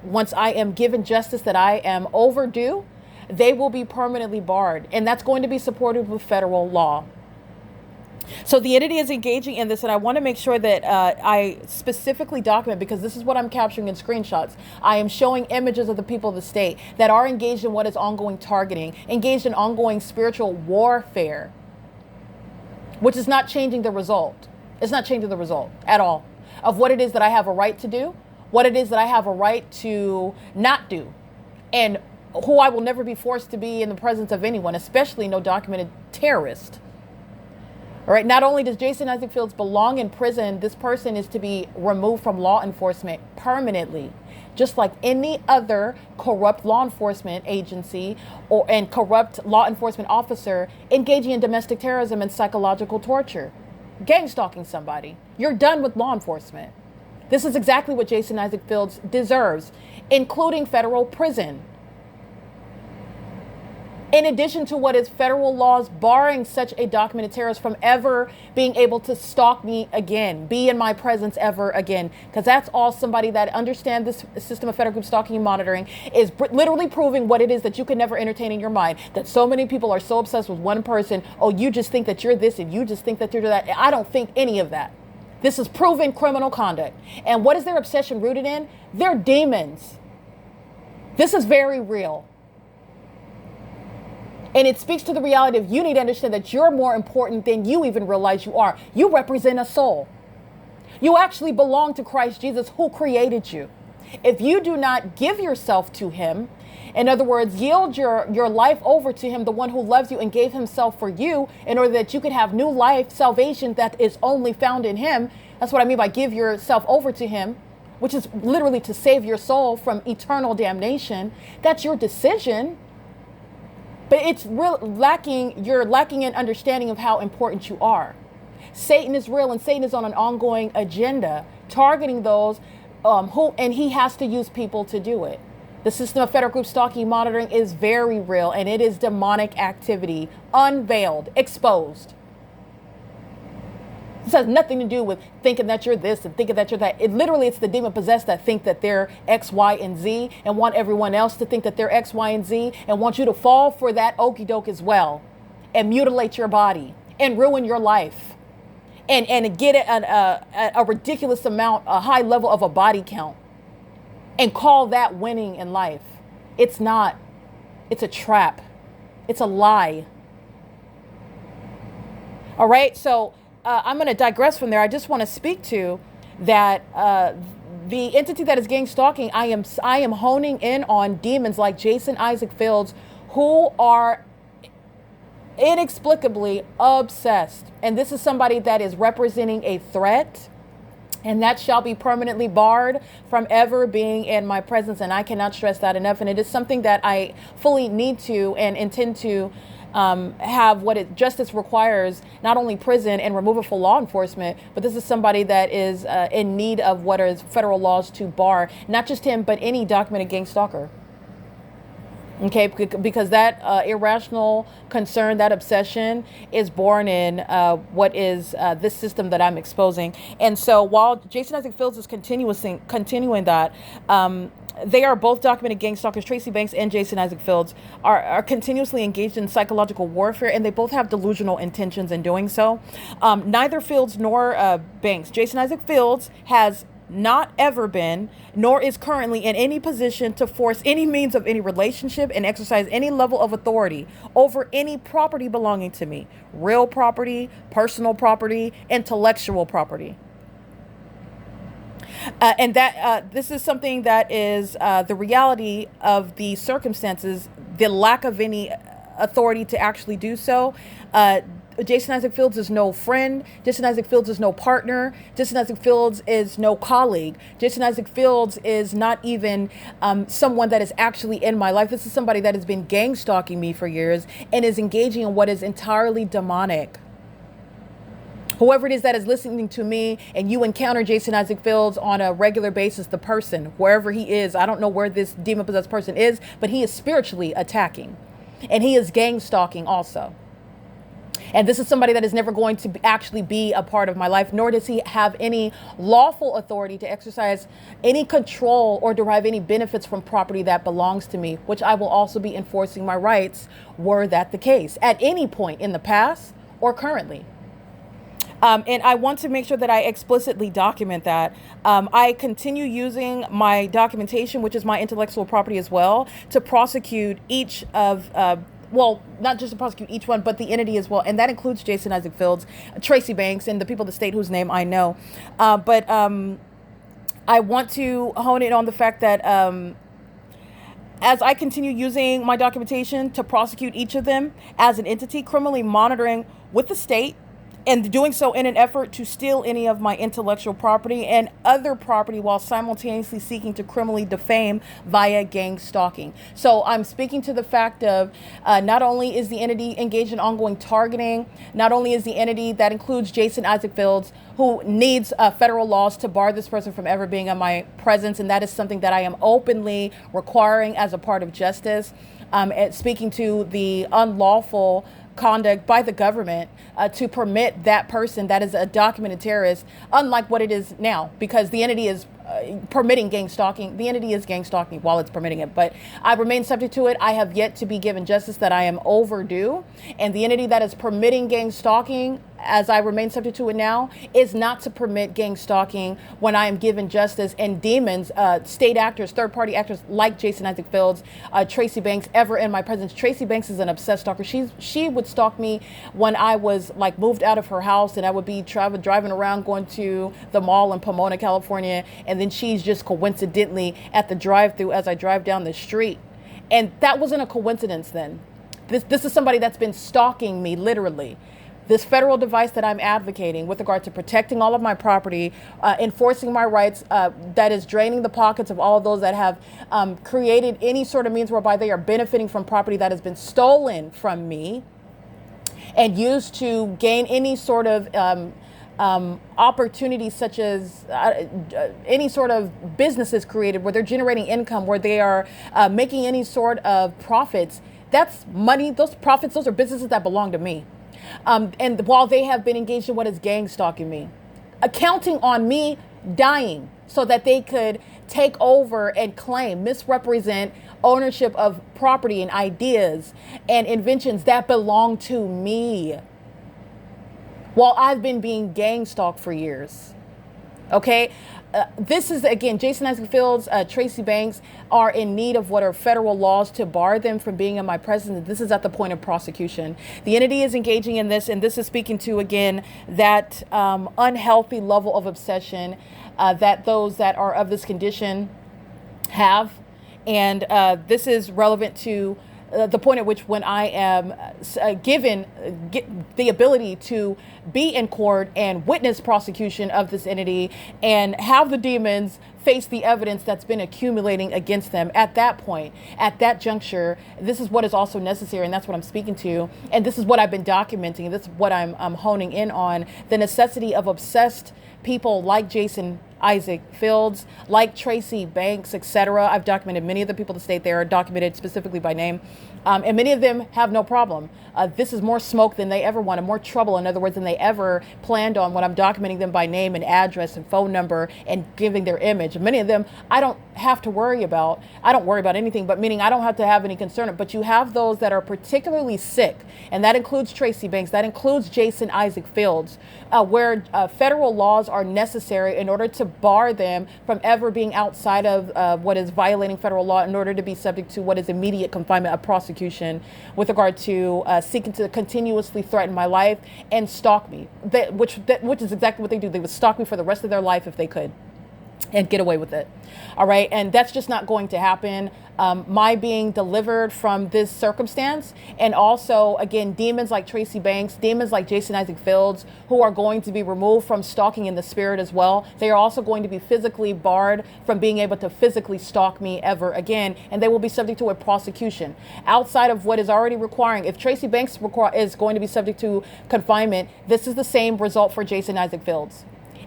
Once I am given justice that I am overdue, they will be permanently barred. And that's going to be supported with federal law. So the entity is engaging in this, and I want to make sure that I specifically document, because this is what I'm capturing in screenshots. I am showing images of the people of the state that are engaged in what is ongoing targeting, engaged in ongoing spiritual warfare, which is not changing the result. It's not changing the result at all of what it is that I have a right to do, what it is that I have a right to not do, and who I will never be forced to be in the presence of anyone, especially no documented terrorist. All right. Not only does Jason Isaac Fields belong in prison, this person is to be removed from law enforcement permanently, just like any other corrupt law enforcement agency and corrupt law enforcement officer engaging in domestic terrorism and psychological torture, gang stalking somebody. You're done with law enforcement. This is exactly what Jason Isaac Fields deserves, including federal prison. In addition to what is federal laws barring such a documented terrorist from ever being able to stalk me again, be in my presence ever again, because that's all somebody that understands this system of federal group stalking and monitoring is literally proving what it is that you can never entertain in your mind, that so many people are so obsessed with one person. Oh, you just think that you're this and you just think that you're that. I don't think any of that. This is proven criminal conduct. And what is their obsession rooted in? They're demons. This is very real. And it speaks to the reality of you need to understand that you're more important than you even realize you are. You represent a soul. You actually belong to Christ Jesus, who created you. If you do not give yourself to him, in other words, yield your life over to him, the one who loves you and gave himself for you in order that you could have new life, salvation that is only found in him. That's what I mean by give yourself over to him, which is literally to save your soul from eternal damnation. That's your decision. But it's you're lacking in understanding of how important you are. Satan is real, and Satan is on an ongoing agenda, targeting those and he has to use people to do it. The system of federal group stalking and monitoring is very real, and it is demonic activity, unveiled, exposed. This has nothing to do with thinking that you're this and thinking that you're that. It's the demon possessed that think that they're X, Y, and Z and want everyone else to think that they're X, Y, and Z and want you to fall for that okie doke as well and mutilate your body and ruin your life and get a ridiculous amount, a high level of a body count and call that winning in life. It's not. It's a trap. It's a lie. All right. So I'm going to digress from there. I just want to speak to that the entity that is gang stalking. I am honing in on demons like Jason Isaac Fields, who are inexplicably obsessed. And this is somebody that is representing a threat, and that shall be permanently barred from ever being in my presence. And I cannot stress that enough. And it is something that I fully need to and intend to have what justice requires, not only prison and removal for law enforcement, but this is somebody that is in need of what is federal laws to bar, not just him, but any documented gang stalker. Okay, because that irrational concern, that obsession is born in what is this system that I'm exposing. And so while Jason Isaac Fields is continuing that, they are both documented gang stalkers. Tracy Banks and Jason Isaac Fields are continuously engaged in psychological warfare, and they both have delusional intentions in doing so. Neither Fields nor Banks. Jason Isaac Fields has not ever been, nor is currently in any position to force any means of any relationship and exercise any level of authority over any property belonging to me. Real property, personal property, intellectual property. And that this is something that is the reality of the circumstances, the lack of any authority to actually do so. Jason Isaac Fields is no friend. Jason Isaac Fields is no partner. Jason Isaac Fields is no colleague. Jason Isaac Fields is not even someone that is actually in my life. This is somebody that has been gang stalking me for years and is engaging in what is entirely demonic. Whoever it is that is listening to me and you encounter Jason Isaac Fields on a regular basis, the person, wherever he is, I don't know where this demon-possessed person is, but he is spiritually attacking. And he is gang stalking also. And this is somebody that is never going to actually be a part of my life, nor does he have any lawful authority to exercise any control or derive any benefits from property that belongs to me, which I will also be enforcing my rights were that the case at any point in the past or currently. And I want to make sure that I explicitly document that. I continue using my documentation, which is my intellectual property as well, to prosecute each of, well, not just to prosecute each one, but the entity as well. And that includes Jason Isaac Fields, Tracy Banks, and the people of the state whose name I know. But I want to hone in on the fact that as I continue using my documentation to prosecute each of them as an entity, criminally monitoring with the state, and doing so in an effort to steal any of my intellectual property and other property while simultaneously seeking to criminally defame via gang stalking. So I'm speaking to the fact of not only is the entity engaged in ongoing targeting, not only is the entity that includes Jason Isaac Fields, who needs federal laws to bar this person from ever being in my presence, and that is something that I am openly requiring as a part of justice, speaking to the unlawful conduct by the government to permit that person that is a documented terrorist, unlike what it is now, because the entity is permitting gang stalking. The entity is gang stalking while it's permitting it, but I remain subject to it. I have yet to be given justice that I am overdue, and the entity that is permitting gang stalking, as I remain subject to it now, is not to permit gang stalking when I am given justice, and demons, state actors, third-party actors like Jason Isaac Fields, Tracy Banks, ever in my presence. Tracy Banks is an obsessed stalker. She would stalk me when I was like moved out of her house, and I would be driving around going to the mall in Pomona, California, and then she's just coincidentally at the drive-thru as I drive down the street. And that wasn't a coincidence then. This is somebody that's been stalking me, literally. This federal device that I'm advocating with regard to protecting all of my property, enforcing my rights, that is draining the pockets of all of those that have created any sort of means whereby they are benefiting from property that has been stolen from me and used to gain any sort of opportunities, such as any sort of businesses created where they're generating income, where they are making any sort of profits. That's money. Those profits, those are businesses that belong to me. And while they have been engaged in what is gang stalking me, counting on me dying so that they could take over and claim, misrepresent ownership of property and ideas and inventions that belong to me, while I've been being gang stalked for years. Okay? This is, again, Jason Isaac Fields, Tracy Banks are in need of what are federal laws to bar them from being in my presence. This is at the point of prosecution. The entity is engaging in this, and this is speaking to, again, that unhealthy level of obsession that those that are of this condition have. And this is relevant to the point at which when I am given the ability to be in court and witness prosecution of this entity and have the demons face the evidence that's been accumulating against them, at that point, at that juncture, this is what is also necessary, and that's what I'm speaking to, and this is what I've been documenting, and this is what I'm honing in on, the necessity of obsessed people like Jason Isaac Fields, like Tracy Banks, etc. I've documented many of the people in the state there, are documented specifically by name, and many of them have no problem. This is more smoke than they ever wanted, more trouble, in other words, than they ever planned on when I'm documenting them by name and address and phone number and giving their image. Many of them I don't have to worry about. I don't worry about anything, but meaning I don't have to have any concern. But you have those that are particularly sick, and that includes Tracy Banks, that includes Jason Isaac Fields, where federal laws are necessary in order to bar them from ever being outside of what is violating federal law, in order to be subject to what is immediate confinement of prosecution with regard to seeking to continuously threaten my life and stalk me, which is exactly what they do. They would stalk me for the rest of their life if they could. and get away with it. All right. And that's just not going to happen. My being delivered from this circumstance, and also, again, demons like Tracy Banks, demons like Jason Isaac Fields, who are going to be removed from stalking in the spirit as well. They are also going to be physically barred from being able to physically stalk me ever again, and they will be subject to a prosecution outside of what is already requiring. If Tracy Banks is going to be subject to confinement, this is the same result for Jason Isaac Fields.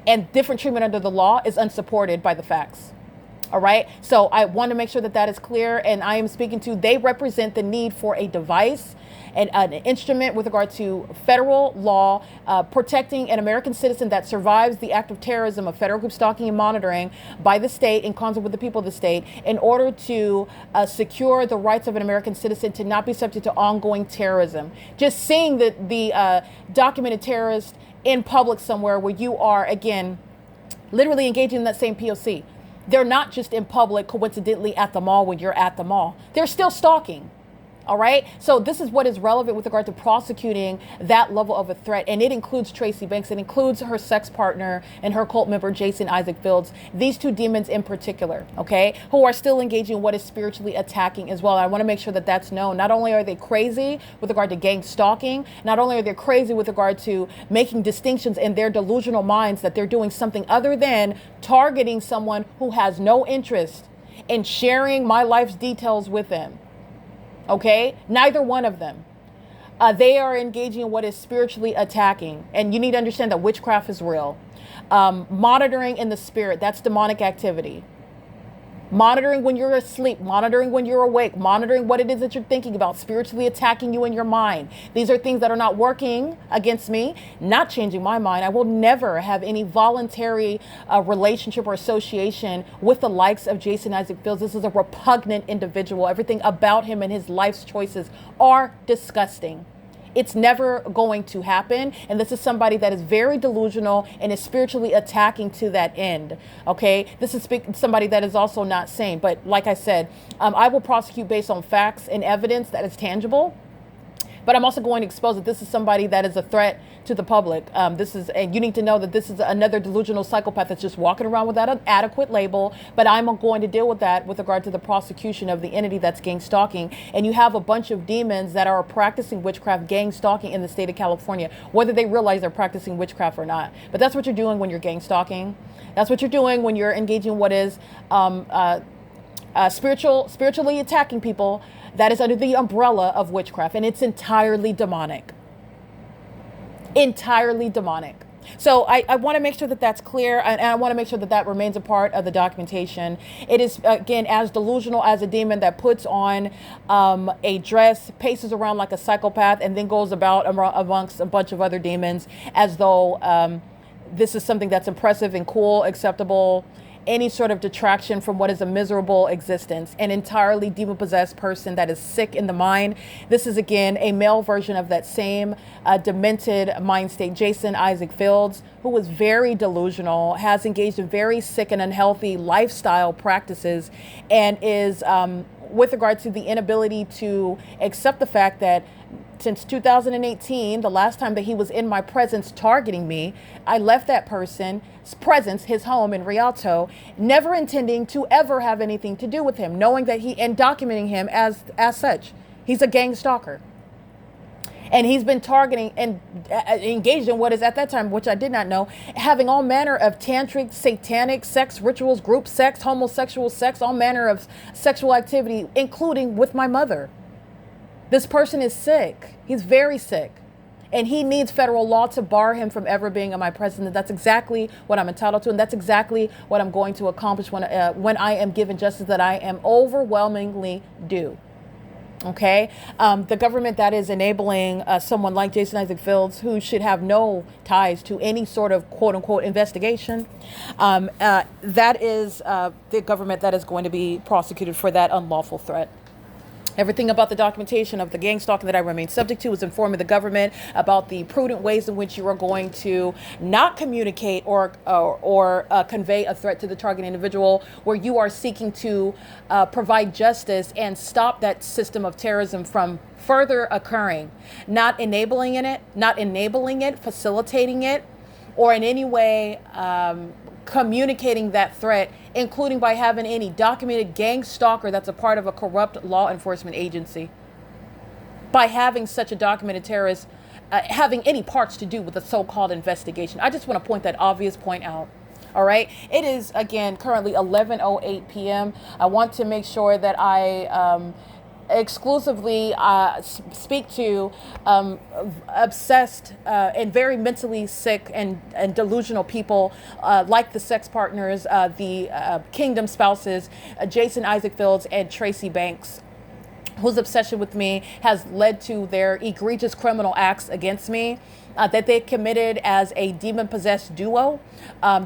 And different treatment under the law is unsupported by the facts. All right. So I want to make sure that that is clear. And I am speaking to, they represent the need for a device and an instrument with regard to federal law protecting an American citizen that survives the act of terrorism of federal group stalking and monitoring by the state in concert with the people of the state, in order to secure the rights of an American citizen to not be subject to ongoing terrorism. Just seeing the documented terrorist in public somewhere where you are, again, literally engaging in that same P.O.C. They're not just in public coincidentally at the mall when you're at the mall. They're still stalking. All right. So this is what is relevant with regard to prosecuting that level of a threat. And it includes Tracy Banks. It includes her sex partner and her cult member, Jason Isaac Fields. These two demons in particular, OK, who are still engaging in what is spiritually attacking as well. I want to make sure that that's known. Not only are they crazy with regard to gang stalking, not only are they crazy with regard to making distinctions in their delusional minds that they're doing something other than targeting someone who has no interest in sharing my life's details with them. Okay, neither one of them. They are engaging in what is spiritually attacking. And you need to understand that witchcraft is real. Monitoring in the spirit, that's demonic activity. Monitoring when you're asleep, monitoring when you're awake, monitoring what it is that you're thinking about, spiritually attacking you in your mind. These are things that are not working against me, not changing my mind. I will never have any voluntary relationship or association with the likes of Jason Isaac Fields. This is a repugnant individual. Everything about him and his life's choices are disgusting. It's never going to happen. And this is somebody that is very delusional and is spiritually attacking to that end. OK, this is somebody that is also not sane. But like I said, I will prosecute based on facts and evidence that is tangible. But I'm also going to expose that this is somebody that is a threat to the public. And you need to know that this is another delusional psychopath that's just walking around without an adequate label. But I'm going to deal with that with regard to the prosecution of the entity that's gang stalking. And you have a bunch of demons that are practicing witchcraft, gang stalking in the state of California, whether they realize they're practicing witchcraft or not. But that's what you're doing when you're gang stalking. That's what you're doing when you're engaging in what is spiritually attacking people. That is under the umbrella of witchcraft, and it's entirely demonic. Entirely demonic. So I want to make sure that that's clear, and I want to make sure that that remains a part of the documentation. It is, again, as delusional as a demon that puts on a dress, paces around like a psychopath, and then goes about amongst a bunch of other demons as though this is something that's impressive and cool, acceptable, any sort of detraction from what is a miserable existence. An entirely demon-possessed person that is sick in the mind. This is, again, a male version of that same demented mind state. Jason Isaac Fields, who was very delusional, has engaged in very sick and unhealthy lifestyle practices, and is, with regard to the inability to accept the fact that since 2018, the last time that he was in my presence targeting me, I left that person's presence, his home in Rialto, never intending to ever have anything to do with him, knowing that and documenting him as such. He's a gang stalker. And he's been targeting and engaged in what is at that time, which I did not know, having all manner of tantric, satanic sex rituals, group sex, homosexual sex, all manner of sexual activity, including with my mother. This person is sick. He's very sick. And he needs federal law to bar him from ever being in my presence. That's exactly what I'm entitled to. And that's exactly what I'm going to accomplish when I am given justice that I am overwhelmingly due. OK, the government that is enabling someone like Jason Isaac Fields, who should have no ties to any sort of quote unquote investigation, that is the government that is going to be prosecuted for that unlawful threat. Everything about the documentation of the gang stalking that I remain subject to is informing the government about the prudent ways in which you are going to not communicate or convey a threat to the target individual, where you are seeking to provide justice and stop that system of terrorism from further occurring, not enabling it, facilitating it, or in any way communicating that threat, including by having any documented gang stalker that's a part of a corrupt law enforcement agency, by having such a documented terrorist having any parts to do with the so-called investigation. I just want to point that obvious point out. All right. It is, again, currently 11:08 p.m. I want to make sure that I exclusively speak to obsessed and very mentally sick and delusional people like the sex partners, the kingdom spouses, Jason Isaac Fields and Tracy Banks, whose obsession with me has led to their egregious criminal acts against me that they committed as a demon-possessed duo,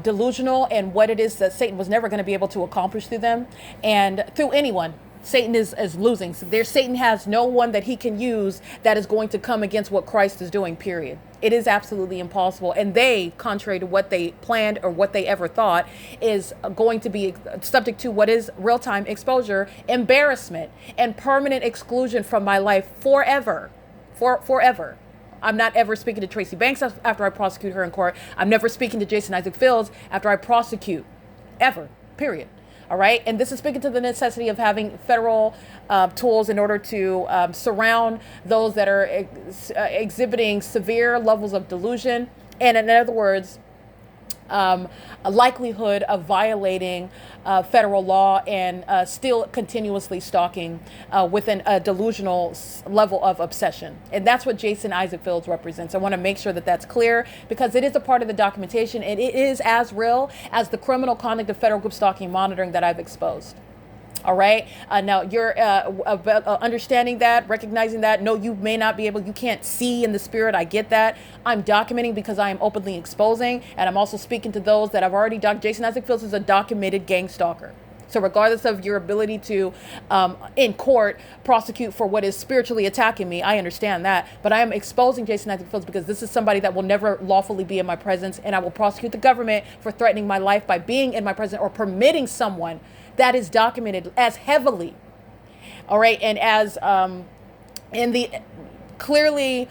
delusional, and what it is that Satan was never going to be able to accomplish through them and through anyone. Satan is losing. So Satan has no one that he can use that is going to come against what Christ is doing, period. It is absolutely impossible. And they, contrary to what they planned or what they ever thought, is going to be subject to what is real-time exposure, embarrassment, and permanent exclusion from my life forever. Forever. I'm not ever speaking to Tracy Banks after I prosecute her in court. I'm never speaking to Jason Isaac Fields after I prosecute. Ever. Period. All right. And this is speaking to the necessity of having federal tools in order to surround those that are exhibiting severe levels of delusion. And in other words, a likelihood of violating federal law and still continuously stalking within a delusional level of obsession. And that's what Jason Isaac Fields represents. I want to make sure that that's clear because it is a part of the documentation and it is as real as the criminal conduct of federal group stalking monitoring that I've exposed. All right. Now you're understanding that, recognizing that. No, you may not be able, you can't see in the spirit. I get that. I'm documenting because I am openly exposing. And I'm also speaking to those that I've already Jason Isaac Fields is a documented gang stalker. So regardless of your ability to, in court, prosecute for what is spiritually attacking me, I understand that. But I am exposing Jason Isaac Fields because this is somebody that will never lawfully be in my presence. And I will prosecute the government for threatening my life by being in my presence or permitting someone that is documented as heavily, all right, and as in the clearly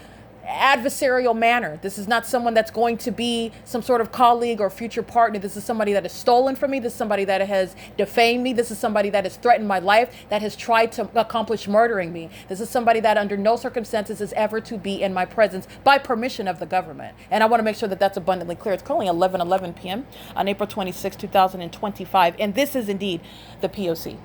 adversarial manner. This is not someone that's going to be some sort of colleague or future partner. This is somebody that has stolen from me. This is somebody that has defamed me. This is somebody that has threatened my life, that has tried to accomplish murdering me. This is somebody that under no circumstances is ever to be in my presence by permission of the government. And I want to make sure that that's abundantly clear. It's currently 11:11 p.m. on April 26, 2025. And this is indeed the P.O.C.